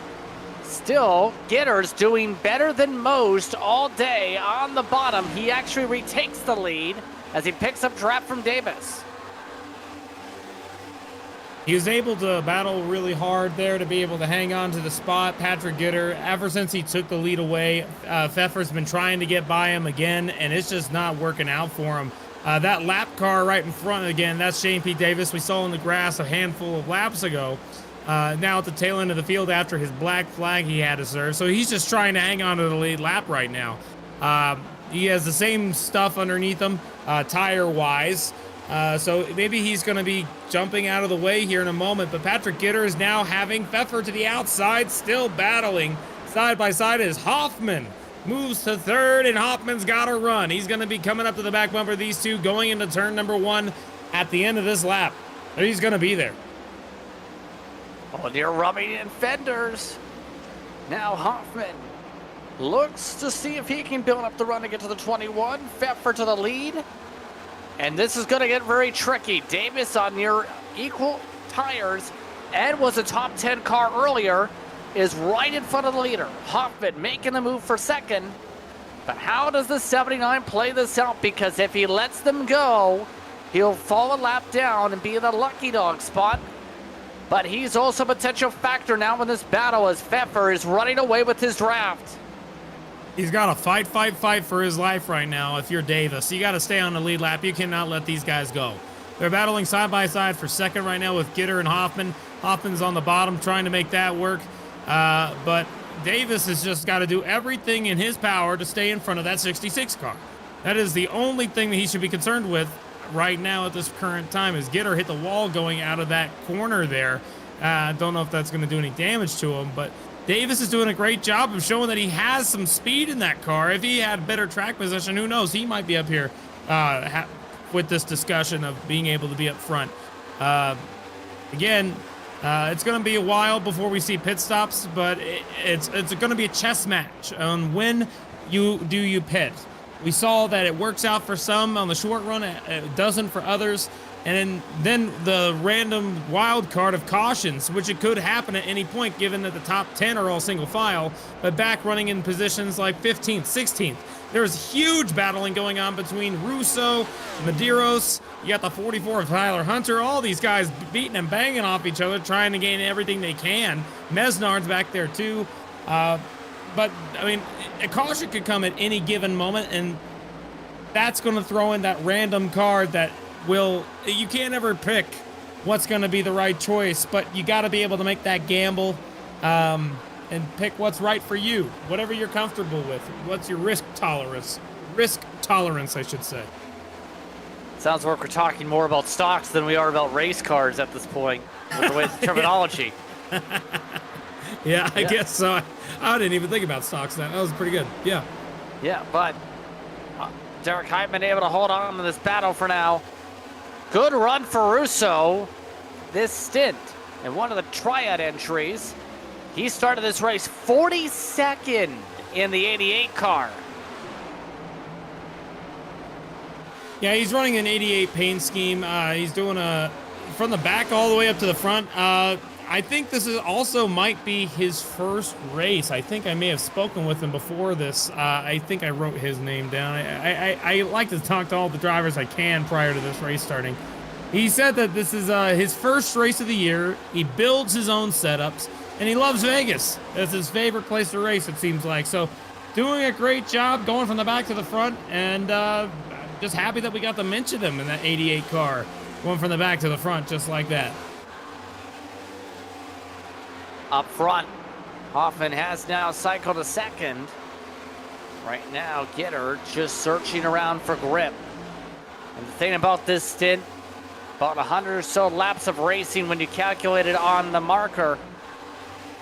Still, Gitter's doing better than most all day on the bottom. He actually retakes the lead as he picks up draft from Davis. He was able to battle really hard there to be able to hang on to the spot. Patrick Gitter, ever since he took the lead away, Pfeffer's been trying to get by him again, and it's just not working out for him. That lap car right in front again, that's Shane P. Davis. We saw in the grass a handful of laps ago. Now at the tail end of the field after his black flag he had to serve. So he's just trying to hang on to the lead lap right now. He has the same stuff underneath him, tire-wise. So maybe he's going to be jumping out of the way here in a moment. But Patrick Gitter is now having Pfeffer to the outside, still battling. Side by side is Hoffman. Moves to third, and Hoffman's got to run. He's going to be coming up to the back bumper of these two, going into turn number one at the end of this lap. He's going to be there. Oh, they're rubbing in fenders. Now Hoffman looks to see if he can build up the run to get to the 21. Pfeffer to the lead. And this is going to get very tricky. Davis on near equal tires. Ed was a top 10 car earlier, is right in front of the leader. Hoffman making the move for second. But how does the 79 play this out? Because if he lets them go, he'll fall a lap down and be in the lucky dog spot. But he's also a potential factor now in this battle as Pfeffer is running away with his draft. He's got to fight for his life right now if you're Davis. You got to stay on the lead lap. You cannot let these guys go. They're battling side by side for second right now with Gitter and Hoffman. Hoffman's on the bottom trying to make that work. But Davis has just got to do everything in his power to stay in front of that 66 car. That is the only thing that he should be concerned with right now at this current time, is Gitter hit the wall going out of that corner there. Don't know if that's going to do any damage to him, but Davis is doing a great job of showing that he has some speed in that car. If he had better track position, who knows? He might be up here with this discussion of being able to be up front. Again, it's going to be a while before we see pit stops, but it's going to be a chess match on when you pit. We saw that it works out for some on the short run, it doesn't for others. And then the random wild card of cautions, which it could happen at any point given that the top 10 are all single file, but back running in positions like 15th, 16th. There's huge battling going on between Russo, Medeiros, you got the 44 of Tyler Hunter, all these guys beating and banging off each other, trying to gain everything they can. Mesnard's back there too. But, I mean, a caution could come at any given moment, and that's going to throw in that random card that you can't ever pick what's going to be the right choice, but you got to be able to make that gamble and pick what's right for you, whatever you're comfortable with. What's your risk tolerance, I should say. Sounds like we're talking more about stocks than we are about race cars at this point, with the way the terminology. Yeah, I guess so. I didn't even think about stocks. That was pretty good. Yeah. Yeah, but Derek Heitman able to hold on to this battle for now. Good run for Russo this stint in one of the triad entries. He started this race 42nd in the 88 car. Yeah, he's running an 88 paint scheme. He's doing from the back all the way up to the front. I think this is also might be his first race. I think I may have spoken with him before this. I think I wrote his name down. I like to talk to all the drivers I can prior to this race starting. He said that this is his first race of the year. He builds his own setups, and he loves Vegas. That's his favorite place to race, it seems like. So doing a great job going from the back to the front, and just happy that we got to mention him in that 88 car, going from the back to the front just like that. Up front, Hoffman has now cycled a second. Right now, Gitter just searching around for grip. And the thing about this stint, about 100 or so laps of racing when you calculate it on the marker,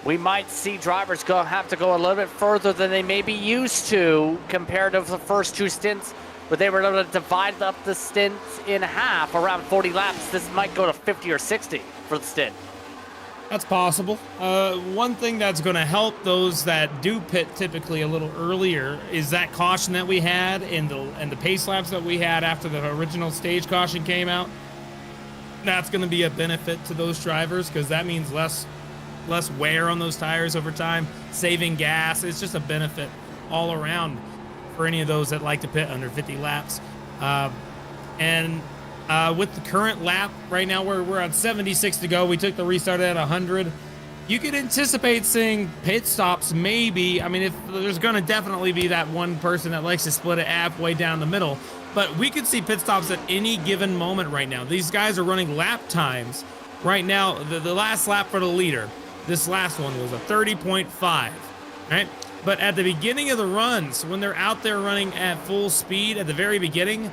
we might see drivers have to go a little bit further than they may be used to compared to the first two stints, where they were able to divide up the stints in half, around 40 laps. This might go to 50 or 60 for the stint. That's possible. One thing that's going to help those that do pit typically a little earlier is that caution that we had and the pace laps that we had after the original stage caution came out. That's going to be a benefit to those drivers because that means less wear on those tires over time, saving gas. It's just a benefit all around for any of those that like to pit under 50 laps. With the current lap right now, we're on 76 to go. We took the restart at 100. You could anticipate seeing pit stops maybe. I mean, if there's going to definitely be that one person that likes to split it halfway down the middle, but we could see pit stops at any given moment right now. These guys are running lap times right now. The last lap for the leader, this last one was a 30.5, right? But at the beginning of the runs, when they're out there running at full speed at the very beginning,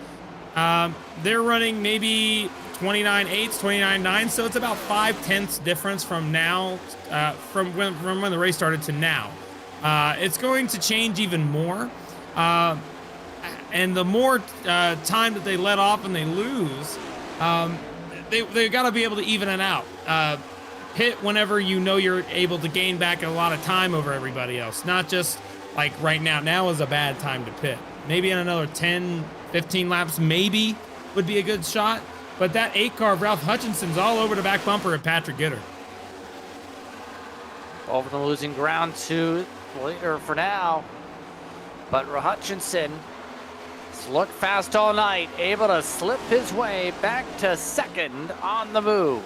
they're running maybe 29.8s, 29.9s, so it's about 5/10 difference from now, from when the race started to now. It's going to change even more, and the more time that they let off and they lose, they got to be able to even it out. Pit whenever you know you're able to gain back a lot of time over everybody else, not just like right now. Now is a bad time to pit. Maybe in another 10, 15 laps, maybe would be a good shot. But that 8 car of Ralph Hutchinson's all over the back bumper of Patrick Gitter. Over the losing ground to leader for now. But Hutchinson has looked fast all night, able to slip his way back to second on the move.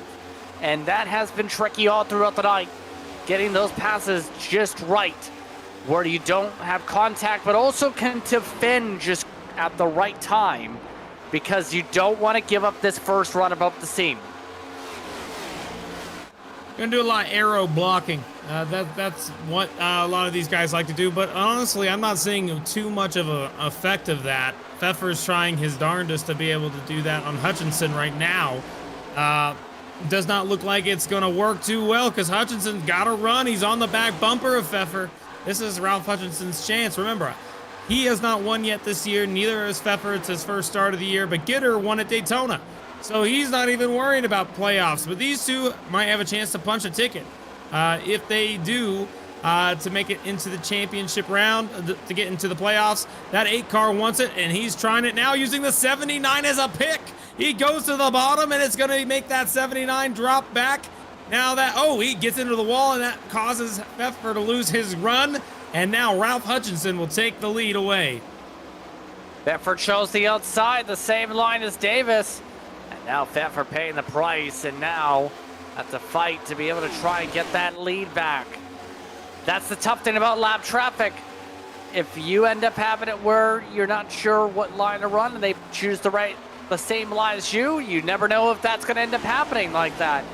And that has been tricky all throughout the night, getting those passes just right, where you don't have contact, but also can defend just at the right time, because you don't want to give up this first run above the seam. Gonna do a lot of aero blocking. That's what a lot of these guys like to do, but honestly, I'm not seeing too much of an effect of that. Pfeffer's trying his darndest to be able to do that on Hutchinson right now. Does not look like it's gonna work too well because Hutchinson's got to run. He's on the back bumper of Pfeffer. This is Ralph Hutchinson's chance. Remember, he has not won yet this year. Neither has Pfeffer. It's his first start of the year, but Gitter won at Daytona. So he's not even worried about playoffs. But these two might have a chance to punch a ticket. If they do, to make it into the championship round, to get into the playoffs. That 8 car wants it, and he's trying it now using the 79 as a pick. He goes to the bottom, and it's going to make that 79 drop back. Now that, he gets into the wall, and that causes Pfeffer to lose his run. And now Ralph Hutchinson will take the lead away. Pfeffer chose the outside, the same line as Davis. And now Pfeffer paying the price, and now have to fight to be able to try and get that lead back. That's the tough thing about lap traffic. If you end up having it where you're not sure what line to run and they choose the same line as you never know if that's going to end up happening like that.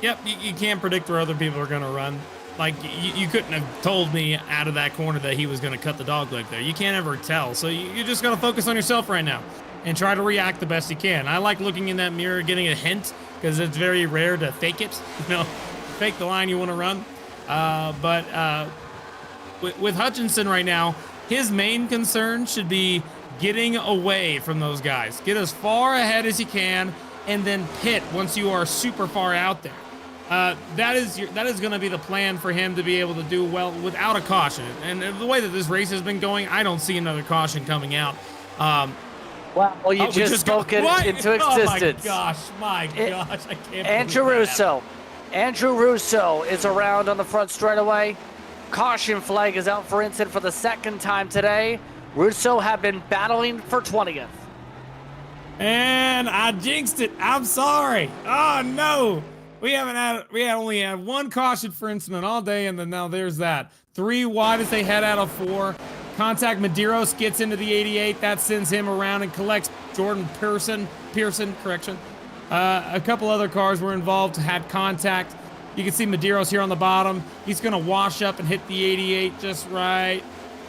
Yep, you can't predict where other people are going to run. Like, you couldn't have told me out of that corner that he was going to cut the dog leg there. You can't ever tell. So you're just going to focus on yourself right now and try to react the best you can. I like looking in that mirror, getting a hint, because it's very rare to fake it. Fake the line you want to run. But with Hutchinson right now, his main concern should be getting away from those guys. Get as far ahead as you can, and then pit once you are super far out there. That is going to be the plan for him to be able to do well without a caution. And the way that this race has been going, I don't see another caution coming out. Well, you just spoke it into existence. Oh my gosh, I can't Andrew believe that. Russo. Andrew Russo is around on the front straightaway. Caution flag is out for incident for the second time today. Russo have been battling for 20th. And I jinxed it. I'm sorry. Oh no. We only had one caution for incident all day, and then now there's that. 3 wide as they head out of 4. Contact Medeiros gets into the 88. That sends him around and collects Jordan Pearson, correction. A couple other cars were involved, had contact. You can see Medeiros here on the bottom. He's gonna wash up and hit the 88 just right.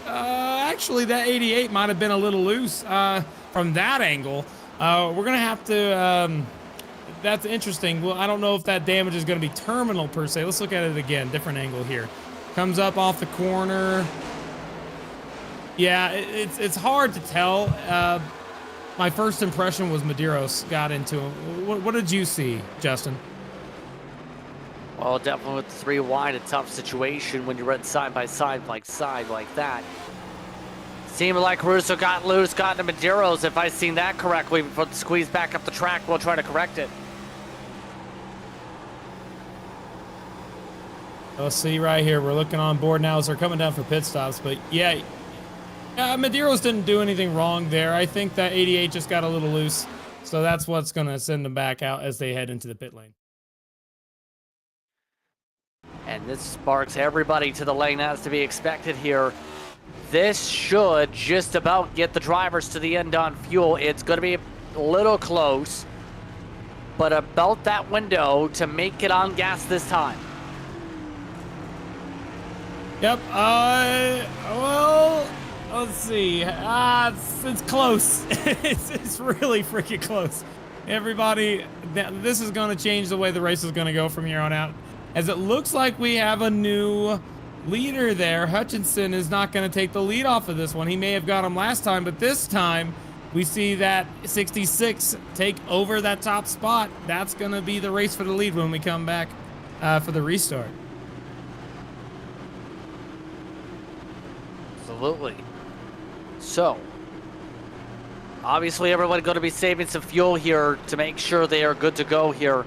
Actually, that 88 might have been a little loose from that angle. We're gonna have to, that's interesting. Well, I don't know if that damage is gonna be terminal per se. Let's look at it again, different angle here. Comes up off the corner. Yeah, it's hard to tell. My first impression was Medeiros got into him. What did you see, Justin? Well, definitely with the 3 wide, a tough situation when you run side by side like that. Seemed like Russo got loose, got into Medeiros. If I seen that correctly, before the squeeze back up the track, we'll try to correct it. Let's see right here. We're looking on board now as they're coming down for pit stops. But yeah, Medeiros didn't do anything wrong there. I think that 88 just got a little loose. So that's what's going to send them back out as they head into the pit lane. And this sparks everybody to the lane as to be expected here. This should just about get the drivers to the end on fuel. It's going to be a little close, but about that window to make it on gas this time. Yep. Well, let's see. It's close. it's really freaking close. Everybody, this is going to change the way the race is going to go from here on out. As it looks like we have a new leader there. Hutchinson is not going to take the lead off of this one. He may have got him last time, but this time we see that 66 take over that top spot. That's going to be the race for the lead when we come back for the restart. Absolutely. So, obviously everyone going to be saving some fuel here to make sure they are good to go here.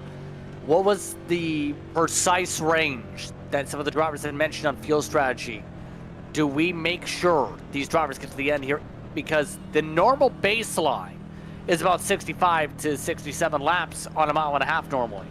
What was the precise range that some of the drivers had mentioned on fuel strategy? Do we make sure these drivers get to the end here? Because the normal baseline is about 65 to 67 laps on a 1.5 miles normally.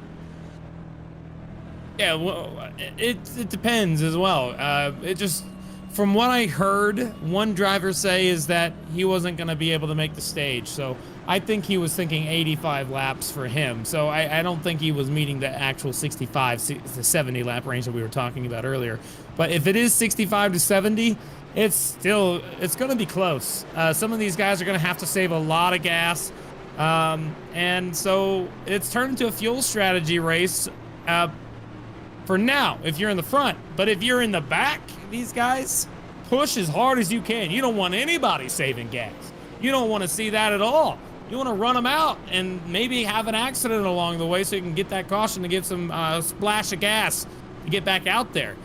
Yeah, well, it depends as well. It just, from what I heard, one driver say is that he wasn't going to be able to make the stage. So I think he was thinking 85 laps for him. So I don't think he was meeting the actual 65 to 70 lap range that we were talking about earlier. But if it is 65 to 70, it's going to be close. Some of these guys are going to have to save a lot of gas. And so it's turned into a fuel strategy race for now, if you're in the front. But if you're in the back, these guys push as hard as you can. You don't want anybody saving gas. You don't want to see that at all. You want to run them out and maybe have an accident along the way so you can get that caution to get some splash of gas to get back out there.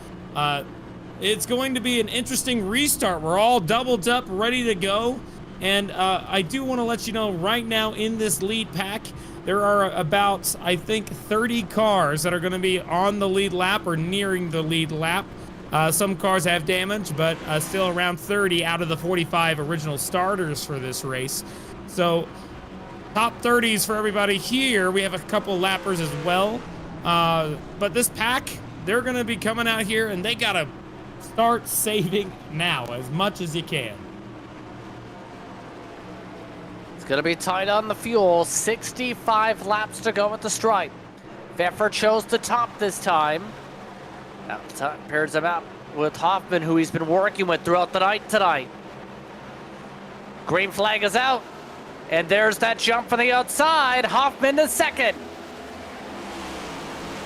It's going to be an interesting restart. We're all doubled up, ready to go. And I do want to let you know right now in this lead pack, there are about, I think, 30 cars that are going to be on the lead lap or nearing the lead lap. Some cars have damage, but still around 30 out of the 45 original starters for this race. So top 30s for everybody here. We have a couple lappers as well. But this pack, they're going to be coming out here and they got to start saving now as much as you can. It's going to be tight on the fuel. 65 laps to go at the stripe. Pfeffer chose the top this time. Now, pairs him up with Hoffman, who he's been working with throughout the night tonight. Green flag is out. And there's that jump from the outside. Hoffman is second.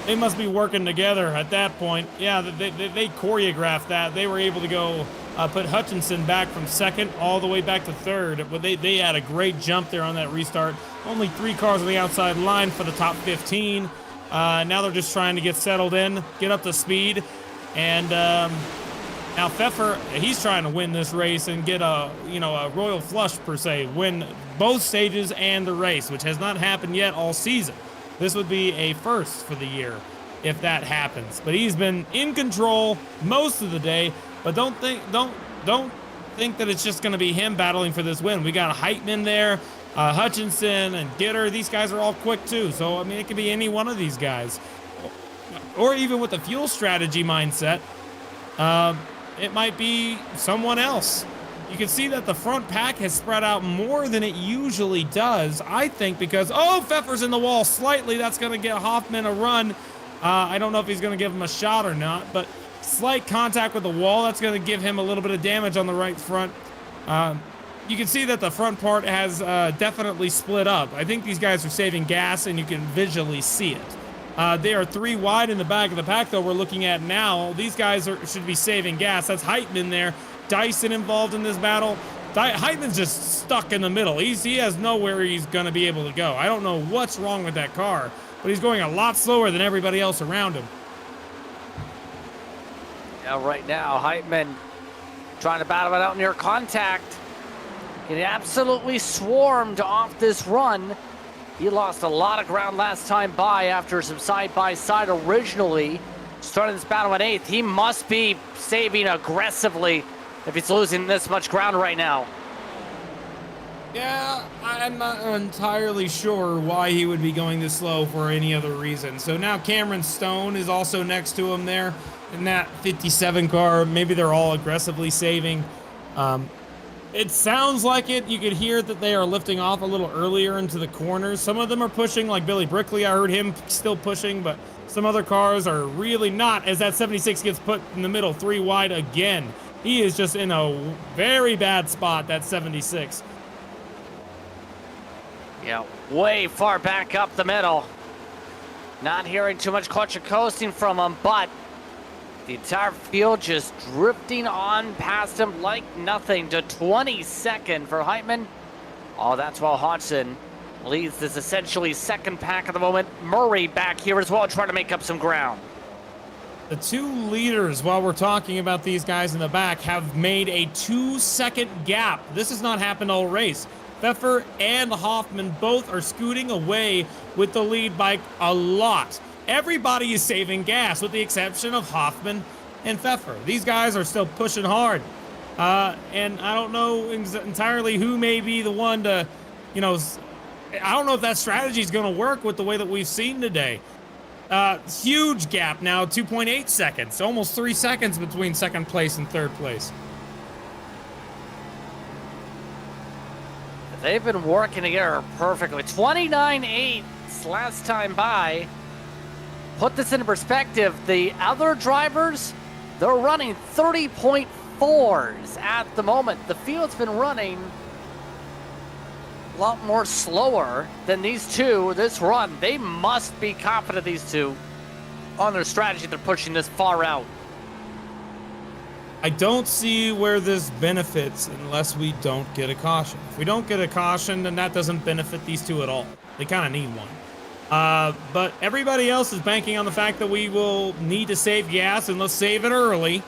They must be working together at that point. Yeah, they choreographed that. They were able to go put Hutchinson back from second all the way back to third. But they had a great jump there on that restart. Only 3 cars on the outside line for the top 15. Now they're just trying to get settled in, get up to speed. And Now Pfeffer, he's trying to win this race and get a royal flush per se, win both stages and the race, which has not happened yet all season. This would be a first for the year if that happens. But he's been in control most of the day. But don't think that it's just going to be him battling for this win. We got Heitman there, Hutchinson and Gitter. These guys are all quick too. So I mean, it could be any one of these guys, or even with the fuel strategy mindset. It might be someone else. You can see that the front pack has spread out more than it usually does, I think, because, Pfeffer's in the wall slightly. That's going to get Hoffman a run. I don't know if he's going to give him a shot or not, but slight contact with the wall, that's going to give him a little bit of damage on the right front. You can see that the front part has definitely split up. I think these guys are saving gas, and you can visually see it. They are 3 wide in the back of the pack, though, we're looking at now. These guys should be saving gas. That's Heitman there. Dyson involved in this battle. Heitman's just stuck in the middle. He has nowhere he's going to be able to go. I don't know what's wrong with that car, but he's going a lot slower than everybody else around him. Yeah, right now, Heitman trying to battle it out near contact. He absolutely swarmed off this run. He lost a lot of ground last time by after some side-by-side originally. Starting this battle at 8th, he must be saving aggressively if he's losing this much ground right now. Yeah, I'm not entirely sure why he would be going this slow for any other reason. So now Cameron Stone is also next to him there in that 57 car. Maybe they're all aggressively saving. It sounds like it. You could hear that they are lifting off a little earlier into the corners. Some of them are pushing, like Billy Brickley. I heard him still pushing, but some other cars are really not, as that 76 gets put in the middle, 3 wide again. He is just in a very bad spot, that 76. Yeah, way far back up the middle. Not hearing too much clutch or coasting from him, but the entire field just drifting on past him like nothing to 22nd for Heitman. Oh, that's while Hodgson leads this essentially second pack at the moment. Murray back here as well, trying to make up some ground. The 2 leaders, while we're talking about these guys in the back, have made a 2-second gap. This has not happened all race. Pfeffer and Hoffman both are scooting away with the lead by a lot. Everybody is saving gas with the exception of Hoffman and Pfeffer. These guys are still pushing hard. And I don't know entirely who may be the one to, I don't know if that strategy is going to work with the way that we've seen today. Huge gap now, 2.8 seconds, almost 3 seconds between second place and third place. They've been working together perfectly. 29.8 last time by. Put this into perspective, the other drivers, they're running 30.4s at the moment. The field's been running a lot more slower than these two this run. They must be confident, these two, on their strategy. They're pushing this far out. I don't see where this benefits unless we don't get a caution. If we don't get a caution, then that doesn't benefit these two at all. They kind of need one. But everybody else is banking on the fact that we will need to save gas, and let's save it early.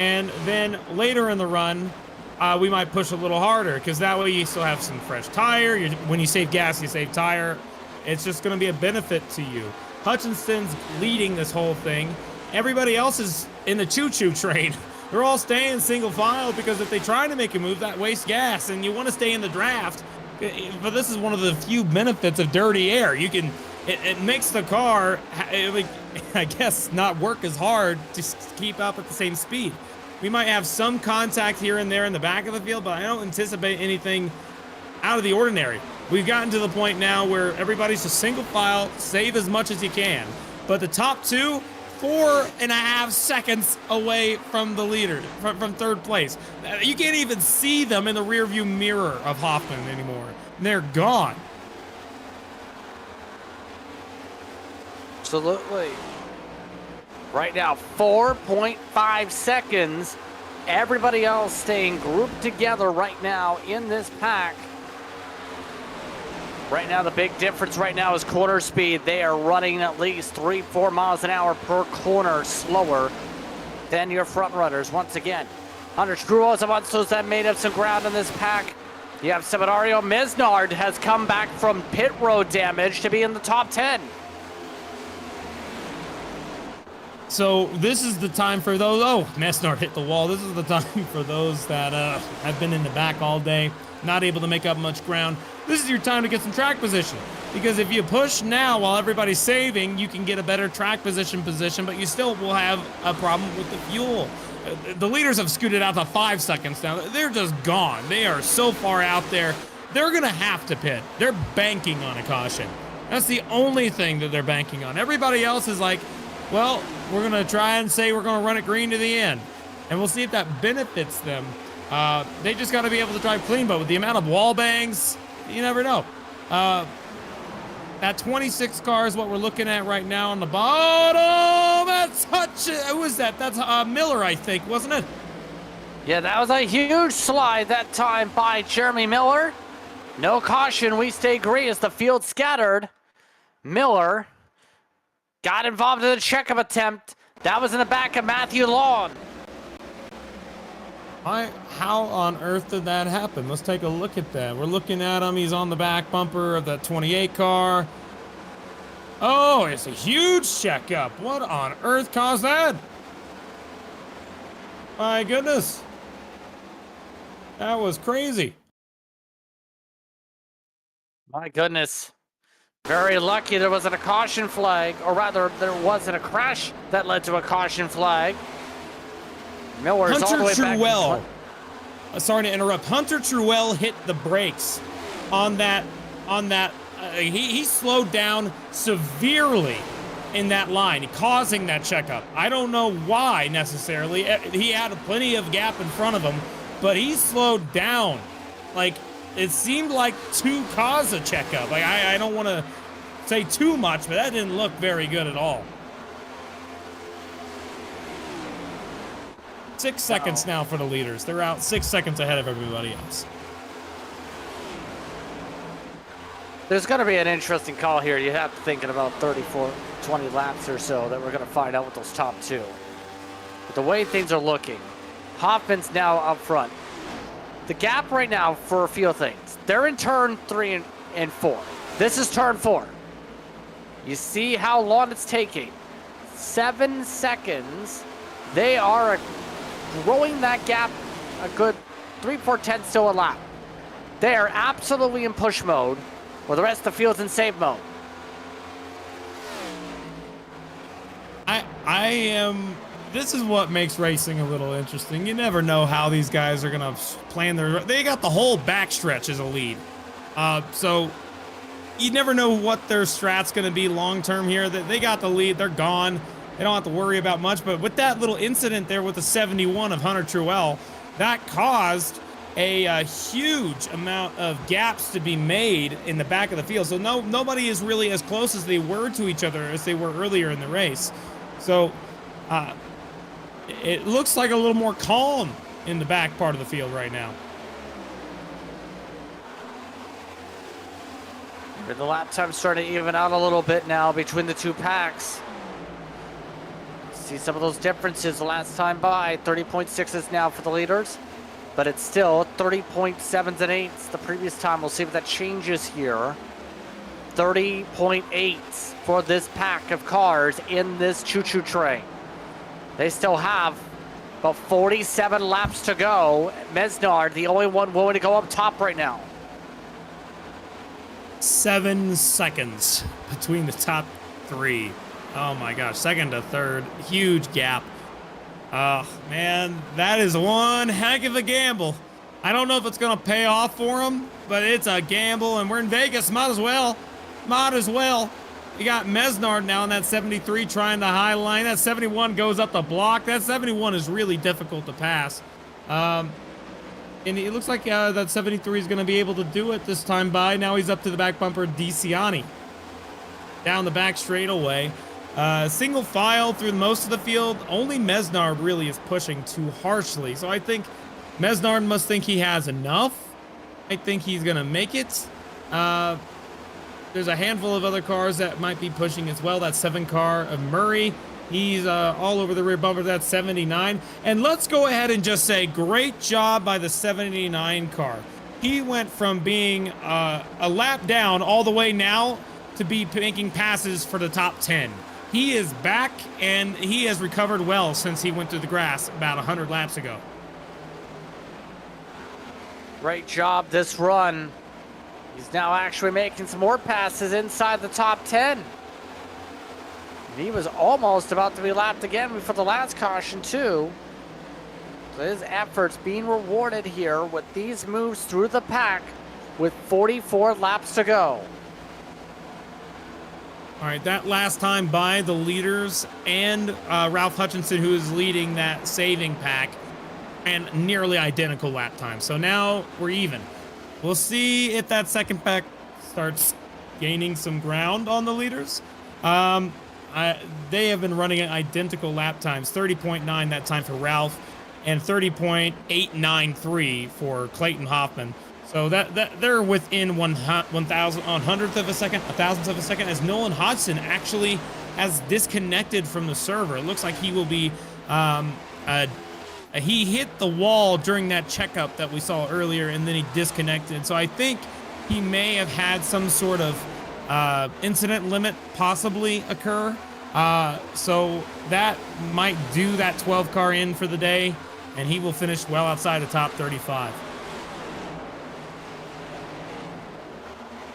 And then later in the run, we might push a little harder, because that way you still have some fresh tire. When you save gas, you save tire. It's just going to be a benefit to you. Hutchinson's leading this whole thing. Everybody else is in the choo-choo train. They're all staying single file, because if they try to make a move, that wastes gas, and you want to stay in the draft. But this is one of the few benefits of dirty air. It makes the car, I guess, not work as hard to keep up at the same speed. We might have some contact here and there in the back of the field, but I don't anticipate anything out of the ordinary. We've gotten to the point now where everybody's just single file, save as much as you can. But the top two, 4.5 seconds away from the leader, from third place. You can't even see them in the rearview mirror of Hoffman anymore. They're gone. Absolutely. Right now, 4.5 seconds. Everybody else staying grouped together right now in this pack. Right now, the big difference right now is corner speed. They are running at least 3-4 miles an hour per corner slower than your front runners once again. Hunter Truex amongst those that made up some ground in this pack. You have Seminario Mesnard has come back from pit road damage to be in the top 10. So this is the time for those. Oh, Mesnard hit the wall. This is the time for those that have been in the back all day, not able to make up much ground. This is your time to get some track position, because if you push now while everybody's saving, you can get a better track position, but you still will have a problem with the fuel. The leaders have scooted out to 5 seconds now. They're just gone. They are so far out there. They're going to have to pit. They're banking on a caution. That's the only thing that they're banking on. Everybody else is like, well, we're going to try and say we're going to run it green to the end. And we'll see if that benefits them. They just got to be able to drive clean, but with the amount of wall bangs, you never know. That 26 car is what we're looking at right now on the bottom. That's who was that? That's Miller, I think, wasn't it? Yeah, that was a huge slide that time by Jeremy Miller. No caution, we stay green as the field scattered. Miller got involved in the checkup attempt. That was in the back of Matthew Long. How on earth did that happen? Let's take a look at that. We're looking at him. He's on the back bumper of that 28 car. Oh, it's a huge checkup. What on earth caused that? My goodness. That was crazy. My goodness. Very lucky there wasn't a caution flag, or rather, there wasn't a crash that led to a caution flag. Miller's all the way back. Truex. Sorry to interrupt. Hunter Truex hit the brakes on that. He slowed down severely in that line, causing that checkup. I don't know why necessarily. He had plenty of gap in front of him, but he slowed down. Like, it seemed like to cause a checkup. Like, I don't want to say too much, but that didn't look very good at all. 6 seconds now for the leaders. They're out 6 seconds ahead of everybody else. There's going to be an interesting call here. You have to think in about 20 laps or so that we're going to find out with those top two. But the way things are looking, Hoffman's now up front. The gap right now for a few things. They're in turn 3 and 4. This is turn 4. You see how long it's taking. 7 seconds. They are growing that gap a good 3/4 tenths to a lap. They are absolutely in push mode, while the rest of the field's in save mode. I am. This is what makes racing a little interesting. You never know how these guys are gonna plan their. They got the whole backstretch as a lead, so you never know what their strat's gonna be long term here. They got the lead. They're gone. They don't have to worry about much. But with that little incident there with the 71 of Hunter Truex, that caused a huge amount of gaps to be made in the back of the field. So nobody is really as close as they were to each other as they were earlier in the race. So it looks like a little more calm in the back part of the field right now. The lap time's starting to even out a little bit now between the two packs. See some of those differences the last time by. 30.6s now for the leaders, but it's still 30.7s and 8s the previous time. We'll see if that changes here. 30.8s for this pack of cars in this choo-choo train. They still have about 47 laps to go. Mesnard, the only one willing to go up top right now. 7 seconds between the top 3. Oh my gosh, second to third, huge gap. Oh man, that is one heck of a gamble. I don't know if it's gonna pay off for him, but it's a gamble, and we're in Vegas, might as well. You got Mesnard now in that 73 trying to high line. That 71 goes up the block. That 71 is really difficult to pass. And it looks like that 73 is gonna be able to do it this time by. Now he's up to the back bumper, DeCiani. Down the back straightaway. Single file through most of the field. Only Mesnard really is pushing too harshly. So I think Mesnard must think he has enough. I think he's going to make it. There's a handful of other cars that might be pushing as well. That 7 car of Murray He's all over the rear bumper. That's 79. And let's go ahead and just say great job by the 79 car. He went from being a lap down all the way now to be making passes for the top 10. He is back, and he has recovered well since he went through the grass about 100 laps ago. Great job this run. He's now actually making some more passes inside the top 10. And he was almost about to be lapped again before the last caution, too. So his efforts being rewarded here with these moves through the pack with 44 laps to go. All right, that last time by the leaders and Ralph Hutchinson, who is leading that saving pack, and nearly identical lap time. So now we're even. We'll see if that second pack starts gaining some ground on the leaders. They have been running identical lap times, 30.9 that time for Ralph and 30.893 for Clayton Hoffman. So that they're within 1,000th of a second, 1,000th of a second, as Nolan Hodgson actually has disconnected from the server. It looks like he will be, he hit the wall during that checkup that we saw earlier, and then he disconnected. So I think he may have had some sort of incident limit possibly occur. So that might do that 12 car in for the day, and he will finish well outside the top 35.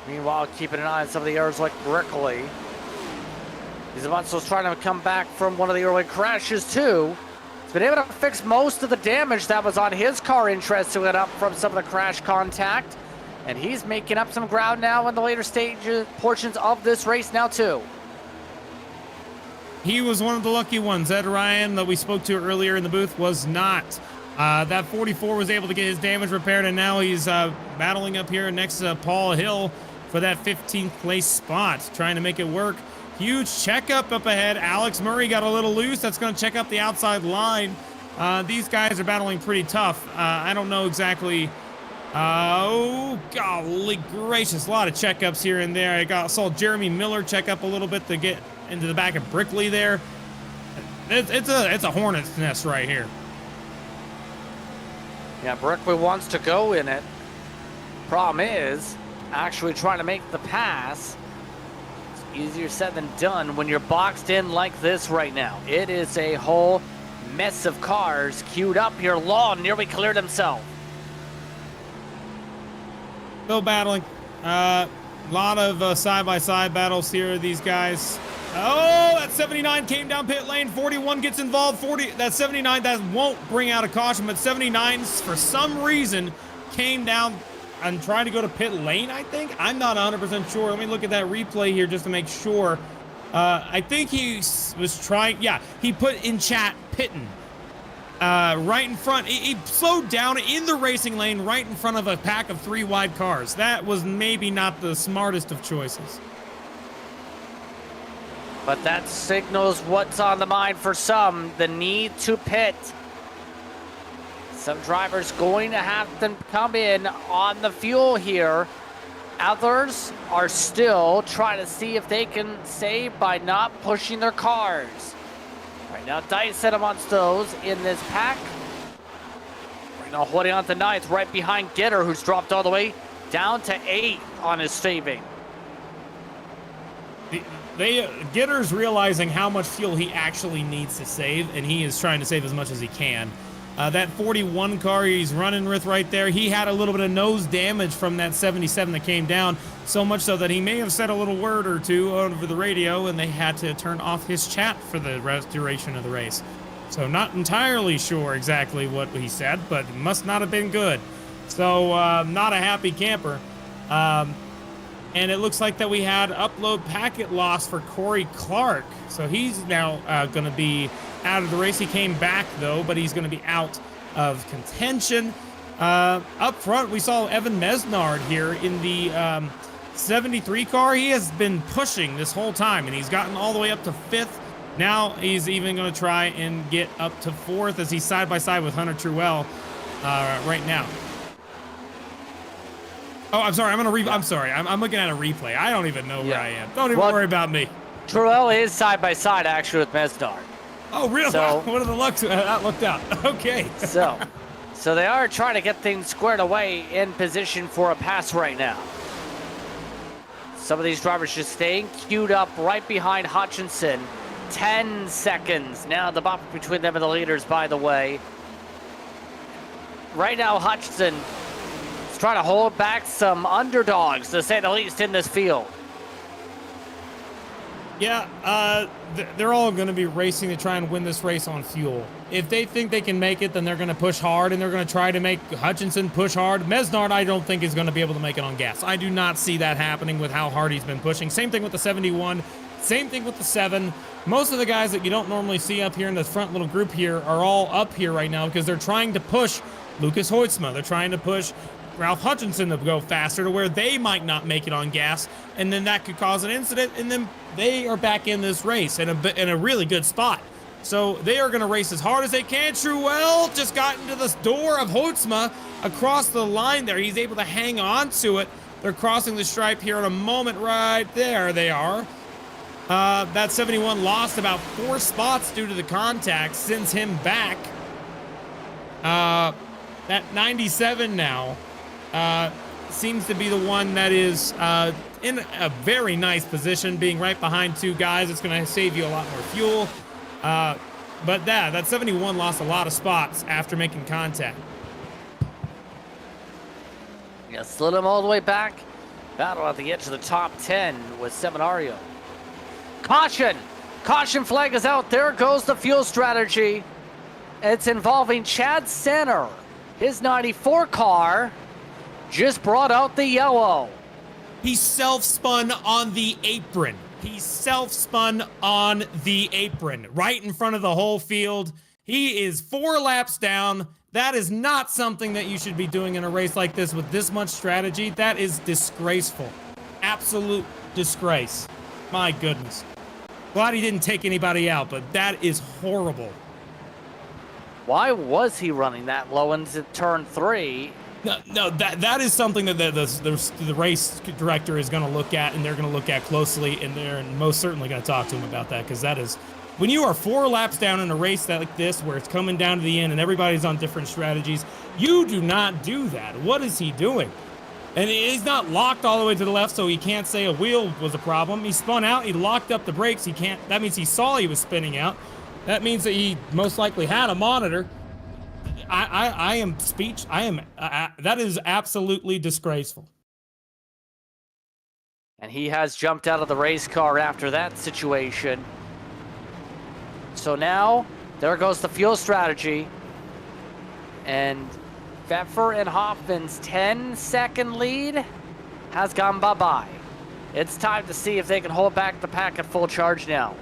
Meanwhile, keeping an eye on some of the errors like Brickley. He's also trying to come back from one of the early crashes, too. He's been able to fix most of the damage that was on his car, interestingly enough, from some of the crash contact. And he's making up some ground now in the later stages, portions of this race now, too. He was one of the lucky ones. Ed Ryan, that we spoke to earlier in the booth, was not. That 44 was able to get his damage repaired, and now he's battling up here next to Paul Hill for that 15th place spot, trying to make it work. Huge checkup up ahead. Alex Murray got a little loose. That's going to check up the outside line. These guys are battling pretty tough. I don't know exactly. Oh, golly gracious. A lot of checkups here and there. I saw Jeremy Miller check up a little bit to get into the back of Brickley there. It's a hornet's nest right here. Yeah, Brickley wants to go in it. Problem is, actually trying to make the pass. It's easier said than done when you're boxed in like this right now. It is a whole mess of cars queued up here. Law nearly cleared himself. Still battling. A lot of side-by-side battles here, these guys. Oh, that 79 came down pit lane. 41 gets involved. That 79, that won't bring out a caution, but 79, for some reason, came down and tried to go to pit lane, I think. I'm not 100% sure. Let me look at that replay here just to make sure. I think he was trying. Yeah, he put in chat pitting. Right in front. He slowed down in the racing lane right in front of a pack of 3 wide cars. That was maybe not the smartest of choices. But that signals what's on the mind for some, the need to pit. Some drivers going to have to come in on the fuel here. Others are still trying to see if they can save by not pushing their cars. Right now, Dyson amongst those in this pack. Right now, holding on to 9th, right behind Gitter, who's dropped all the way down to 8th on his saving. Gitter's realizing how much fuel he actually needs to save, and he is trying to save as much as he can. That 41 car he's running with right there, he had a little bit of nose damage from that 77 that came down, so much so that he may have said a little word or two over the radio, and they had to turn off his chat for the duration of the race. So not entirely sure exactly what he said, but it must not have been good. So not a happy camper. And it looks like that we had upload packet loss for Corey Clark. So he's now going to be out of the race. He came back, though, but he's going to be out of contention. Up front, we saw Evan Mesnard here in the 73 car. He has been pushing this whole time, and he's gotten all the way up to 5th. Now he's even going to try and get up to 4th as he's side-by-side with Hunter Truell right now. Oh, I'm sorry. I'm sorry. I'm looking at a replay. I don't even know where I am. Don't even worry about me. Truel is side by side actually with Mesnard. Oh, really? So- What are the looks that looked out? Okay. So they are trying to get things squared away in position for a pass right now. Some of these drivers just staying queued up right behind Hutchinson. 10 seconds. Now the bump between them and the leaders, by the way. Right now, Hutchinson is trying to hold back some underdogs, to say the least, in this field. Yeah, they're all going to be racing to try and win this race on fuel. If they think they can make it, then they're going to push hard, and they're going to try to make Hutchinson push hard. Mesnard, I don't think, is going to be able to make it on gas. I do not see that happening with how hard he's been pushing. Same thing with the 71. Same thing with the 7. Most of the guys that you don't normally see up here in the front little group here are all up here right now because they're trying to push Lucas Hoytsma. They're trying to push Ralph Hutchinson to go faster to where they might not make it on gas, and then that could cause an incident, and then they are back in this race in a really good spot. So they are going to race as hard as they can. Truel just got into the door of Hoytsma across the line there. He's able to hang on to it. They're crossing the stripe here in a moment right there. They are. That 71 lost about 4 spots due to the contact, sends him back. That 97 now seems to be the one that is in a very nice position, being right behind 2 guys. It's going to save you a lot more fuel. But that 71 lost a lot of spots after making contact. Yeah, slid him all the way back. Battle at the edge of the top 10 with Seminario. Caution! Caution flag is out. There goes the fuel strategy. It's involving Chad Sanner. His 94 car just brought out the yellow. He self-spun on the apron. He self-spun on the apron right in front of the whole field. He is 4 laps down. That is not something that you should be doing in a race like this with this much strategy. That is disgraceful. Absolute disgrace. My goodness. Glad he didn't take anybody out, but that is horrible. Why was he running that low into turn 3? No, that is something that the race director is going to look at, and they're going to look at closely, and they're most certainly going to talk to him about that, because that is, when you are 4 laps down in a race like this, where it's coming down to the end and everybody's on different strategies, you do not do that. What is he doing? And he's not locked all the way to the left, so he can't say a wheel was a problem. He spun out, he locked up the brakes, he can't, that means he saw he was spinning out. That means that he most likely had a monitor. I am that is absolutely disgraceful. And he has jumped out of the race car after that situation. So now, there goes the fuel strategy. And Pfeffer and Hoffman's 10-second lead has gone bye-bye. It's time to see if they can hold back the pack at full charge now.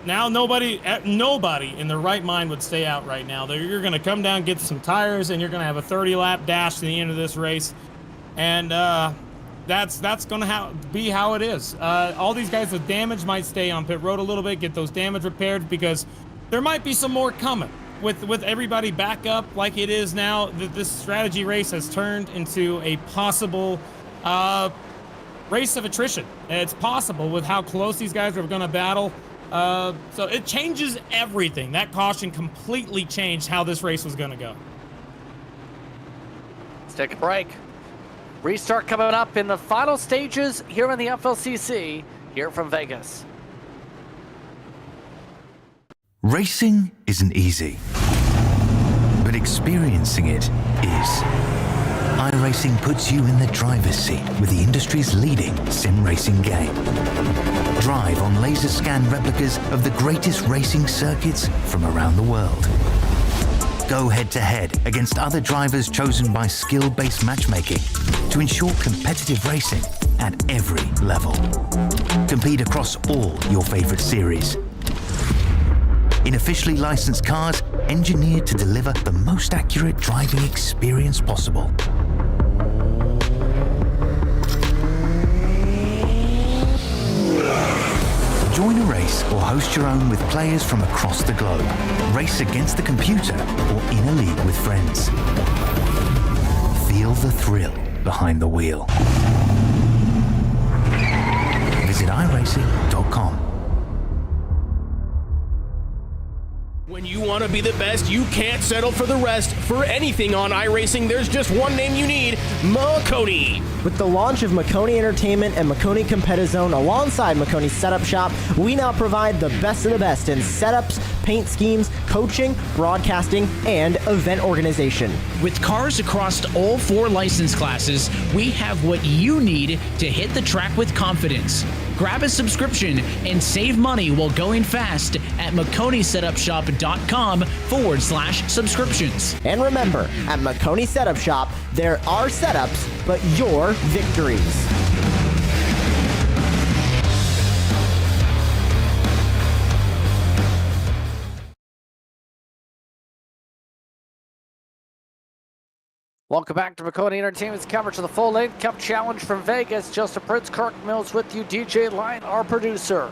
Now nobody in their right mind would stay out right now. You're going to come down, get some tires, and you're going to have a 30-lap dash to the end of this race. And that's going to be how it is. All these guys with damage might stay on pit road a little bit, get those damage repaired, because there might be some more coming. With everybody back up like it is now, this strategy race has turned into a possible race of attrition. It's possible with how close these guys are going to battle. So it changes everything. That caution completely changed how this race was going to go. Let's take a break. Restart coming up in the final stages here in the FLCC, here from Vegas. Racing isn't easy, but experiencing it is. iRacing puts you in the driver's seat with the industry's leading sim racing game. Drive on laser scan replicas of the greatest racing circuits from around the world. Go head-to-head against other drivers chosen by skill-based matchmaking to ensure competitive racing at every level. Compete across all your favorite series. In officially licensed cars, engineered to deliver the most accurate driving experience possible. Join a race or host your own with players from across the globe. Race against the computer or in a league with friends. Feel the thrill behind the wheel. Visit visit iRacing.com. When you want to be the best, you can't settle for the rest. For anything on iRacing, there's just one name you need, Maconi. With the launch of Maconi Entertainment and Maconi Competizone alongside Maconi Setup Shop, we now provide the best of the best in setups, paint schemes, coaching, broadcasting, and event organization. With cars across all 4 license classes, we have what you need to hit the track with confidence. Grab a subscription and save money while going fast at MaconiSetupShop.com/subscriptions. And remember, at Maconi Setup Shop, there are setups, but your victories. Welcome back to Maconi Entertainment's coverage of the Full Length Cup Challenge from Vegas. Justin Prince, Kirk Mills with you, DJ Lyon, our producer.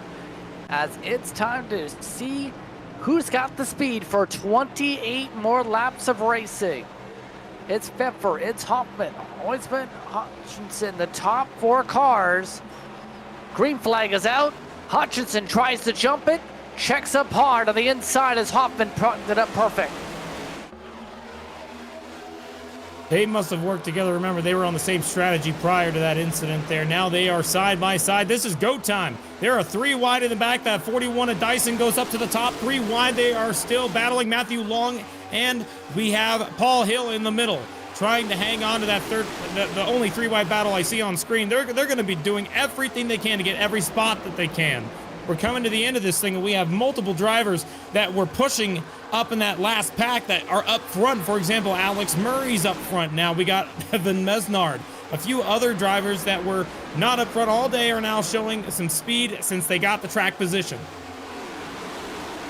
As it's time to see who's got the speed for 28 more laps of racing. It's Pfeffer, it's Hoffman, Heusman, Hutchinson, the top 4 cars. Green flag is out. Hutchinson tries to jump it, checks up hard on the inside as Hoffman plugged it up perfect. They must have worked together. Remember, they were on the same strategy prior to that incident there. Now they are side by side. This is go time. There are 3 wide in the back. That 41 of Dyson goes up to the top. 3 wide. They are still battling Matthew Long, and we have Paul Hill in the middle, trying to hang on to that third, the only 3 wide battle I see on screen. They're going to be doing everything they can to get every spot that they can. We're coming to the end of this thing, and we have multiple drivers that were pushing up in that last pack that are up front. For example, Alex Murray's up front now. We got Evan Mesnard. A few other drivers that were not up front all day are now showing some speed since they got the track position.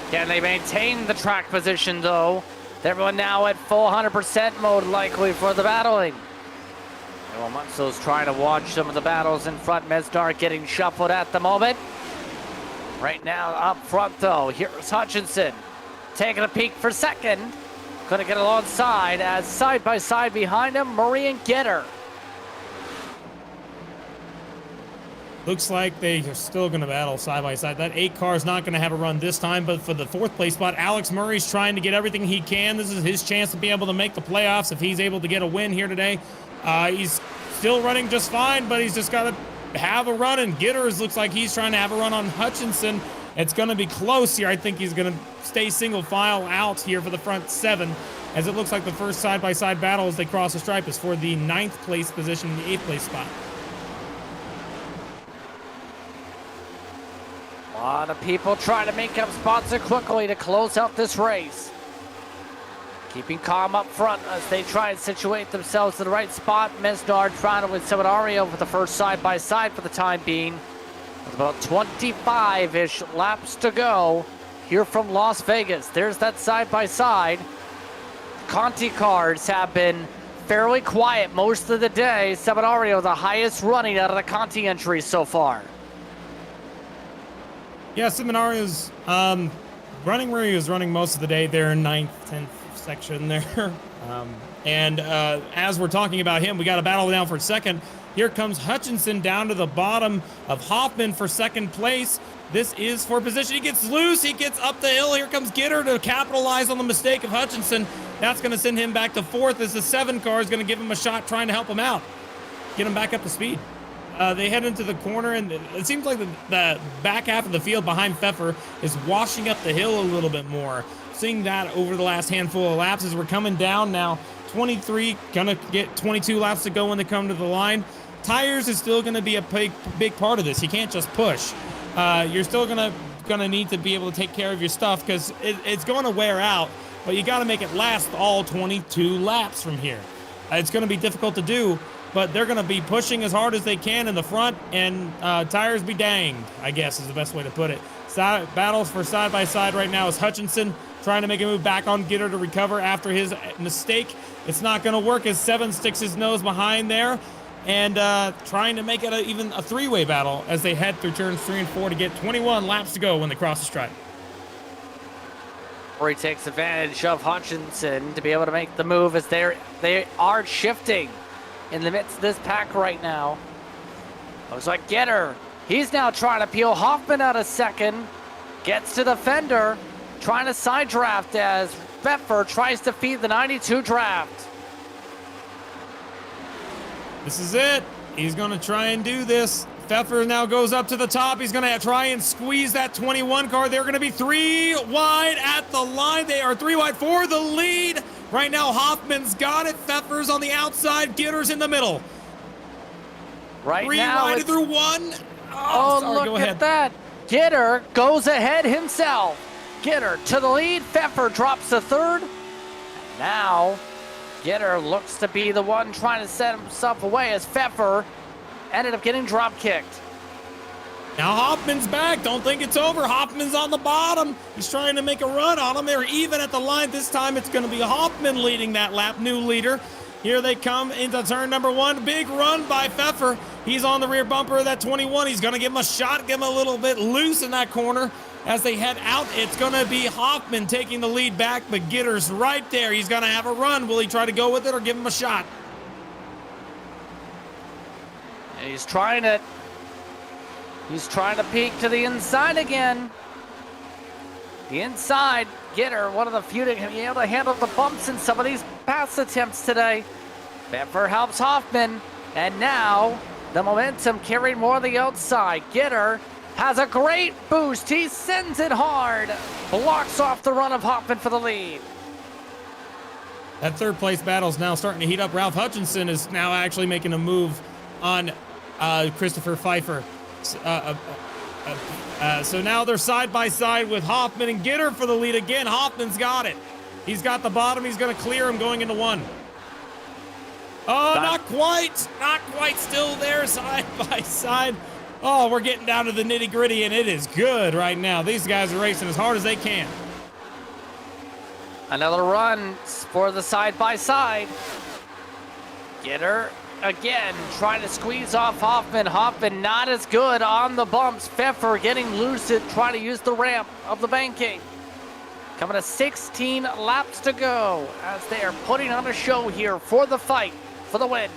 Can they maintain the track position, though? Everyone now at full 100% mode, likely for the battling. Well, Munso's trying to watch some of the battles in front. Mesnard getting shuffled at the moment. Right now, up front, though, here's Hutchinson taking a peek for second. Gonna get alongside as side by side behind him, Murray and Getter. Looks like they are still going to battle side by side. That 8 car is not going to have a run this time, but for the 4th place spot, Alex Murray's trying to get everything he can. This is his chance to be able to make the playoffs if he's able to get a win here today. He's still running just fine, but he's just got to have a run, and Gitters looks like he's trying to have a run on Hutchinson. It's going to be close here. I think he's going to stay single file out here for the front 7, as it looks like the first side-by-side battle as they cross the stripe is for the 9th place position in the 8th place spot. A lot of people trying to make up spots quickly to close out this race. Keeping calm up front as they try and situate themselves in the right spot. Mesnard trying to win Seminario for the first side-by-side for the time being. With about 25-ish laps to go here from Las Vegas. There's that side-by-side. Conti cars have been fairly quiet most of the day. Seminario, the highest running out of the Conti entries so far. Yeah, Seminario's running where he was running most of the day there in 9th, 10th section there. As we're talking about him, we got a battle now for second. Here comes Hutchinson down to the bottom of Hoffman for second place. This is for position. He gets loose. He gets up the hill. Here comes Gitter to capitalize on the mistake of Hutchinson. That's going to send him back to 4th as the 7 car is going to give him a shot trying to help him out, get him back up to speed. They head into the corner, and it seems like the back half of the field behind Pfeffer is washing up the hill a little bit more. Seeing that over the last handful of laps as we're coming down now. 23, gonna get 22 laps to go when they come to the line. Tires is still gonna be a big part of this. You can't just push. You're still gonna need to be able to take care of your stuff because it's going to wear out, but you got to make it last all 22 laps from here. It's going to be difficult to do, but they're going to be pushing as hard as they can in the front, and tires be danged, I guess is the best way to put it. Battles for side-by-side right now is Hutchinson trying to make a move back on Gitter to recover after his mistake. It's not going to work as 7 sticks his nose behind there, and trying to make it even a 3-way battle as they head through turns 3 and 4 to get 21 laps to go when they cross the stripe. He takes advantage of Hutchinson to be able to make the move as they are shifting in the midst of this pack right now. Looks like Getter He's now trying to peel Hoffman out of second. Gets to the fender, trying to side draft as Pfeffer tries to feed the 92 draft. This is it. He's going to try and do this. Pfeffer now goes up to the top. He's going to try and squeeze that 21 car. They're going to be 3 wide at the line. They are 3 wide for the lead. Right now, Hoffman's got it. Pfeffer's on the outside. Gitter's in the middle. Right 3 now, wide through 1. Oh, sorry, look go at ahead. that. Gitter goes ahead himself. Gitter to the lead. Pfeffer drops to third. Now, Gitter looks to be the one trying to set himself away as Pfeffer ended up getting drop kicked. Now Hoffman's back. Don't think it's over. Hoffman's on the bottom. He's trying to make a run on him. They're even at the line. This time it's going to be Hoffman leading that lap, new leader. Here they come into turn number 1. Big run by Pfeffer. He's on the rear bumper of that 21. He's going to give him a shot, give him a little bit loose in that corner. As they head out, it's going to be Hoffman taking the lead back, but Gitter's right there. He's going to have a run. Will he try to go with it or give him a shot? And he's trying to peek to the inside again. The inside, Gitter, one of the few to be able to handle the bumps in some of these pass attempts today. Pfeffer helps Hoffman, and now the momentum carried more the outside. Gitter has a great boost. He sends it hard. Blocks off the run of Hoffman for the lead. That third place battle is now starting to heat up. Ralph Hutchinson is now actually making a move on Christopher Pfeiffer. So now they're side by side with Hoffman and Gitter for the lead again. Hoffman's got it. He's got the bottom. He's going to clear him going into 1. Oh, not quite. Not quite. Still there side by side. Oh, we're getting down to the nitty gritty, and it is good right now. These guys are racing as hard as they can. Another run for the side by side. Gitter again trying to squeeze off Hoffman. Hoffman not as good on the bumps. Pfeffer getting loose and trying to use the ramp of the banking. Coming to 16 laps to go as they are putting on a show here for the fight for the win.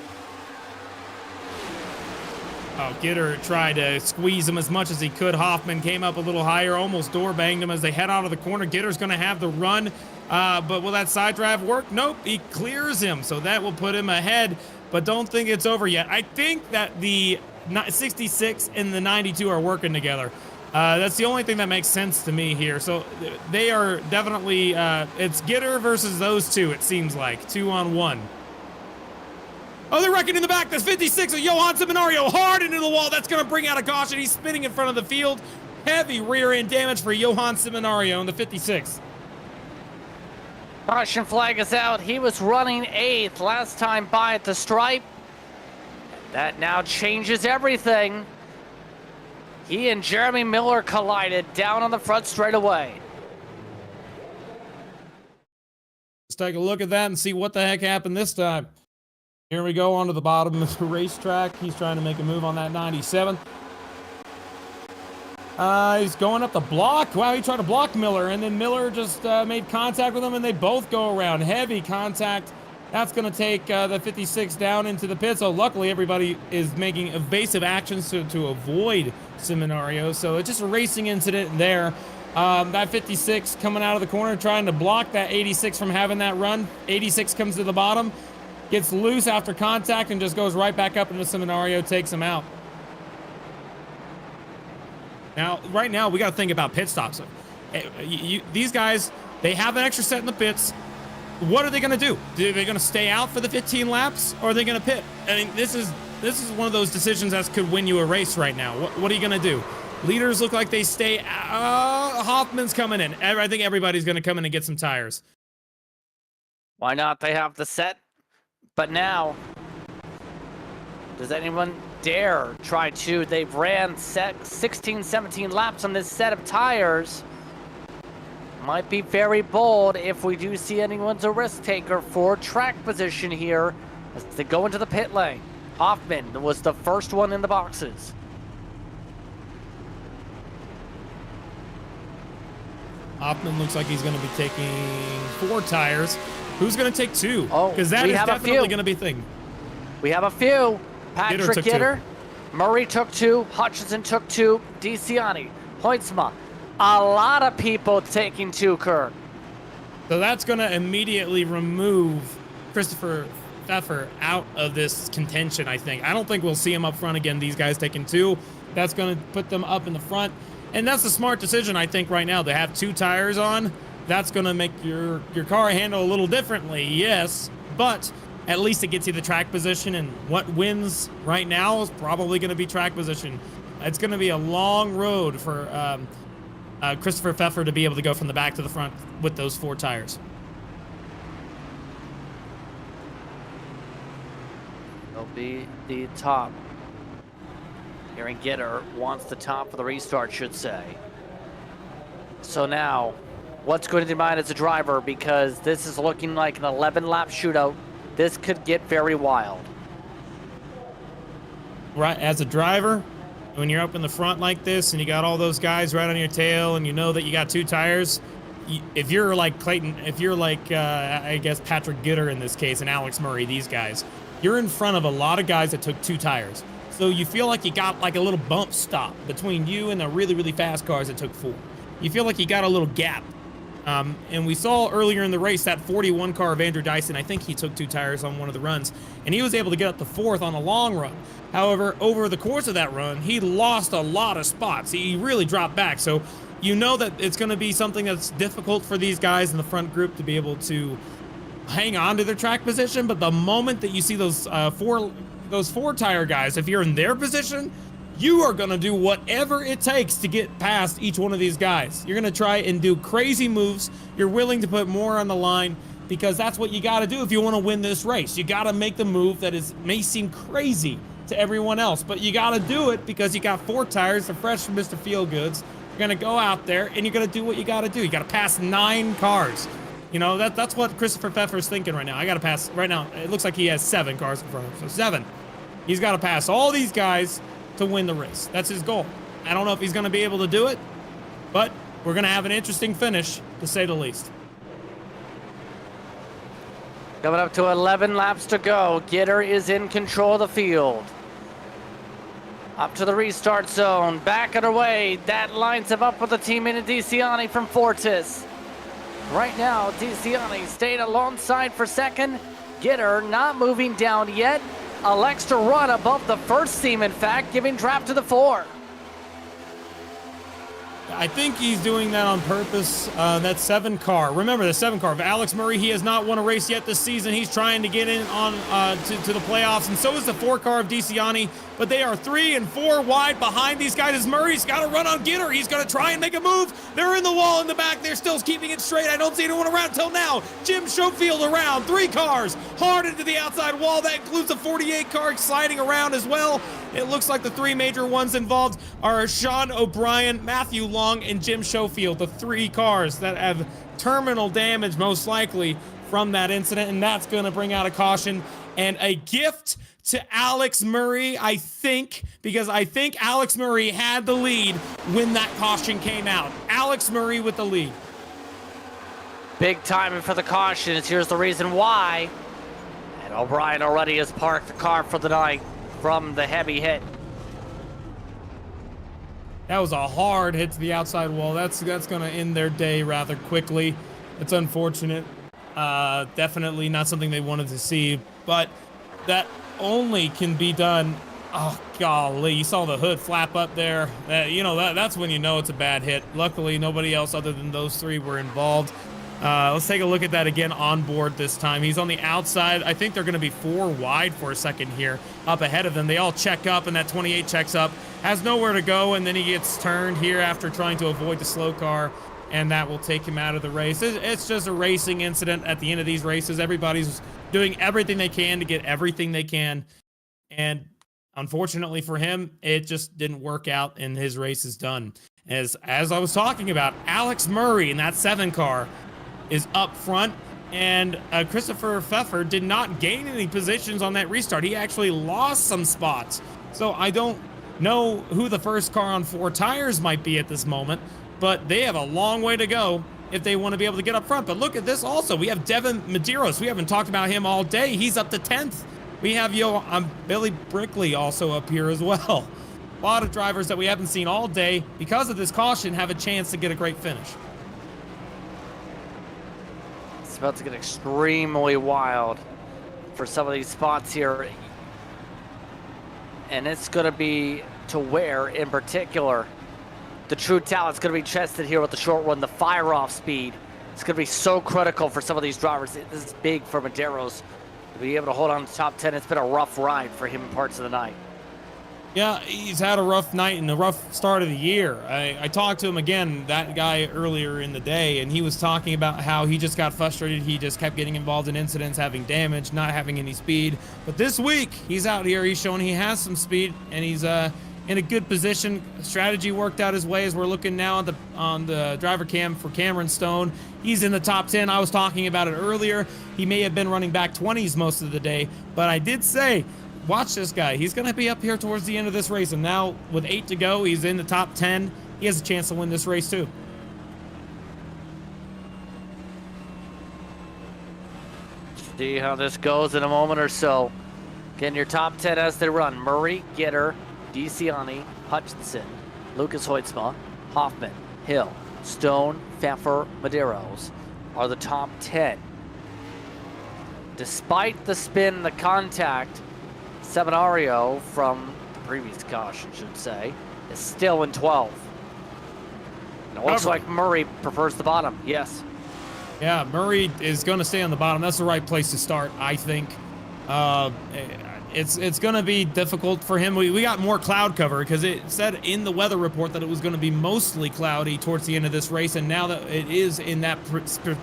Oh, Gitter tried to squeeze him as much as he could. Hoffman came up a little higher, almost door banged him as they head out of the corner. Gitter's going to have the run, but will that side drive work? Nope, he clears him, so that will put him ahead, but don't think it's over yet. I think that the 66 and the 92 are working together. That's the only thing that makes sense to me here. So they are definitely, it's Gitter versus those two, it seems like, 2-on-1. Oh, they're wrecking in the back. That's 56 of Johan Seminario hard into the wall. That's going to bring out a caution. He's spinning in front of the field. Heavy rear end damage for Johan Seminario in the 56. Caution flag is out. He was running 8th last time by at the stripe. That now changes everything. He and Jeremy Miller collided down on the front straightaway. Let's take a look at that and see what the heck happened this time. Here we go onto the bottom of the racetrack. He's trying to make a move on that 97. He's going up the block. Wow, he tried to block Miller, and then Miller just made contact with him, and they both go around. Heavy contact. That's going to take the 56 down into the pit. So luckily, everybody is making evasive actions to avoid Seminario. So it's just a racing incident there. That 56 coming out of the corner, trying to block that 86 from having that run. 86 comes to the bottom. Gets loose after contact and just goes right back up into Seminario, takes him out. Now, right now, we got to think about pit stops. These guys, they have an extra set in the pits. What are they going to do? Are they going to stay out for the 15 laps, or are they going to pit? I mean, this is one of those decisions that could win you a race right now. What are you going to do? Leaders look like they stay. Hoffman's coming in. I think everybody's going to come in and get some tires. Why not? They have the set. But now, does anyone dare try to? They've ran 16, 17 laps on this set of tires. Might be very bold if we do see anyone's a risk taker for track position here as they go into the pit lane. Hoffman was the first one in the boxes. Hoffman looks like he's going to be taking 4 tires. Who's going to take 2? Oh, because that is definitely going to be a thing. We have a few. Patrick Gitter Murray took 2, Hutchinson took 2, DeCiani, Hoytsma. A lot of people taking 2, Kirk. So that's going to immediately remove Christopher Pfeffer out of this contention, I think. I don't think we'll see him up front again, these guys taking 2. That's going to put them up in the front. And that's a smart decision, I think, right now. To have 2 tires on, that's going to make your car handle a little differently, yes. But at least it gets you the track position. And what wins right now is probably going to be track position. It's going to be a long road for Christopher Pfeffer to be able to go from the back to the front with those 4 tires. It'll be the top. Aaron Gitter wants the top for the restart, should say. So now, what's going to mind as a driver, because this is looking like an 11-lap shootout. This could get very wild. Right, as a driver, when you're up in the front like this and you got all those guys right on your tail and you know that you got 2 tires, if you're like Clayton, if you're like, I guess, Patrick Gitter in this case, and Alex Murray, these guys, you're in front of a lot of guys that took 2 tires. So you feel like you got like a little bump stop between you and the really, really fast cars that took 4. You feel like you got a little gap. And we saw earlier in the race that 41 car of Andrew Dyson, I think he took 2 tires on one of the runs, and he was able to get up to 4th on a long run. However, over the course of that run, he lost a lot of spots. He really dropped back. So you know that it's going to be something that's difficult for these guys in the front group to be able to hang on to their track position. But the moment that you see those four tire guys, if you're in their position, you are going to do whatever it takes to get past each one of these guys. You're going to try and do crazy moves. You're willing to put more on the line, because that's what you got to do if you want to win this race. You got to make the move that may seem crazy to everyone else, but you got to do it because you got 4 tires, the fresh from Mr. Feelgoods. You're going to go out there and you're going to do what you got to do. You got to pass 9 cars. You know, that's what Christopher Pfeffer is thinking right now. I got to pass, right now, it looks like he has 7 cars in front of him, so 7. He's got to pass all these guys to win the race. That's his goal. I don't know if he's going to be able to do it, but we're going to have an interesting finish, to say the least. Coming up to 11 laps to go. Gitter is in control of the field. Up to the restart zone. Back and away. That lines him up with the teammate of DeCiani from Fortis. Right now, DeCiani staying alongside for second. Gitter not moving down yet. Elects to run above the first team, in fact, giving draft to the 4. I think he's doing that on purpose. That 7 car. Remember, the 7 car of Alex Murray, he has not won a race yet this season. He's trying to get in on to the playoffs, and so is the 4 car of DeCiani. But they are 3 and 4 wide behind these guys. As Murray's got to run on Gitter. He's going to try and make a move. They're in the wall in the back. They're still keeping it straight. I don't see anyone around until now. Jim Schofield around. 3 cars hard into the outside wall. That includes a 48 car sliding around as well. It looks like the 3 major ones involved are Sean O'Brien, Matthew Long, and Jim Schofield, the 3 cars that have terminal damage most likely from that incident, and that's going to bring out a caution and a gift to Alex Murray, I think, because I think Alex Murray had the lead when that caution came out. Alex Murray with the lead. Big timing for the cautions. Here's the reason why. And O'Brien already has parked the car for the night from the heavy hit. That was a hard hit to the outside wall. That's going to end their day rather quickly. It's unfortunate. Definitely not something they wanted to see, but that only can be done. Oh, golly. You saw the hood flap up there. That's when you know it's a bad hit. Luckily, nobody else other than those 3 were involved. Let's take a look at that again on board this time. He's on the outside. I think they're going to be 4 wide for a second here up ahead of them. They all check up, and that 28 checks up, has nowhere to go, and then he gets turned here after trying to avoid the slow car, and that will take him out of the race. It's just a racing incident at the end of these races. Everybody's doing everything they can to get everything they can, and unfortunately for him, it just didn't work out, and his race is done. As I was talking about, Alex Murray in that 7 car is up front, and Christopher Pfeffer did not gain any positions on that restart. He actually lost some spots. So I don't know who the first car on 4 tires might be at this moment, but they have a long way to go if they want to be able to get up front. But look at this also. We have Devin Medeiros. We haven't talked about him all day. He's up to 10th We have Billy Brickley also up here as well. A lot of drivers that we haven't seen all day because of this caution have a chance to get a great finish. It's about to get extremely wild for some of these spots here. And it's going to be to where, in particular, the true talent's going to be tested here with the short run, the fire-off speed. It's going to be so critical for some of these drivers. This is big for Medeiros to be able to hold on to the top 10. It's been a rough ride for him in parts of the night. Yeah, he's had a rough night and a rough start of the year. I talked to him again, that guy earlier in the day, and he was talking about how he just got frustrated. He just kept getting involved in incidents, having damage, not having any speed. But this week, he's out here. He's showing he has some speed, and he's in a good position. Strategy worked out his way as we're looking now on the driver cam for Cameron Stone. He's in the top 10. I was talking about it earlier. He may have been running back 20s most of the day, but I did say, watch this guy. He's going to be up here towards the end of this race. And now with 8 to go, he's in the top 10. He has a chance to win this race too. See how this goes in a moment or so. Again, your top 10 as they run. Murray, Gitter, DeCiani, Hutchinson, Lucas Hoytsma, Hoffman, Hill, Stone, Pfeffer, Medeiros are the top 10. Despite the spin, the contact, Seminario from the previous caution, should say, is still in 12. And it looks like Murray prefers the bottom. Yes. Yeah, Murray is going to stay on the bottom. That's the right place to start, I think. It's going to be difficult for him. We got more cloud cover because it said in the weather report that it was going to be mostly cloudy towards the end of this race. And now that it is in that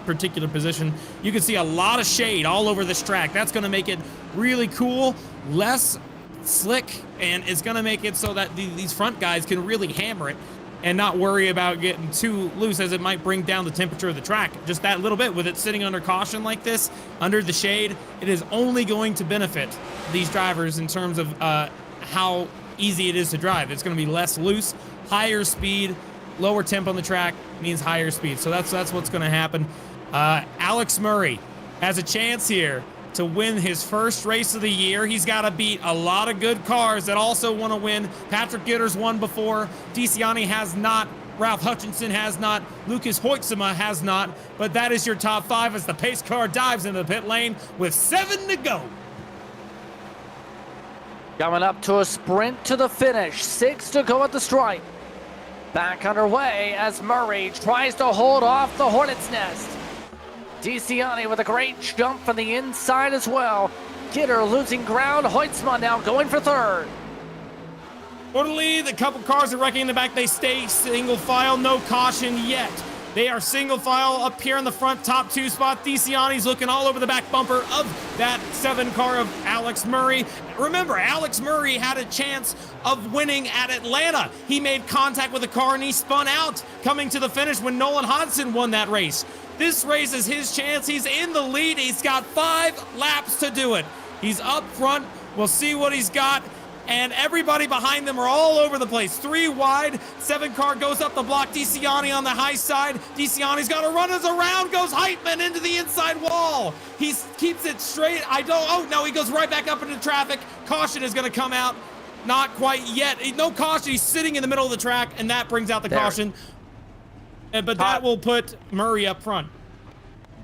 particular position, you can see a lot of shade all over this track. That's going to make it really cool, less slick, and it's going to make it so that these front guys can really hammer it and not worry about getting too loose, as it might bring down the temperature of the track just that little bit. With it sitting under caution like this, under the shade, it is only going to benefit these drivers in terms of how easy it is to drive. It's going to be less loose, higher speed, lower temp on the track means higher speed. So that's what's going to happen. Alex Murray has a chance here to win his first race of the year. He's got to beat a lot of good cars that also want to win. Patrick Gitter's won before. DeCiani has not. Ralph Hutchinson has not. Lucas Hoytsma has not. But that is your top 5 as the pace car dives into the pit lane with 7 to go. Coming up to a sprint to the finish. 6 to go at the stripe. Back underway as Murray tries to hold off the Hornet's Nest. DeCiani with a great jump from the inside as well. Gitter losing ground. Hoytsma now going for 3rd. Totally, the couple cars are wrecking in the back. They stay single file, no caution yet. They are single file up here in the front top 2 spot. DeCiani's looking all over the back bumper of that 7 car of Alex Murray. Remember, Alex Murray had a chance of winning at Atlanta. He made contact with the car and he spun out coming to the finish when Nolan Hodgson won that race. This race is his chance. He's in the lead. He's got 5 laps to do it. He's up front. We'll see what he's got. And everybody behind them are all over the place. 3 wide, 7 car goes up the block. DeCiani on the high side. DeCiani's got to run us around. Goes Heitman into the inside wall. He keeps it straight. Oh no, he goes right back up into traffic. Caution is going to come out. Not quite yet. No caution. He's sitting in the middle of the track, and that brings out the caution. But that will put Murray up front.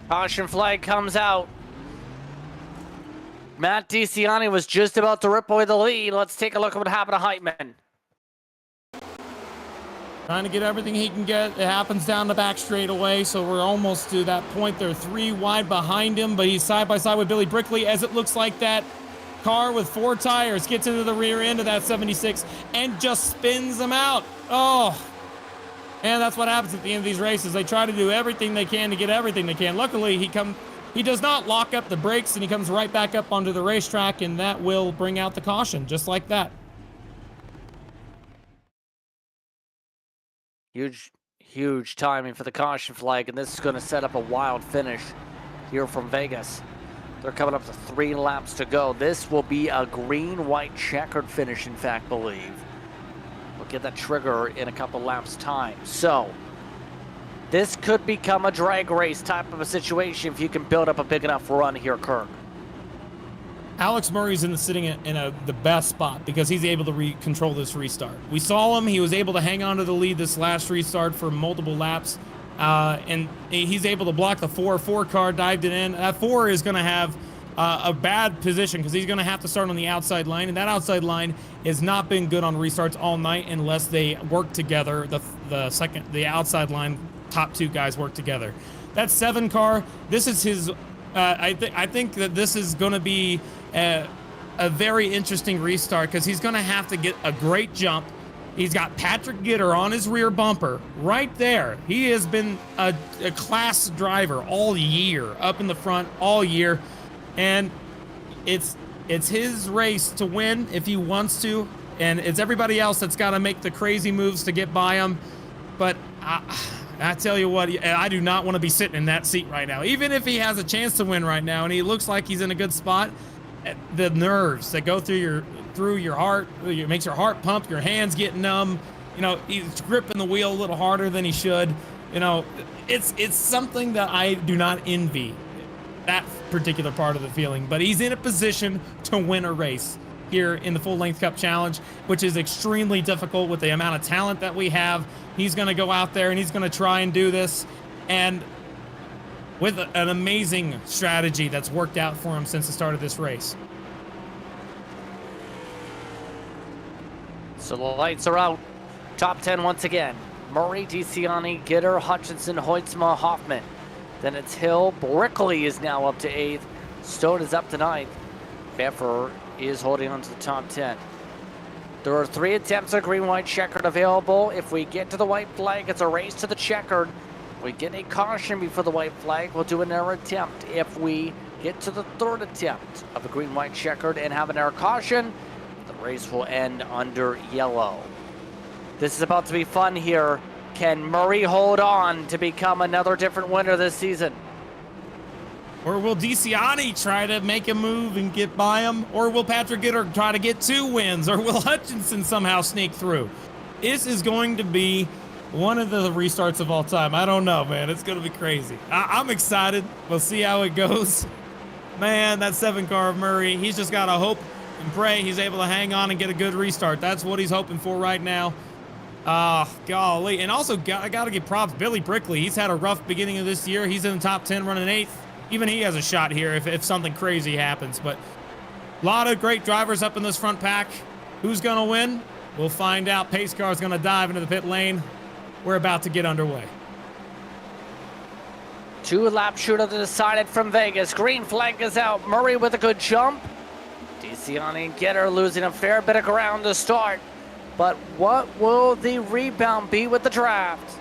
Caution flag comes out. Matt DeCiani was just about to rip away the lead. Let's take a look at what happened to Heitman. Trying to get everything he can get. It happens down the back straightaway, so we're almost to that point. They're 3 wide behind him, but he's side by side with Billy Brickley as it looks like that car with 4 tires gets into the rear end of that 76 and just spins them out. Oh, and that's what happens at the end of these races. They try to do everything they can to get everything they can. Luckily, he does not lock up the brakes, and he comes right back up onto the racetrack, and that will bring out the caution, just like that. Huge timing for the caution flag, and this is going to set up a wild finish here from Vegas. They're coming up to 3 laps to go. This will be a green-white checkered finish, in fact, believe. We'll get that trigger in a couple laps' time. So this could become a drag race type of a situation if you can build up a big enough run here, Kirk. Alex Murray's sitting in the best spot because he's able to control this restart. We saw him. He was able to hang on to the lead this last restart for multiple laps. And he's able to block the 4 car, dived it in. That 4 is going to have a bad position because he's going to have to start on the outside line. And that outside line has not been good on restarts all night unless they work together. The outside line, top 2 guys work together. That 7 car, this is his... I think that this is going to be a very interesting restart because he's going to have to get a great jump. He's got Patrick Gitter on his rear bumper right there. He has been a class driver all year, up in the front all year. And it's his race to win if he wants to. And it's everybody else that's got to make the crazy moves to get by him. But I tell you what, I do not want to be sitting in that seat right now. Even if he has a chance to win right now and he looks like he's in a good spot, the nerves that go through your heart, it makes your heart pump, your hands get numb. You know, he's gripping the wheel a little harder than he should. You know, it's something that I do not envy, that particular part of the feeling. But he's in a position to win a race here in the Full Length Cup Challenge, which is extremely difficult with the amount of talent that we have. He's going to go out there and he's going to try and do this, and with an amazing strategy that's worked out for him since the start of this race. So the lights are out. Top 10 once again. Murray, DeCiani, Gitter, Hutchinson, Hoytsma, Hoffman. Then it's Hill. Brickley is now up to 8th. Stone is up to 9th. Pfeffer is holding on to the top 10. There are 3 attempts at green-white checkered available. If we get to the white flag, it's a race to the checkered. If we get a caution before the white flag, we'll do an error attempt. If we get to the 3rd attempt of a green-white checkered and have an error caution, the race will end under yellow. This is about to be fun here. Can Murray hold on to become another different winner this season? Or will DeCiani try to make a move and get by him? Or will Patrick Gitter try to get 2 wins? Or will Hutchinson somehow sneak through? This is going to be one of the restarts of all time. I don't know, man. It's going to be crazy. I'm excited. We'll see how it goes. Man, that 7 car of Murray, he's just got to hope and pray he's able to hang on and get a good restart. That's what he's hoping for right now. Golly. And also, I got to give props. Billy Brickley, he's had a rough beginning of this year. He's in the top 10 running 8th. Even he has a shot here if something crazy happens. But a lot of great drivers up in this front pack. Who's going to win? We'll find out. Pace car is going to dive into the pit lane. We're about to get underway. 2-lap shooter decided from Vegas. Green flag is out. Murray with a good jump. DeCiani and Gitter losing a fair bit of ground to start. But what will the rebound be with the draft?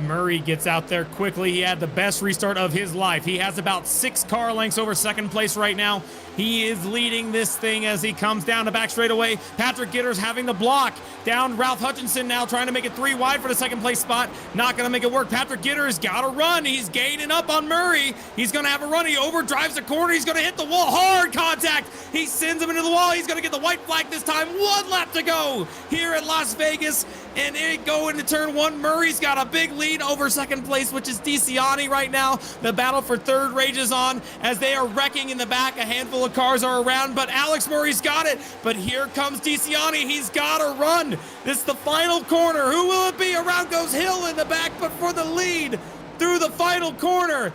Murray gets out there quickly. He had the best restart of his life. He has about 6 car lengths over 2nd place right now. He is leading this thing as he comes down the back straightaway. Patrick Gitter's having the block. Down Ralph Hutchinson now trying to make it 3 wide for the 2nd place spot. Not going to make it work. Patrick Gitter's got to run. He's gaining up on Murray. He's going to have a run. He overdrives the corner. He's going to hit the wall. Hard contact. He sends him into the wall. He's going to get the white flag this time. 1 lap to go here at Las Vegas. And it going into turn 1. Murray's got a big lead over 2nd place, which is DeCiani right now. The battle for 3rd rages on as they are wrecking in the back. A handful of cars are around, but Alex Murray's got it. But here comes DeCiani. He's got to run. This is the final corner. Who will it be? Around goes Hill in the back, but for the lead through the final corner,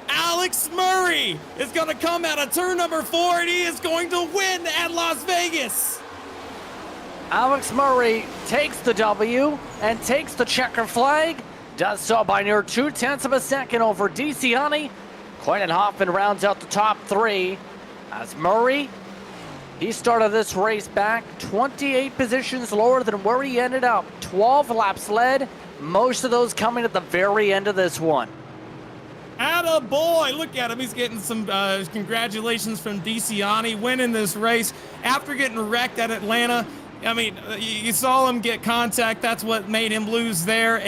Alex Murray is going to come out of turn number 4, and he is going to win at Las Vegas. Alex Murray takes the W and takes the checker flag. Does so by near 0.2 of a second over DeCiani. Quinn Hoffman rounds out the top 3. As Murray, he started this race back 28 positions lower than where he ended up. 12 laps led, most of those coming at the very end of this one. Atta boy, look at him. He's getting some congratulations from DeCiani winning this race after getting wrecked at Atlanta. I mean, you saw him get contact. That's what made him lose there.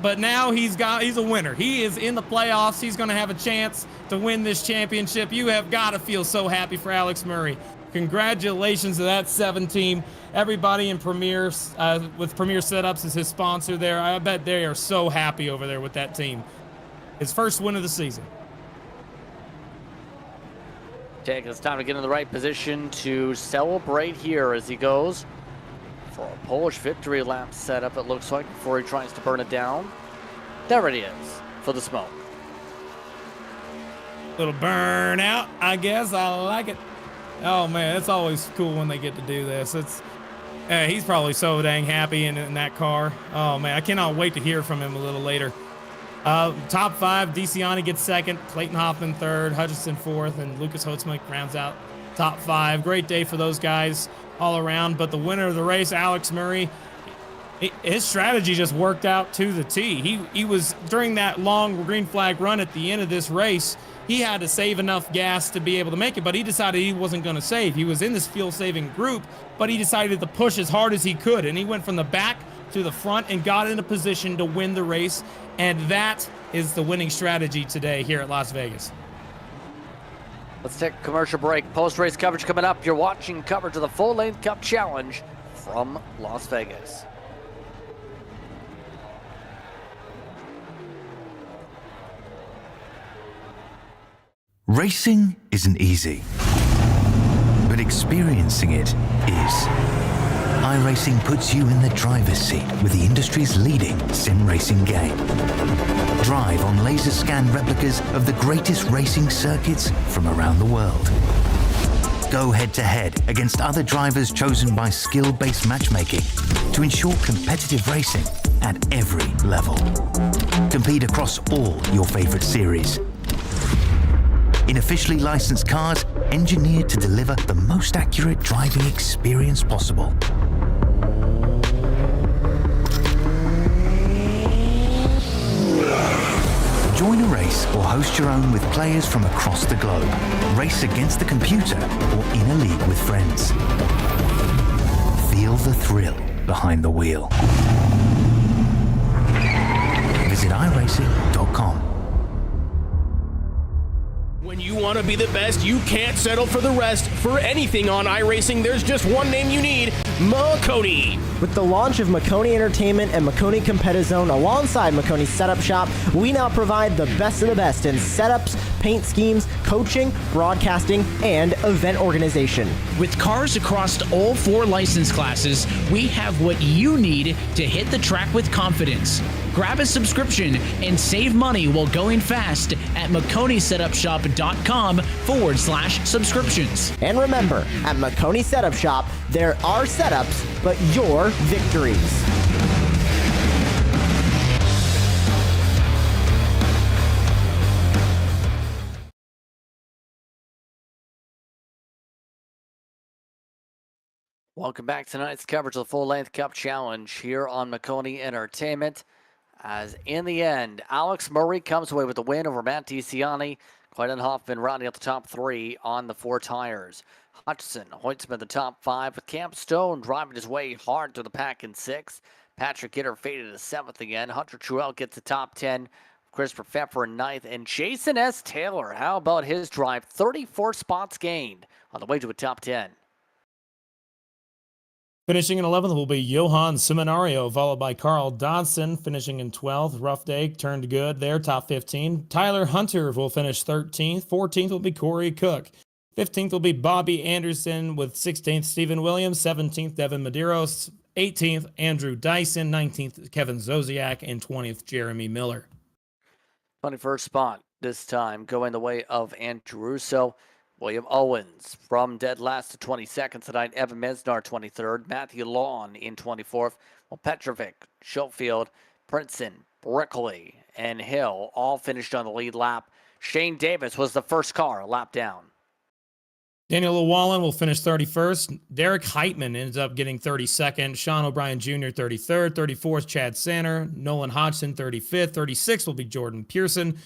But now he's a winner. He is in the playoffs. He's going to have a chance to win this championship. You have got to feel so happy for Alex Murray. Congratulations to that 7 team. Everybody in Premier, with Premier Setups as his sponsor there. I bet they are so happy over there with that team. His first win of the season. Taking his time to get in the right position to celebrate here as he goes for a Polish victory lap setup, it looks like, before he tries to burn it down. There it is for the smoke. Little burnout, I guess. I like it. Oh man, it's always cool when they get to do this. He's probably so dang happy in that car. Oh man, I cannot wait to hear from him a little later. Top 5, DeCiani gets second, Clayton Hoffman third, Hutchinson fourth, and Lucas Hotzmik rounds out top 5. Great day for those guys all around, but the winner of the race, Alex Murray, his strategy just worked out to the T. He was, during that long green flag run at the end of this race, he had to save enough gas to be able to make it, but he decided he wasn't going to save. He was in this fuel-saving group, but he decided to push as hard as he could, and he went from the back to the front and got in a position to win the race, and that is the winning strategy today here at Las Vegas. Let's take a commercial break. Post-race coverage coming up. You're watching coverage of the Full-Length Cup Challenge from Las Vegas. Racing isn't easy, but experiencing it is. iRacing puts you in the driver's seat with the industry's leading sim racing game. Drive on laser scan replicas of the greatest racing circuits from around the world. Go head to head against other drivers chosen by skill-based matchmaking to ensure competitive racing at every level. Compete across all your favorite series. In officially licensed cars, engineered to deliver the most accurate driving experience possible. Join a race or host your own with players from across the globe. Race against the computer or in a league with friends. Feel the thrill behind the wheel. Visit iRacing.com. When you want to be the best, you can't settle for the rest. For anything on iRacing, there's just one name you need, Maconi. With the launch of Maconi Entertainment and Maconi Competizone alongside Maconi Setup Shop, we now provide the best of the best in setups, paint schemes, coaching, broadcasting, and event organization. With cars across all 4 license classes, we have what you need to hit the track with confidence. Grab a subscription and save money while going fast at MaconiSetupShop.com/subscriptions. And remember, at Maconi Setup Shop, there are setups, but your victories. Welcome back to tonight's coverage of the Full-Length Cup Challenge here on Maconi Entertainment. As in the end, Alex Murray comes away with the win over Matt DeCiani. Clayton Hoffman rounding out the top 3 on the 4 tires. Hutchinson hoits him in the top 5 with Cam Stone driving his way hard through the pack in 6th. Patrick Gitter faded to 7th again. Hunter Truell gets the top 10. Christopher Pfeffer in 9th. And Jason S. Taylor, how about his drive? 34 spots gained on the way to a top 10. Finishing in 11th will be Johan Seminario, followed by Carl Dodson, finishing in 12th. Rough day, turned good there, top 15. Tyler Hunter will finish 13th. 14th will be Corey Cook. 15th will be Bobby Anderson with 16th, Stephen Williams. 17th, Devin Medeiros. 18th, Andrew Dyson. 19th, Kevin Zosiak. And 20th, Jeremy Miller. 21st spot this time going the way of Andrew Russo. William Owens from dead last to 22nd tonight. Evan Mesnar 23rd. Matthew Lawn in 24th. Well, Petrovic, Schofield, Princeton, Brickley, and Hill all finished on the lead lap. Shane Davis was the first car a lap down. Daniel Llewellyn will finish 31st. Derek Heitman ends up getting 32nd. Sean O'Brien Jr. 33rd. 34th, Chad Sanner. Nolan Hodgson 35th. 36th will be Jordan Pearson.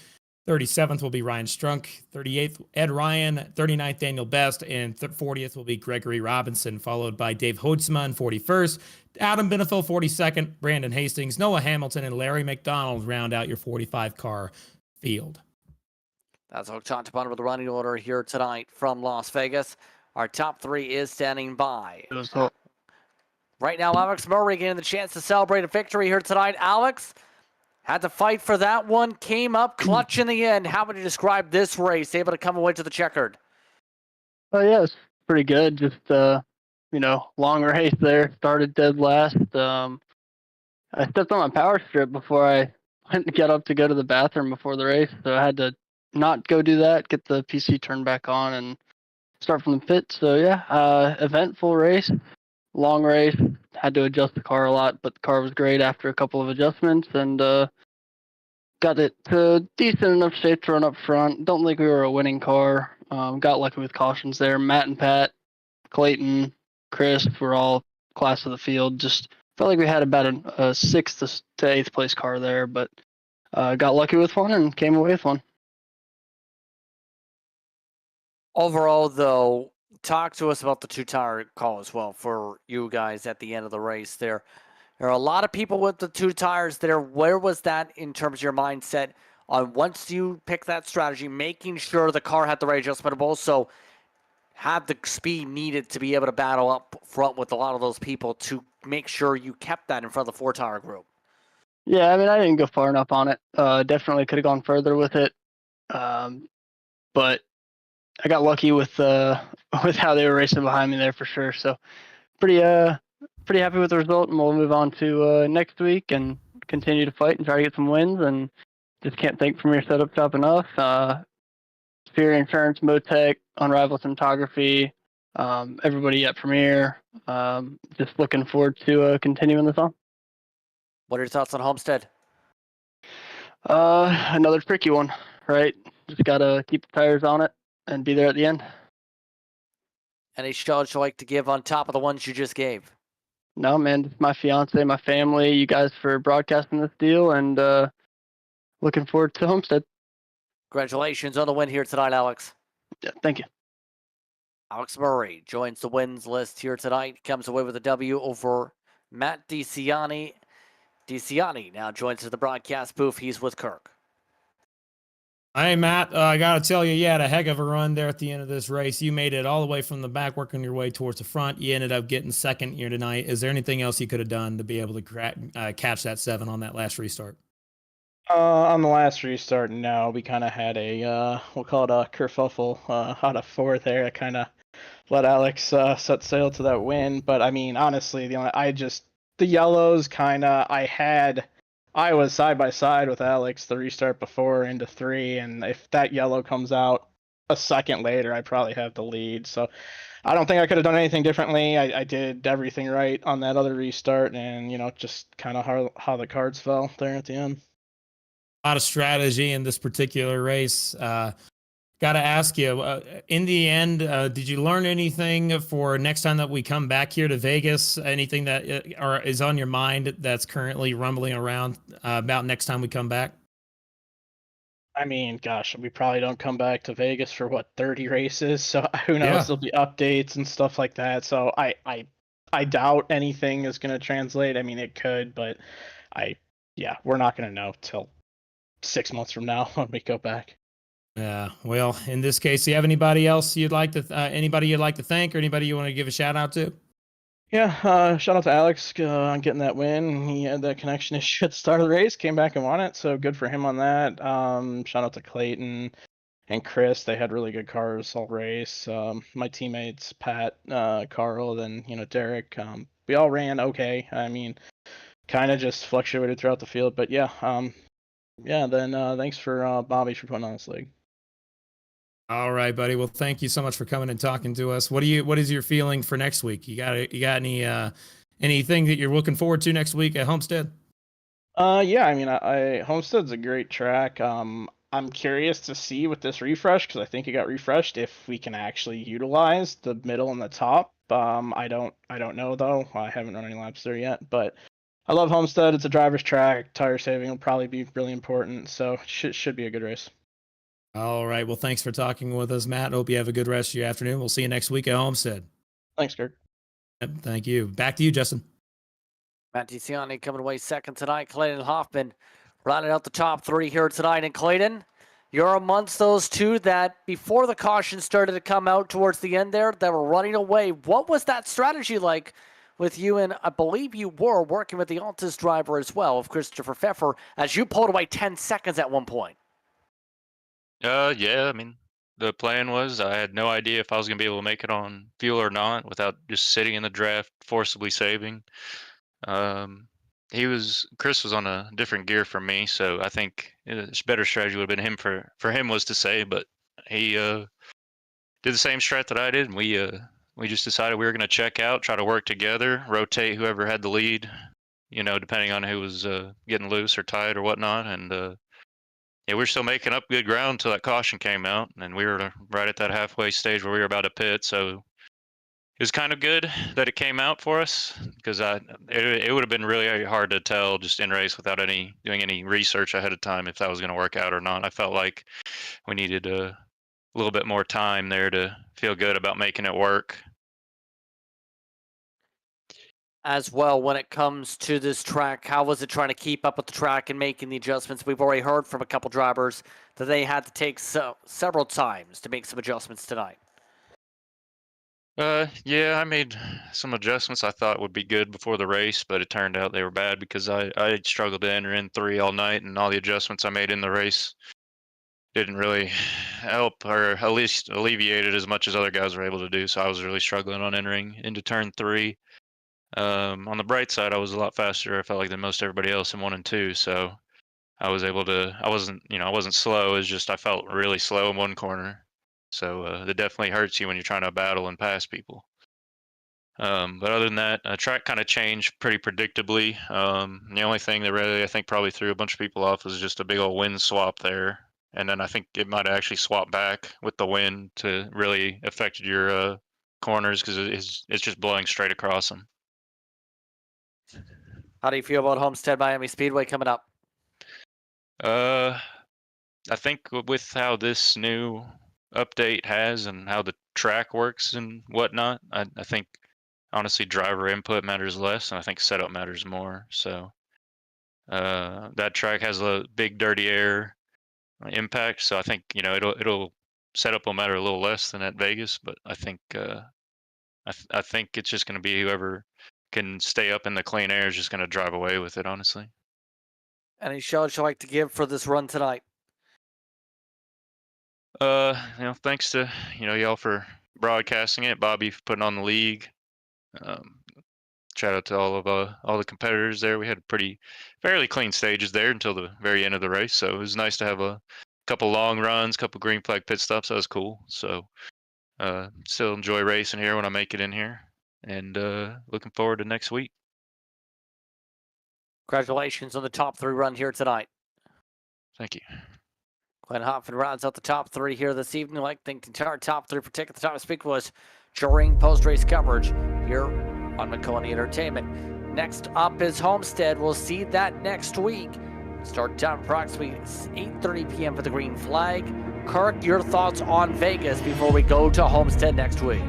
37th will be Ryan Strunk, 38th, Ed Ryan, 39th, Daniel Best, and 40th will be Gregory Robinson, followed by Dave Hoedsma, 41st, Adam Benefiel, 42nd, Brandon Hastings, Noah Hamilton, and Larry McDonald round out your 45-car field. That's our top to bottom of the running order here tonight from Las Vegas. Our top 3 is standing by. Right now, Alex Murray getting the chance to celebrate a victory here tonight. Alex had to fight for that one, came up clutch in the end. How would you describe this race, able to come away to the checkered? Oh yeah, it's pretty good. Just long race there. Started dead last. I stepped on my power strip before I went to get up to go to the bathroom before the race, so I had to not go do that, get the PC turned back on, and start from the pit. So yeah, eventful race, long race. Had to adjust the car a lot, but the car was great after a couple of adjustments, and got it to decent enough shape to run up front. Don't think we were a winning car. Got lucky with cautions there. Matt and Pat, Clayton, Chris were all class of the field. Just felt like we had about a sixth to eighth place car there, but got lucky with one and came away with one. Overall, though, talk to us about the two-tire call as well for you guys at the end of the race there. There are a lot of people with the two tires there. Where was that in terms of your mindset on once you pick that strategy, making sure the car had the right adjustment, but also have the speed needed to be able to battle up front with a lot of those people to make sure you kept that in front of the four-tire group? Yeah, I mean, I didn't go far enough on it. Definitely could have gone further with it, but I got lucky with with how they were racing behind me there for sure. So pretty happy with the result, and we'll move on to next week and continue to fight and try to get some wins. And just can't thank Premier Setup Shop enough. Superior Insurance, Motec, Unrivaled Cinematography, everybody at Premier. Just looking forward to continuing this on. What are your thoughts on Homestead? Another tricky one, right? Just gotta keep the tires on it and be there at the end. Any shout you like to give on top of the ones you just gave? No, man, it's my fiance, my family, you guys for broadcasting this deal, and looking forward to Homestead. Congratulations on the win here tonight, Alex. Yeah, thank you. Alex Murray joins the wins list here tonight. Comes away with a W over Matt DiCiani. DiCiani now joins the broadcast booth. He's with Kirk. Hey, Matt, I got to tell you, you had a heck of a run there at the end of this race. You made it all the way from the back, working your way towards the front. You ended up getting second here tonight. Is there anything else you could have done to be able to catch that 7 on that last restart? On the last restart, no. We kind of had a, we'll call it a kerfuffle out of 4th there. I kind of let Alex set sail to that win. But, I mean, honestly, the yellows kind of, I was side by side with Alex the restart before into 3, and if that yellow comes out a second later, I probably have the lead. So I don't think I could have done anything differently. I did everything right on that other restart, and just kind of how the cards fell there at the end. A lot of strategy in this particular race. Got to ask you, in the end, did you learn anything for next time that we come back here to Vegas? Anything that is on your mind that's currently rumbling around about next time we come back? I mean, gosh, we probably don't come back to Vegas for 30 races. So who knows? Yeah. There'll be updates and stuff like that. So I doubt anything is going to translate. I mean, it could, but we're not going to know till 6 months from now when we go back. Yeah, well, in this case, do you have anybody else you'd like to thank, or anybody you want to give a shout out to? Yeah, shout out to Alex on getting that win. He had that connection issue at the start of the race, came back and won it, so good for him on that. Shout out to Clayton and Chris. They had really good cars all race. My teammates, Pat, Carl, then Derek. We all ran okay. I mean, kind of just fluctuated throughout the field, but yeah. Then thanks for Bobby for putting on this league. All right, buddy. Well, thank you so much for coming and talking to us. What is your feeling for next week? You got any anything that you're looking forward to next week at Homestead? Yeah, I mean, Homestead's a great track. I'm curious to see with this refresh, because I think it got refreshed, if we can actually utilize the middle and the top. I don't know though. I haven't run any laps there yet, but I love Homestead. It's a driver's track. Tire saving will probably be really important, so should be a good race. All right. Well, thanks for talking with us, Matt. Hope you have a good rest of your afternoon. We'll see you next week at Homestead. Thanks, Kirk. Yep, thank you. Back to you, Justin. Matt DiCiani coming away second tonight. Clayton Hoffman rounding out the top 3 here tonight. And Clayton, you're amongst those 2 that before the caution started to come out towards the end there, that were running away. What was that strategy like with you? And I believe you were working with the Altus driver as well, of Christopher Pfeffer, as you pulled away 10 seconds at one point. Yeah, I mean, the plan was. I had no idea if I was going to be able to make it on fuel or not without just sitting in the draft, forcibly saving. Chris was on a different gear from me, so I think a better strategy would have been for him was to save, but he did the same strat that I did, and we just decided we were going to check out, try to work together, rotate whoever had the lead, depending on who was getting loose or tight or whatnot, and yeah, we were still making up good ground until that caution came out, and we were right at that halfway stage where we were about to pit. So it was kind of good that it came out for us, because it would have been really hard to tell just in race without doing any research ahead of time if that was going to work out or not. I felt like we needed a little bit more time there to feel good about making it work. As well, when it comes to this track, how was it trying to keep up with the track and making the adjustments? We've already heard from a couple drivers that they had to take several times to make some adjustments tonight. Yeah, I made some adjustments I thought would be good before the race, but it turned out they were bad because I struggled to enter in 3 all night, and all the adjustments I made in the race didn't really help, or at least alleviate it as much as other guys were able to do. So I was really struggling on entering into turn 3. On the bright side, I was a lot faster, I felt like, than most everybody else in 1 and 2. So I wasn't slow. It's just I felt really slow in one corner. So that definitely hurts you when you're trying to battle and pass people. But other than that, the track kind of changed pretty predictably. The only thing that really I think probably threw a bunch of people off was just a big old wind swap there. And then I think it might have actually swapped back with the wind to really affect your corners, because it's just blowing straight across them. How do you feel about Homestead Miami Speedway coming up? I think with how this new update has and how the track works and whatnot, I think honestly driver input matters less, and I think setup matters more. So that track has a big dirty air impact, so I think it'll setup will matter a little less than at Vegas, but I think I think it's just going to be whoever can stay up in the clean air is just going to drive away with it, honestly. Any shout you'd like to give for this run tonight? Thanks to y'all for broadcasting it, Bobby for putting on the league. Shout out to all the competitors there. We had fairly clean stages there until the very end of the race, so it was nice to have a couple long runs, couple green flag pit stops. That was cool. So still enjoy racing here when I make it in here, and looking forward to next week. Congratulations on the top 3 run here tonight. Thank you. Glenn Hoffman rounds out the top 3 here this evening. Like the entire top 3 for Ticket the Time to Speak was during post-race coverage here on Maconi Entertainment. Next up is Homestead. We'll see that next week. Start time approximately 8:30 p.m. for the green flag. Kirk, your thoughts on Vegas before we go to Homestead next week?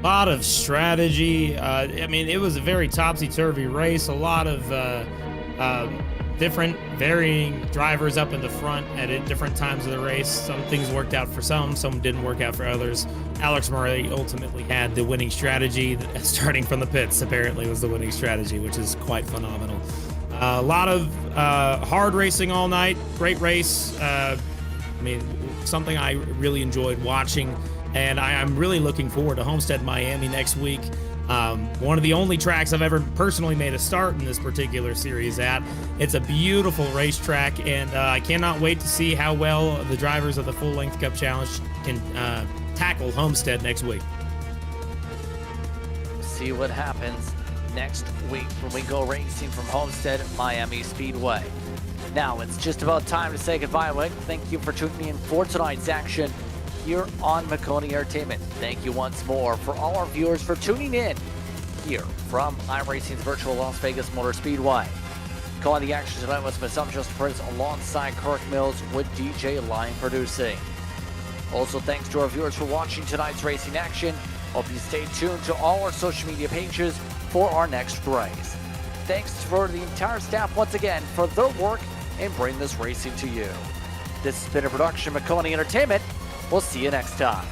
A lot of strategy. I mean, it was a very topsy-turvy race. A lot of different varying drivers up in the front at different times of the race. Some things worked out for some didn't work out for others. Alex Murray ultimately had the winning strategy. Starting from the pits apparently was the winning strategy, which is quite phenomenal. A lot of hard racing all night. Great race. I mean, something I really enjoyed watching, and I'm really looking forward to Homestead Miami next week. One of the only tracks I've ever personally made a start in this particular series at. It's a beautiful racetrack, and I cannot wait to see how well the drivers of the Full Length Cup Challenge can tackle Homestead next week. See what happens next week when we go racing from Homestead Miami Speedway. Now it's just about time to say goodbye. Thank you for tuning in for tonight's action here on Maconi Entertainment. Thank you once more for all our viewers for tuning in here from iRacing's virtual Las Vegas Motor Speedway. Calling the action tonight was myself, Justin Prince, alongside Kirk Mills with DJ Line producing. Also, thanks to our viewers for watching tonight's racing action. Hope you stay tuned to all our social media pages for our next race. Thanks for the entire staff once again for their work in bringing this racing to you. This has been a production of Maconi Entertainment. We'll see you next time.